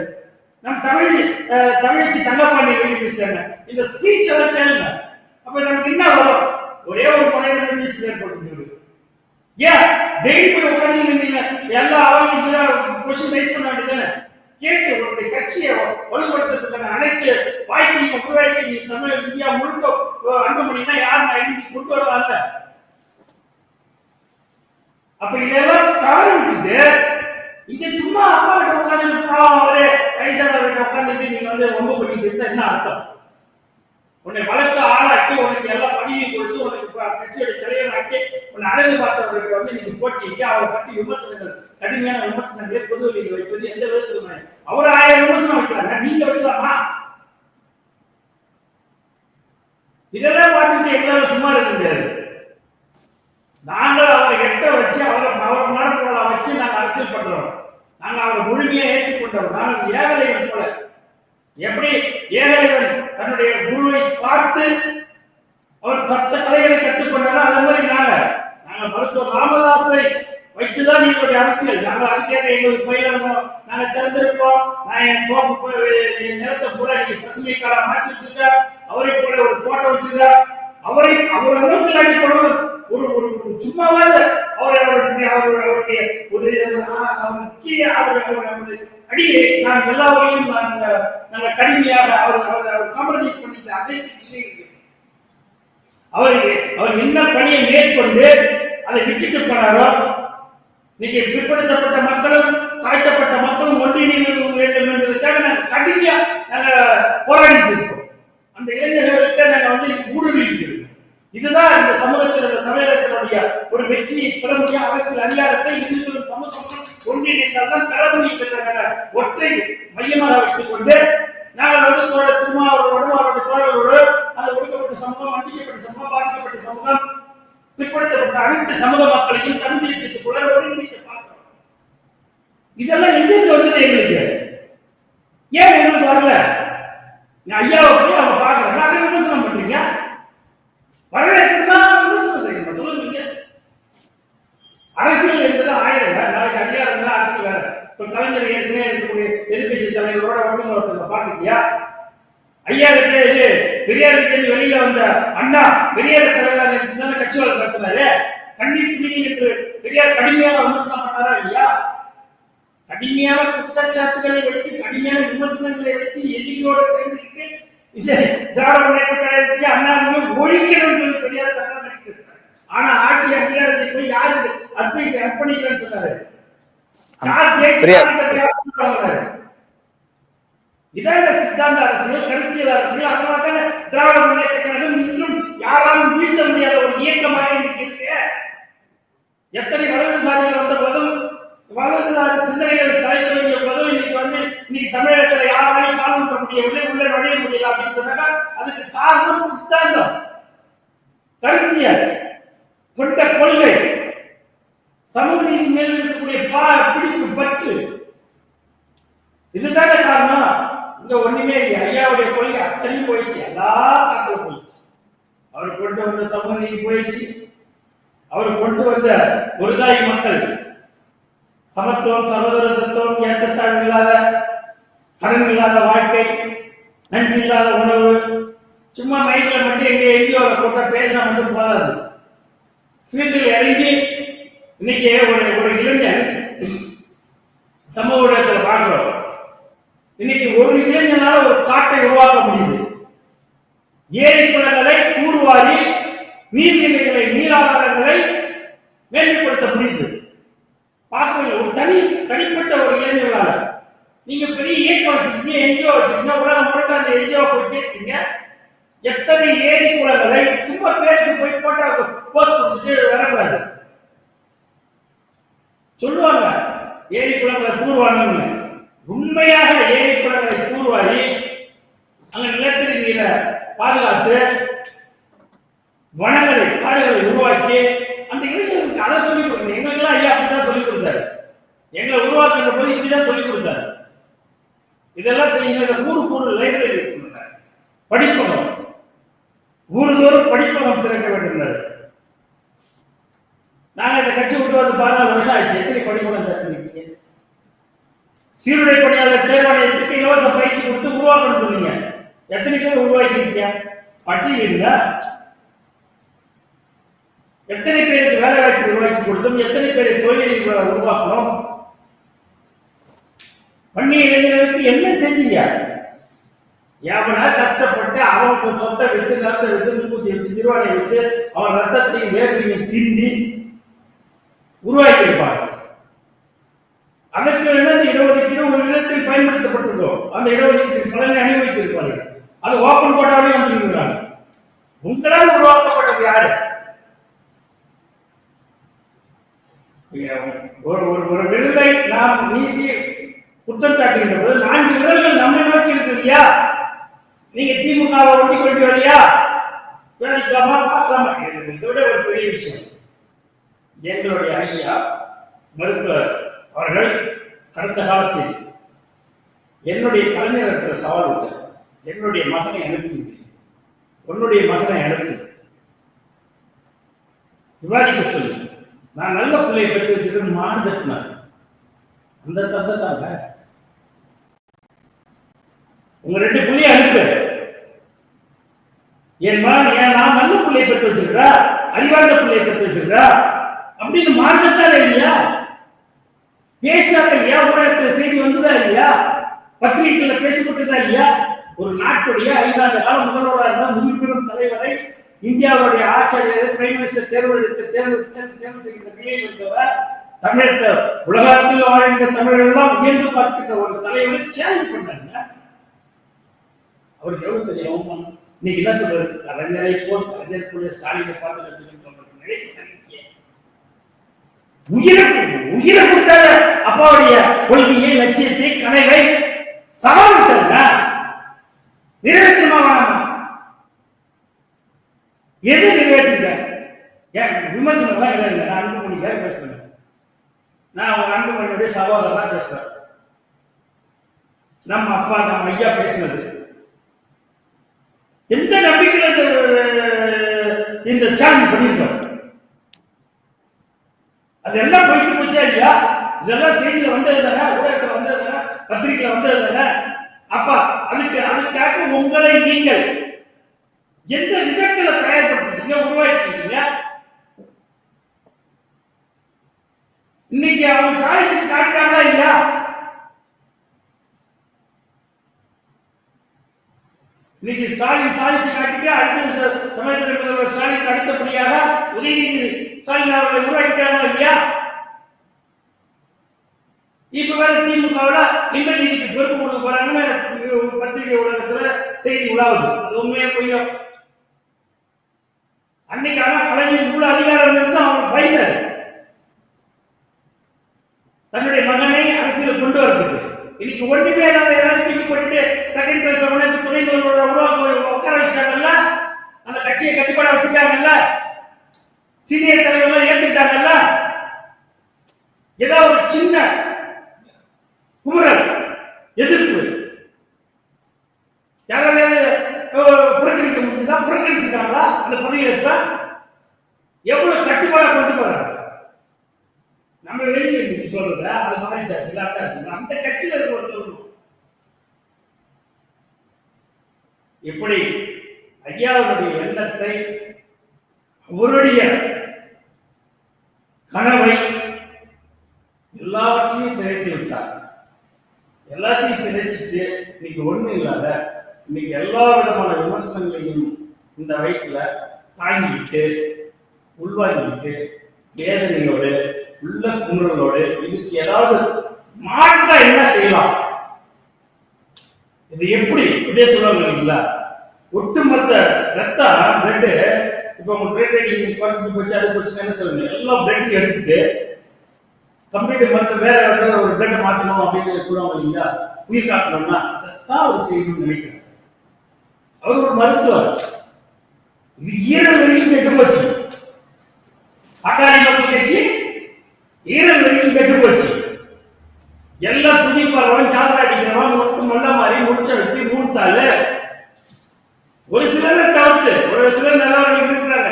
நம்ம தமிழச்சி தங்கப்பாண்டி எப்படி பேசுறாங்க. இந்த ஸ்பீச் எல்லாம் கேளுங்க. அப்ப நமக்கு என்ன வரும்? ஒரே ஒரு முறையில பேசுறாரு போட்டு ஏன் டெய்லி போய் உட்காந்து எல்லா அவங்க கொஸ்டின் ரைஸ் பண்ண வேண்டியதானே? கேட்டு உங்களுடைய கட்சியை வலுப்படுத்துறதுக்கான அனைத்து வாய்ப்பையும் உருவாக்கி நீ தமிழ் இந்தியா முழுக்க அன்புமணினா யார் கொண்டு வருவாங்க. அப்ப இதெல்லாம் தவறு விட்டுட்டு இங்க சும்மா அப்பா கிட்ட உட்காந்து அவரே வயசானவர்கிட்ட உட்காந்துட்டு நீங்க வந்து ரொம்ப பண்ணிட்டு இருந்தா என்ன அர்த்தம்? உன்னை வளர்த்து ஆளாக்கி உனக்கு எல்லாம் பதவியும் கொடுத்து உனக்கு கட்சியோட தலைவராக்கி உன்னை அழகு பார்த்தவர்களுக்கு வந்து நீங்க போட்டிட்டு அவரை பற்றி விமர்சனங்கள், கடுமையான விமர்சனங்களை பொதுவெளியில் வைப்பது எந்த விதத்துல அவர் 1000 விமர்சனம் வைக்கிறாங்க, நீங்க வைக்கலாமா? இதெல்லாம் பார்த்துட்டு எங்களால சும்மா இருக்க முடியாது. நாங்கள் அவரை எட்ட வச்சு அவர் மனப்பொருளை வச்சு நாங்கள் அரசியல் பண்றோம். நாங்க அவரை முழுமையா ஏற்றுக்கொண்டோம். நாங்கள் ஏகலைவன் போல, எப்படி ஏகலைவன் தன்னுடைய குருவை பார்த்து அவர் சப்த கலைகளை கற்றுக்கொண்டாலும் அதே மாதிரி நாங்க மருத்துவர் ராமதாஸை வைத்துதான் எங்களுடைய அரசியல். நாங்கள் அதுக்கேற்ற எங்களுக்கு பயிரணும், நாங்க திறந்திருக்கோம். நான் என் நிலத்தை பூரா நீங்க பசுமை காலா மாற்றி வச்சிருக்க, அவரை போல ஒரு தோட்டம் வச்சிருக்க, அவர் அளவுக்கு அடிப்படும் ஒரு சும்மாவது அவருடைய முக்கிய அடியை நான் எல்லா வகையும் நாங்கள் கடுமையாக அவர் காம்ப்ரமைஸ் பண்ணிட்டு அனைத்து விஷயங்கள் அவர் என்ன பணியை மேற்கொண்டு அதை விட்டுட்டு போனாரோ, இன்னைக்கு பிற்படுத்தப்பட்ட மக்களும் தாழ்த்தப்பட்ட மக்களும் ஒன்றிணைந்து வேண்டும் என்பதற்காக நாங்கள் கடுமையா போராடிட்டு இருக்கோம். அந்த இளைஞர்கள்ட்ட நாங்க வந்து ஊடுருவிட்டு இருக்கோம். இதுதான் இந்த சமூகத்தில் தமிழகத்தினுடைய ஒரு வெற்றியை பெற முடியும். அரசியல் அதிகாரத்தை இருவரும் சமூகம் ஒன்றிணைந்தால் தான் பெற முடியும் என்ற ஒற்றை மையமாக வைத்துக் கொண்டு நாங்கள் வந்து திருமாவளவோடு அவருடைய தோழர்களோடு சமூகம், வஞ்சிக்கப்பட்ட சமூகம், பாதிக்கப்பட்ட சமூகம், பிற்படுத்தப்பட்ட அனைத்து சமூக மக்களையும் தமிழ் தேசியத்துக்குள்ள ஒருங்கிணைக்க பார்க்கிறோம். இதெல்லாம் எங்கிருந்து வந்தது எங்களுக்கு? ஏன் எங்களுக்கு வரல? ஐயாவை போய் அவங்க பார்க்கறாங்க, அதை விமர்சனம் பண்றீங்க. வரவேற்கிறதா விமர்சனம் செய்யணும். சொல்லுங்க. அரசியல் என்பது ஆயிரம் நாளைக்கு அதிகாரம் அரசியல் வேற. இப்ப கலைஞர் ஏற்கனவே இருக்கக்கூடிய எதிர்கட்சி தலைவரோட ஒருத்தவங்க பார்த்துக்கியா? ஐயா இது பெரியார் வெளியில வந்த அண்ணா பெரியார் தலைவராக தானே கட்சி வளர்த்து நடத்தினாரு. கண்ணீர் துணி என்று பெரியார் கடுமையான விமர்சனம் பண்ணாரா இல்லையா? கடுமையான குற்றச்சாட்டுகளை வைத்து, கடுமையான விமர்சனங்களை வைத்து, எதிரியோடு சேர்ந்துக்கிட்டு இந்த திராவிட முன்னேற்ற கழகத்தை அண்ணாவையும் ஒழிக்கணும் சொல்லி பெரியார் கட்டளை இருக்காரு. ஆனா ஆட்சி அதிகாரத்தை போய் யாருக்கு அர்ப்பணிக்கிறேன்னு சொன்னாரு. யார் ஜெயிச்சு இதான சித்தாந்த அரசியல், கருத்தியல் அரசியல். அதனால திராவிட முன்னேற்ற கழகம் இன்றும் யாராலும் வீழ்த்த முடியாத ஒரு இயக்கமாக இன்னைக்கு இருக்கு. எத்தனை வலதுசாரிகள் வந்த போதும், வலதுசாரி சிந்தனைகள் தலைக்க வேண்டிய போதும் இன்னைக்கு தமிழகத்துல யாராலையும் காலம் முடியவில்லை, உள்ள நுழைய முடியல அப்படின்னு சொன்னாங்க. அதுக்கு காரணம் சித்தாந்தம், கருத்தியல், கொண்ட கொள்கை, சமூக நீதி மேல் இருக்கக்கூடிய பிடிப்பு, பற்று. இதுதான காரணம். இங்க ஒண்ணுமே இல்லை. ஐயாவுடைய கொள்கை அத்தனையும் போயிடுச்சு, எல்லா காத்துல போயிடுச்சு. அவர் கொண்டு வந்த சமூக நீதி போயிடுச்சு. அவர் கொண்டு வந்த ஒருதாய் மக்கள் சமத்துவம், சகோதரத்துவம், ஏற்றத்தாழ்வு இல்லாத, கடன் இல்லாத வாழ்க்கை, நஞ்சு இல்லாத உணவு. சும்மா மைக்கில் மட்டும் எங்க எங்கேயோ கூட்ட பேசினா மட்டும் போதாது. ஃபீல்டில் இறங்கி இன்னைக்கு ஒரு இளைஞன் சமூக ஊடகத்தில் பார்க்கிறோம். இன்னைக்கு ஒரு இளைஞனால ஒரு காட்டை உருவாக்க முடியுது. ஏரி குளங்களை தூர்வாரி நீர்நிலைகளை, நீராதாரங்களை மேன்மைப்படுத்த முடியுது. பார்க்கல ஒரு தனிப்பட்ட ஒரு இளைஞர்களால. நீங்க பெரிய இயக்கம் வச்சிருக்கீங்க, என்ஜிஓ வச்சிருக்கீங்க, உலகம் முழுக்க அந்த என்ஜிஓ போய் பேசுறீங்க. எத்தனை ஏரி குளங்களை சும்மா பேருக்கு போய் போட்டா போஸ்ட் கொடுத்துட்டு வரக்கூடாது. சொல்லுவாங்க ஏரி குளங்களை தூர்வாருன்னு. உண்மையாக ஏரி குளங்களை தூர்வாரி அங்க நிலத்தடி நீரை பாதுகாத்து, வனங்களை, காடுகளை உருவாக்கி அந்த இளைஞர்களுக்கு அதை சொல்லிக் கொடுக்கணும். எங்களுக்கெல்லாம் ஐயா அப்படிதான் சொல்லிக் கொடுத்தாரு. எங்களை உருவாக்குற போது இப்படிதான் சொல்லிக் கொடுத்தாரு. இதெல்லாம் செய்யுங்க. ஊருக்கு லைப்ரரி இருக்கு, படிப்பகம், ஊருதோறும் படிப்பகம் திறக்க வேண்டும். நாங்க இந்த கட்சி விட்டு வந்து 14 வருஷம் ஆயிடுச்சு. எத்தனை படிப்பகம் திறந்துருக்கீங்க? சீருடை பணியாளர் தேர்வாணையத்துக்கு இலவச பயிற்சி கொடுத்து உருவாக்கணும் சொன்னீங்க. எத்தனை பேர் உருவாக்கிருக்கீங்க? பட்டியல் இல்ல. எத்தனை பேருக்கு வேலை வாய்ப்பு உருவாக்கி கொடுத்தோம்? எத்தனை பேரை தொழிலை உருவாக்கணும்? பண்ணி இளைஞர்களுக்கு என்ன செஞ்சீங்க? எவனா கஷ்டப்பட்டு அவன் சொத்தை விட்டு, நிலத்தை விட்டு, 38 திருவானை விட்டு, அவன் ரத்தத்தையும் வேர்வையும் சிந்தி உருவாக்கி இருப்பாங்க. அதற்கு இந்த இடஒதுக்கீடு ஒரு விதத்தில் பயன்படுத்தப்பட்டிருக்கோம். அந்த இடஒதுக்கீடு பலனை அனுபவித்திருப்பார்கள். அது ஓப்பன் கோட்டாவே வந்துருக்கிறாங்க. உங்களால் உருவாக்கப்பட்டது யாரு? ஒரு விருதை நாம் நீட்டி குற்றம் சாட்டுகின்ற போது 4 விரல்கள் நம்மை நோக்கி இருக்கு இல்லையா? நீங்க திமுகவை ஒட்டி கொண்டு வரியா? வேலைக்காம பார்க்கலாமா? இதோட ஒரு பெரிய விஷயம். எங்களுடைய ஐயா மருத்துவர் அவர்கள் கடந்த காலத்தில் என்னுடைய கலைஞர் சவால் விட்டு, என்னுடைய மகனை அனுப்புகிறேன், உன்னுடைய மகனை அனுப்பு, விவாதிக்க சொல்லு. நான் நல்ல பிள்ளையை பெற்று வச்சிருக்கேன் மாறுதட்டினார். அந்த தந்தை தாங்க உங்க 2 பிள்ளையை அனுப்பு. என் மகன் நான் நல்ல பிள்ளையை பெற்று வச்சிருக்கா, அறிவார்ந்த பிள்ளையை பெற்று வச்சிருக்கா அப்படின்னு மாறுதட்டாரா இல்லையா? பேசினாரா இல்லையா? ஊடகத்தில் செய்தி வந்ததா இல்லையா? பத்திரிகைகள்ல பேசப்பட்டதா இல்லையா? ஒரு நாட்டுடைய 5 ஆண்டு காலம் முதல்வராக இருந்த முதுபெரும் தலைவரை, இந்தியாவுடைய ஆட்சியாளர், பிரைம் மினிஸ்டர் தேர்வு செய்கின்ற நிலையில் இருந்தவர், தமிழக உலகத்தில் வாழ்கின்ற தமிழர்களெல்லாம் உயர்ந்து பார்க்கின்ற ஒரு தலைவரை சேலஞ்ச் பண்ணாங்க. அவருக்கு எவ்வளவு பெரிய அவமானம். இன்னைக்கு என்ன சொல்றாரு? கலைஞரை போல் கலைஞர் ஸ்டாலினை பார்த்து நினைக்க உயிரை கொடுத்தாரு. அப்பாவுடைய கொள்கையை, லட்சியத்தை, கனவை சவால் விட்டாருங்க. நிறைவேற்றமா வேணாமா? எது நிறைவேற்றுங்க? ஏன் விமர்சனம்லாம் கிடையாது. நான் அன்புமணிக்காக பேசுறேன். நான் அவங்க அன்புமணியுடைய சகோதரனா பேசுறேன். நம்ம அப்பா நம்ம ஐயா பேசினது எந்த நம்பிக்கையில இந்த சேலஞ்ச் பண்ணியிருக்கோம்? அதெல்லாம் போயிட்டு போச்சா இல்லையா? இதெல்லாம் செய்தியில வந்தது தானே, ஊடகத்துல வந்தது தானே, பத்திரிகையில வந்தது தானே. அப்ப அதுக்காக உங்களை நீங்கள் எந்த விதத்துல தயார்படுத்திட்டீங்க, உருவாக்கிட்டீங்க? இன்னைக்கு அவங்க சாய்ச்சி காட்டுறாங்களா இல்லையா? இன்னைக்கு ஸ்டாலின் சாதிச்சு காட்டிட்டு அடுத்து தமிழக முதல்வர் ஸ்டாலின் அடுத்தபடியாக உதயநிதி ஸ்டாலின் அவர்களை உருவாக்கிட்டாங்களா இல்லையா? இப்ப வேற திமுகவோட இந்த நீதிக்கு பொறுப்பு கொடுக்க போறாங்கன்னு பத்திரிகை உலகத்துல செய்தி உலாவுது. அது உண்மையா பொய்யா? அன்னைக்கு ஆனா கலைஞர் இவ்வளவு அதிகாரம் இருந்து அவர் பயந்தார் தன்னுடைய மகனை அரசியல் கொண்டு வரதுக்கு. இன்னைக்கு ஒன்றுமே ஏதாவது தூக்கி போட்டுட்டு செகண்ட் பிளேஸ்ல கொண்டு துணை முதல்வர் உட்கார வச்சுட்டாங்கல்ல, அந்த கட்சியை கட்டுப்பாட வச்சுட்டாங்கல்ல, சீனியர் தலைவர்கள் ஏத்துட்டாங்கல்ல. ஏதாவது ஒரு சின்ன குமுறல் எதிர்ப்பு யாராவது புறக்கணிக்க முடியுதா? புறக்கணிச்சுட்டாங்களா? அந்த பதவியேற்ப எவ்வளவு கட்டுப்பாடா கொண்டு போறாங்க. நம்ம வெளியே சொல்றத அது மாறிச்சாச்சு, அந்த கட்சியில இருக்க இப்படி ஐயாவுடைய எண்ணத்தை, அவருடைய கனவை எல்லாவற்றையும் சிதைத்து விட்டார். எல்லாத்தையும் சிதைச்சிட்டு இன்னைக்கு ஒண்ணு இல்லாத இன்னைக்கு எல்லா விதமான விமர்சனங்களையும் இந்த வயசுல தாங்கிக்கிட்டு உள்வாங்கிக்கிட்டு வேதனையோடு உள்ள குமுறலோடு இதுக்கு ஏதாவது மாற்ற என்ன செய்யலாம்? இது எப்படி இப்படியே சொல்லுவாங்க இல்ல, ஒட்டுமொத்த ரத்தம் பிளட், இப்ப உங்க பிளட் ரேட்டிங் குறைஞ்சு போச்சு, அது போச்சு என்ன சொல்லுங்க, எல்லா பிளட்டையும் எடுத்துட்டு கம்ப்யூட்டர் மருந்து வேற வந்து ஒரு பிளட் மாற்றணும் அப்படின்னு சொல்லுவாங்க இல்லையா, உயிர் காட்டணும்னா அதைத்தான் அவர் செய்யணும்னு நினைக்கிறார். அவர் ஒரு மருத்துவர். இது ஈரல் வரைக்கும் கெட்டு போச்சு. அகாலி மக்கள் கட்சி ஈரல் வரைக்கும் கெட்டு போச்சு. எல்லாம் துணிப்பாளவன் சாதனை அடிக்கிறவன் மட்டும் நல்ல மாதிரி முடிச்ச வச்சு மூத்தால ஒரு சிலரை தவிர்த்து ஒரு சிலர் நல்லவர்கள் இருக்கிறாங்க,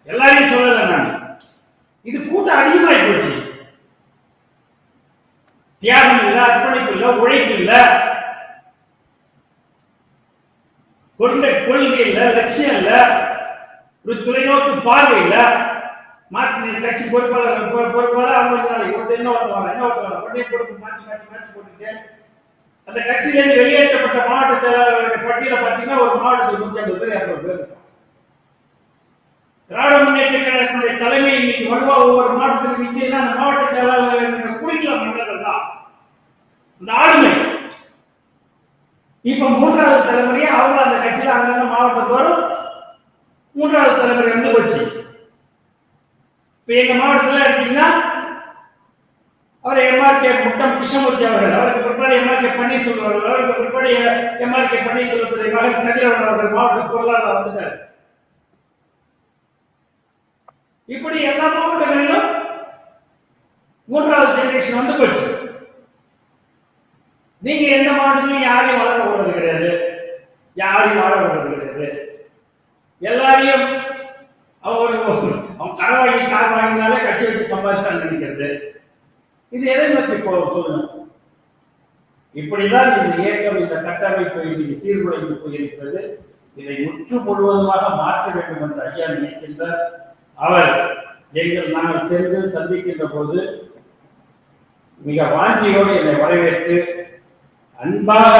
எல்லாரையும் சொல்லல நான். இது கூட்டம் அதிகமாகி போச்சு. தியாகம் இல்ல, அர்ப்பணிப்பு இல்ல, உழைப்பு இல்ல, கொள்கை இல்ல, லட்சியம் இல்ல, ஒரு தொலைநோக்கு பார்வை இல்ல. மாற்றி கட்சி பொறுப்பாளர் அவங்க என்ன ஓட்டுவாங்க உடனே பொறுப்பு மாற்றி போட்டுட்டு அந்த கட்சியிலிருந்து வெளியேற்றப்பட்ட மாவட்ட செயலாளர்களுடைய பட்டியலை பார்த்தீங்கன்னா ஒரு மாவட்டத்தில் 150 பேர் 200 பேர் இருக்கும். திராவிட முன்னேற்ற கழகத்தினுடைய தலைமை இன்னைக்கு வருவா ஒவ்வொரு மாவட்டத்திற்கு நிற்கிறதுனா அந்த மாவட்ட செயலாளர்கள் என்ற குறிப்பிட்ட மன்னர்கள் தான் அந்த ஆளுமை. இப்ப 3வது தலைமுறையே அவங்க அந்த கட்சியில அங்கங்க மாவட்டத்துக்கு வரும். 3வது தலைமுறை வந்து போச்சு. இப்ப எங்க மாவட்டத்தில் எடுத்தீங்கன்னா அவர் எம்ஆர்கே முட்டம் கிருஷ்ணமூர்த்தி அவர்கள், அவருக்கு பிற்பாடு எம்ஆர்கே பன்னீர்செல்வம் அவர்கள், அவருக்கு பிற்பாடு எம்ஆர்கே பன்னீர்செல்வத்துடைய மகன் கதிரவன் அவர்கள் மாவட்ட பொருளாளர் வந்துட்டார். இப்படி எல்லா மாவட்டங்களிலும் 3வது ஜெனரேஷன் வந்து போச்சு. நீங்க எந்த மாவட்டத்திலையும் யாரையும் வளர விடுறது கிடையாது, யாரையும் வாழ விடுறது கிடையாது. எல்லாரையும் அவன் கடை வாங்கி கார் வாங்கினாலே கட்சி வச்சு சம்பாதிச்சான்னு நினைக்கிறது. இது எதை நோக்கி சொல்லணும்? இப்படிதான் இந்த இயக்கம், இந்த கட்டமைப்பு இன்னைக்கு சீர்குலைந்து போயிருக்கிறது. இதை முற்று முழுவதுமாக மாற்ற வேண்டும் என்று ஐயா நினைக்கின்றார். அவர் நாங்கள் சென்று சந்திக்கின்ற போது மிக வாஞ்சியோடு என்னை வரவேற்று அன்பாக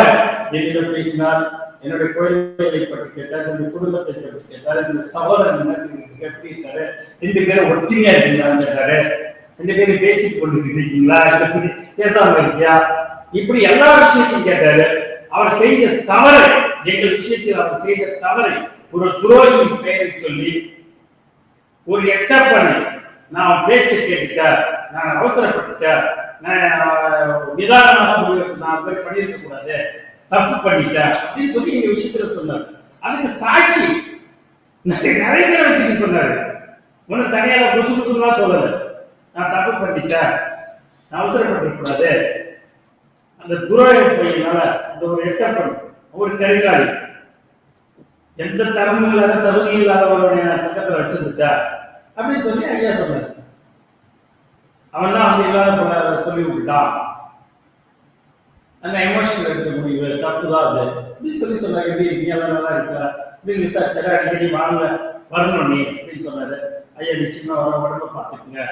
என்னிடம் பேசினார். என்னுடைய குழந்தைகளை பற்றி கேட்டார், என்னுடைய குடும்பத்தை பற்றி கேட்டார், என்னுடைய சகோதரன் என்ன செய்ய எப்படி இருக்காரு, 2 பேரும் ஒற்றுமையா இருக்கீங்களான்னு கேட்டாரு. 2 பேரும் பேசிக் கொண்டு இருக்கீங்களா, பேசாம இருக்கியா, இப்படி எல்லா விஷயத்தையும் கேட்டாரு. அவர் செய்த தவறை, எங்கள் விஷயத்தில் அவர் செய்த தவறை ஒரு துரோகியின் பெயரை சொல்லி ஒரு எட்டப்பனை நான் பேச்சு கேட்டுட்டார், நான் அவசரப்பட்டுட்டார், நான் நிதானமாக முடிவெடுத்து நான் பண்ணியிருக்க கூடாது, தப்பு பண்ணிட்டேன் அப்படின்னு சொல்லி எங்க விஷயத்துல சொன்னார். அதுக்கு சாட்சி நிறைய பேர் வச்சுக்க சொன்னாரு. ஒன்னும் தனியாக புதுசு புதுசுலாம் சொல்லல. நான் தப்பு பண்ணிட்டேன், நான் அவசரப்பட்டு கூடாது, அந்த துறை பையனால அந்த ஒரு எட்டப்பன் ஒரு கரிகாலி எந்த தரமும் இல்லாத தகுதி இல்லாதவருடைய பக்கத்துல வச்சிருந்தா அப்படின்னு சொல்லி ஐயா சொன்னார். அவன் தான் வந்து இல்லாத சொல்லி விட்டுட்டான், அந்த எமோஷனல் எடுக்க முடிவு தப்பு தான் அது அப்படின்னு சொல்லி சொன்னார். எப்படி இருக்கீங்க, நல்லா இருக்கா அப்படின்னு விசாரிச்சாரு. அடிக்கடி வாங்க வரணும் நீ அப்படின்னு சொன்னாரு. ஐயா நிச்சயமா வர உடம்பு பார்த்துக்குங்க,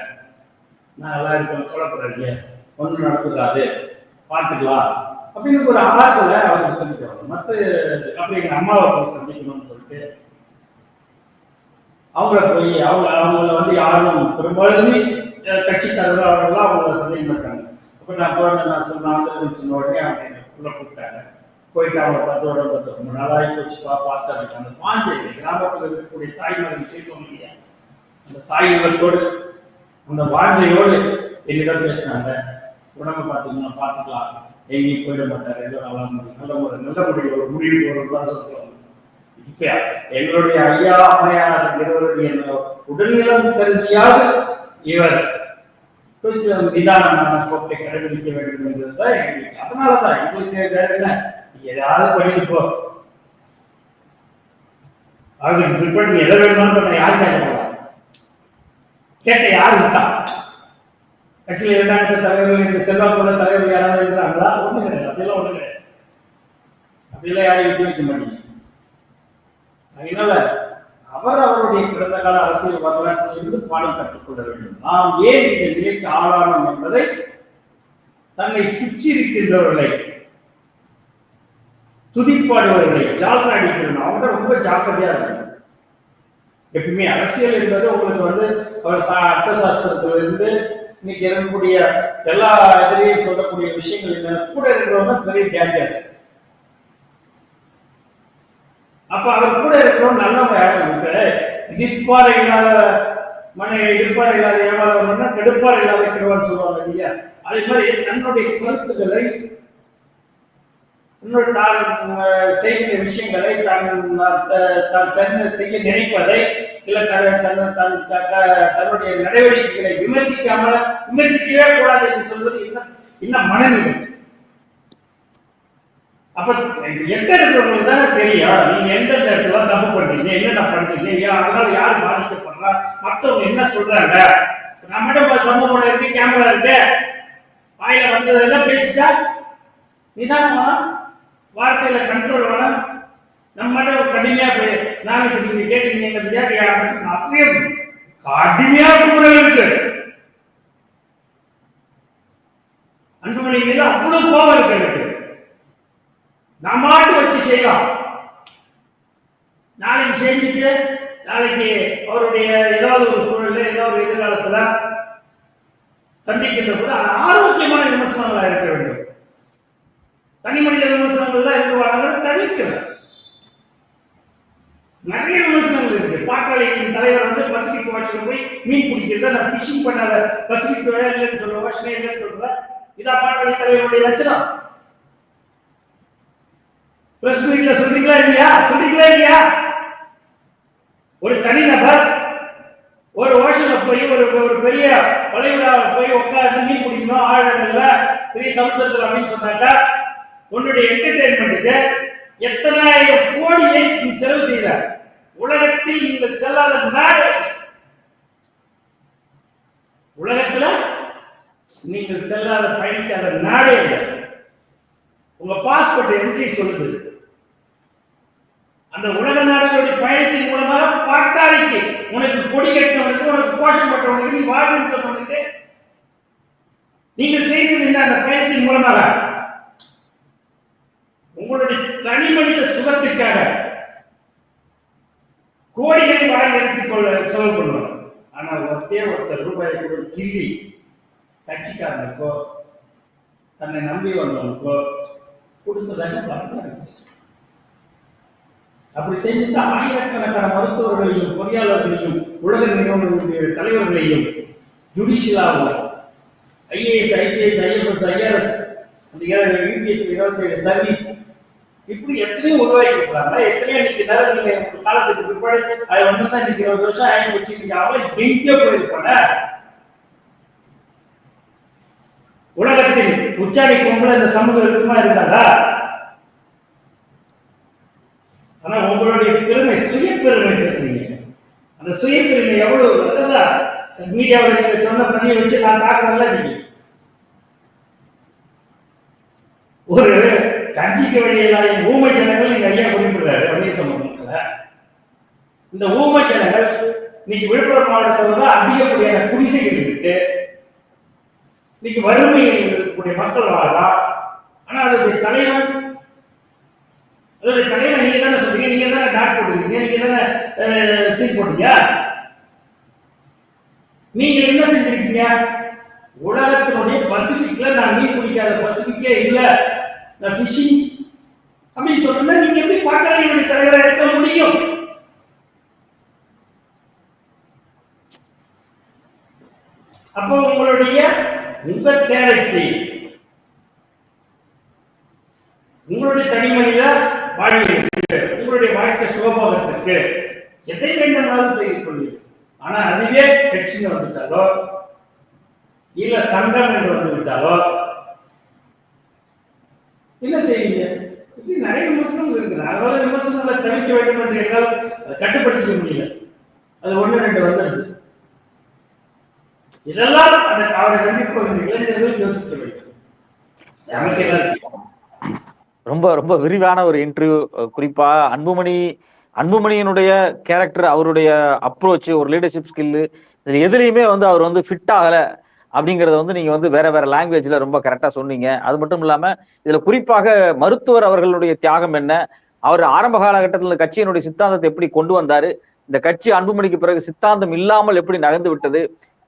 நான் நல்லா இருக்கேன், கவலைப்படாதீங்க, ஒன்றும் நடந்துடாது, பார்த்துக்கலாம் அப்படின்னு ஒரு ஆர்வத்துல அவருக்கு சொல்லிட்டு மற்ற அப்படி எங்க அம்மாவை போய் சந்திக்கணும்னு சொல்லிட்டு அவங்கள போய் அவங்கள வந்து யாரும் பெரும்பாலும் கட்சிக்காரர்கள் அவர்கள்லாம் அவங்கள சந்திக்க மாட்டாங்க. அப்போ நான் போன நான் சொன்ன உடனே அவங்க உள்ள கூப்பிட்டாங்க. போயிட்டு அவங்களை பார்த்து உடம்பு பார்த்து ரொம்ப நாளாகி போச்சுப்பா பார்த்து அந்த பாஞ்சை கிராமத்தில் இருக்கக்கூடிய தாய்மார்கள் பேசுவோம் இல்லையா, அந்த தாய்களோடு அந்த வாஞ்சையோடு என்னிடம் பேசினாங்க. உடம்பு பார்த்தீங்கன்னா பார்த்துக்கலாம், எங்கேயும் போயிட மாட்டார், எல்லாம் நல்ல முறையில் ஒரு முடிவு போறதுதான் சொல்லுவாங்க. இப்ப எங்களுடைய ஐயா அம்மையார் இருவருடைய உடல்நலம் கருதியாக இவர் கொஞ்சம் நிதானமான போக்கை கடைபிடிக்க வேண்டும் என்பதுதான் எங்களுக்கு. அதனாலதான் எங்களுக்கு வேற என்ன, ஏதாவது பண்ணிட்டு போ, அதுக்கு பிற்பாடு நீ எதை வேணுமான்னு பண்ண யாரு கேட்க போறா, கேட்க யாரு இருக்கா? கட்சியில் இரண்டாயிரத்து தலைவர்கள் இந்த செல்வா போல தலைவர்கள் யாராவது இருக்கிறாங்களா? ஒண்ணு கிடையாது, அப்படியெல்லாம் ஒண்ணு கிடையாது. அப்படியெல்லாம் யாரையும் விட்டு வைக்க மாட்டீங்க. அதனால அவர் அவருடைய கடந்த கால அரசியல் வரலாற்றில் இருந்து பாடம் கற்றுக்கொள்ள வேண்டும். நாம் ஏன் இந்த நிலைக்கு ஆளானோம் என்பதை தன்னை சுற்றி இருக்கின்றவர்களை துதிப்பாடுவர்களை ஜால்ரா அடிக்கணும். அவங்க ரொம்ப ஜாக்கிரதையா இருக்கணும். எப்பவுமே அரசியல் என்பது உங்களுக்கு வந்து அவர் அர்த்த சாஸ்திரத்திலிருந்து இன்னைக்கு இருக்கக்கூடிய எல்லா இதுலையும் சொல்லக்கூடிய விஷயங்கள் என்ன கூட இருக்கிறவங்க பெரிய டேஞ்சர்ஸ். அப்ப அவர் கூட இருக்கிறவங்க நல்லவங்க யாரும் இடிப்பாறை இல்லாத இடிப்பாறை இல்லாத ஏமாறவன்னா கெடுப்பாறை இல்லாத கெடுவான்னு சொல்லுவாங்க இல்லையா, அதே மாதிரி தன்னுடைய கருத்துக்களை தான் செய்கிற விஷயங்களை தான் செய்ய நினைப்பதை இல்ல தன்னுடைய நடவடிக்கைகளை விமர்சிக்கவே கூடாது என்று சொல்வது என்ன மனநிலை. அப்ப எந்த இருக்கிறவங்களுக்கு தானே தெரியும் நீங்க எந்த இடத்துல தப்பு பண்றீங்க, என்னென்ன பண்றீங்க, அதனால யாரு பாதிக்கப்படுறா, மத்தவங்க என்ன சொல்றாங்க. நம்மகிட்ட சமூகம் இருக்கு, கேமரா இருக்கு, வாயில வந்ததெல்லாம் பேசிட்டா நிதானமா வார்த்தையில கண்ட்ரோல் வேணும். நம்மகிட்ட கடுமையா போய் நான் இப்ப நீங்க கேட்டீங்க அப்படியே கடுமையா குரல் இருக்கு. அன்புமணி மீது அவ்வளவு கோபம் இருக்கு எனக்கு. நான் மாட்டு வச்சு செய்யலாம், நாளைக்கு செஞ்சுட்டு நாளைக்கு அவருடைய ஏதாவது ஒரு சூழல்ல ஏதாவது ஒரு எதிர்காலத்துல சந்திக்கின்ற போது ஆரோக்கியமான விமர்சனங்களா இருக்க வேண்டும். தனி மனித விமர்சனங்கள் தான் இருக்குவாங்க, தவிர்க்கல. நிறைய விமர்சனங்கள் இருக்கு. பாட்டாளியின் தலைவர் வந்து பசிபிக் வாட்சில் போய் மீன் பிடிக்கிறத நான் பிஷிங் பண்ணாத பசிபிக் இல்லைன்னு சொல்லுவேன், வாட்சிலே இல்லைன்னு சொல்றேன். இதான் பாட்டாளி தலைவருடைய லட்சணம். பிரஸ் மீட்ல சொல்றீங்களா இல்லையா? ஒரு தனிநபர் ஒரு ஓஷன்ல போய் ஒரு பெரிய வளைகுடாவில் போய் உட்கார்ந்து மீன் பிடிக்கணும் ஆழ்கடல்ல பெரிய சமுத்திரத்தில் அப்படின்னு சொன்னாக்கா உன்னுடைய என்டர்டெயின்மெண்ட்டுக்கு எத்தனாயிரம் கோடியை நீ செலவு செய்தார். உலகத்தில் நீங்கள் செல்லாத நாடு, உலகத்துல நீங்கள் செல்லாத பயணிக்காத நாடே இல்லை. உங்க பாஸ்போர்ட் என்ட்ரி சொல்லுது. அந்த உலக நாடுகளுடைய பயணத்தின் மூலமாக பாட்டாளிக்கு உனக்கு கொடி கட்டினவனுக்கு உனக்கு கோஷம் பட்டவனுக்கு நீ வாழ்வுன்னு சொன்னவனுக்கு நீங்கள் செய்தது இல்லை. அந்த பயணத்தின் மூலமாக உங்களுடைய தனி மனித சுகத்துக்காக கோடிகளை வாங்கி எடுத்துக் கொள்ள செலவு பண்ணுவாங்க. ஆனால் ஒருத்தர் ரூபாய் கூட கிள்ளி கட்சிக்காரனுக்கோ தன்னை நம்பி வந்தவனுக்கோ கொடுத்ததாக வரலாறு. அப்படி செஞ்சுட்டு ஆயிரக்கணக்கான மருத்துவர்களையும் பொறியாளர்களையும் உலக நிறுவனங்களுடைய தலைவர்களையும் ஜுடிஷியலாகவும் ஐஏஎஸ், ஐபிஎஸ், ஐஎஃப்எஸ், ஐஆர்எஸ், அந்த யூபிஎஸ் 27 சர்வீஸ் இப்படி எத்தனையோ உருவாக்கி இருக்கிறாங்க. எத்தனையோ இன்னைக்கு நீங்க காலத்துக்கு பிற்பாடு அது ஒண்ணுதான் இன்னைக்கு 20 வருஷம் ஆகி வச்சு நீங்க அவ்வளவு எங்கேயோ போயிருப்பாங்க. உலகத்தில் உச்சாணி பொம்பளை இந்த சமூகம் இருக்குமா இருந்தாரா? ஆனா உங்களுடைய பெருமை, சுய பெருமை பேசுறீங்க. அந்த சுய பெருமை எவ்வளவு அதுதான் மீடியாவில் நீங்க சொன்ன பதிவை வச்சு நான் பார்க்கறேன்ல. நீங்க ஒரு கட்சிக்கு வழியிலான ஊமை ஜனங்கள் நீங்க ஐயா குறிப்பிடுறாரு அப்படின்னு சொல்லுவாங்க. இந்த ஊமை ஜனங்கள் இன்னைக்கு விழுப்புரம் மாவட்டத்தில் தான் அதிகப்படியான குடிசைகள் இருக்கு. இன்னைக்கு வறுமையில் இருக்கக்கூடிய மக்கள் வாழலாம். ஆனா அதோடைய தலைவன் நீங்க தானே சொல்றீங்க, நீங்க தானே டாட் போட்டுருக்கீங்க, நீங்க தானே சீல் போட்டீங்க. நீங்க என்ன செஞ்சிருக்கீங்க? உலகத்தினுடைய பசிபிக்ல நான் மீன் பிடிக்காத பசிபிக்கே இல்லை, நான் ஃபிஷிங் அப்படின்னு சொன்னா நீங்க எப்படி பாட்டாளிகளுடைய தலைவராக இருக்க முடியும்? அப்போ உங்க தேவைக்கு, உங்களுடைய தனிமனித வாழ்விற்கு, உங்களுடைய வாழ்க்கை சுகபோகத்திற்கு எதை வேண்டுமானாலும் செய்து கொள்வீங்க. ஆனா அதுவே கட்சின்னு வந்துட்டாலோ இல்ல சங்கம் என்று வந்து விட்டாலோ என்ன செய்வீங்க? இப்படி நிறைய விமர்சனங்கள் இருக்குது. அதனால விமர்சனங்களை தவிர்க்க வேண்டும் என்று என்னால் கட்டுப்படுத்திக்க முடியல. அது 1-2 வந்துடுது. இதெல்லாம் அந்த அவரை கண்டிப்பாக இளைஞர்கள் யோசிக்க வேண்டும். ரொம்ப ரொம்ப விரிவான ஒரு இன்டர்வியூ. குறிப்பா அன்புமணியினுடைய கேரக்டர், அவருடைய அப்ரோச், ஒரு லீடர்ஷிப் ஸ்கில்லு, இது எதுலையுமே வந்து அவர் வந்து ஃபிட் ஆகல அப்படிங்கறத வந்து நீங்க வந்து வேற வேற லாங்குவேஜ்ல ரொம்ப கரெக்டா சொன்னீங்க. அது மட்டும் இல்லாம இதுல குறிப்பாக மருத்துவர் அவர்களுடைய தியாகம் என்ன, அவர் ஆரம்ப காலகட்டத்தில் கட்சியினுடைய சித்தாந்தத்தை எப்படி கொண்டு வந்தாரு, இந்த கட்சி அன்புமணிக்கு பிறகு சித்தாந்தம் இல்லாமல் எப்படி நகர்ந்து விட்டது,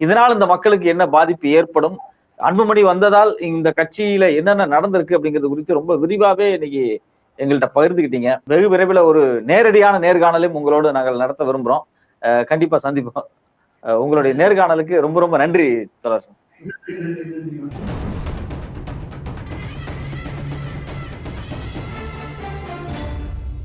இதனால் இந்த மக்களுக்கு என்ன பாதிப்பு ஏற்படும், அன்புமணி வந்ததால் இந்த கட்சியில என்னென்ன நடந்திருக்கு அப்படிங்கிறது குறித்து ரொம்ப விரிவாவே இன்னைக்கு எங்கள்கிட்ட பகிர்ந்துக்கிட்டீங்க. வெகு விரைவில் ஒரு நேரடியான நேர்காணலையும் உங்களோடு நாங்கள் நடத்த விரும்புகிறோம். கண்டிப்பா சந்திப்போம். உங்களுடைய நேர்காணலுக்கு ரொம்ப ரொம்ப நன்றி தொடர்.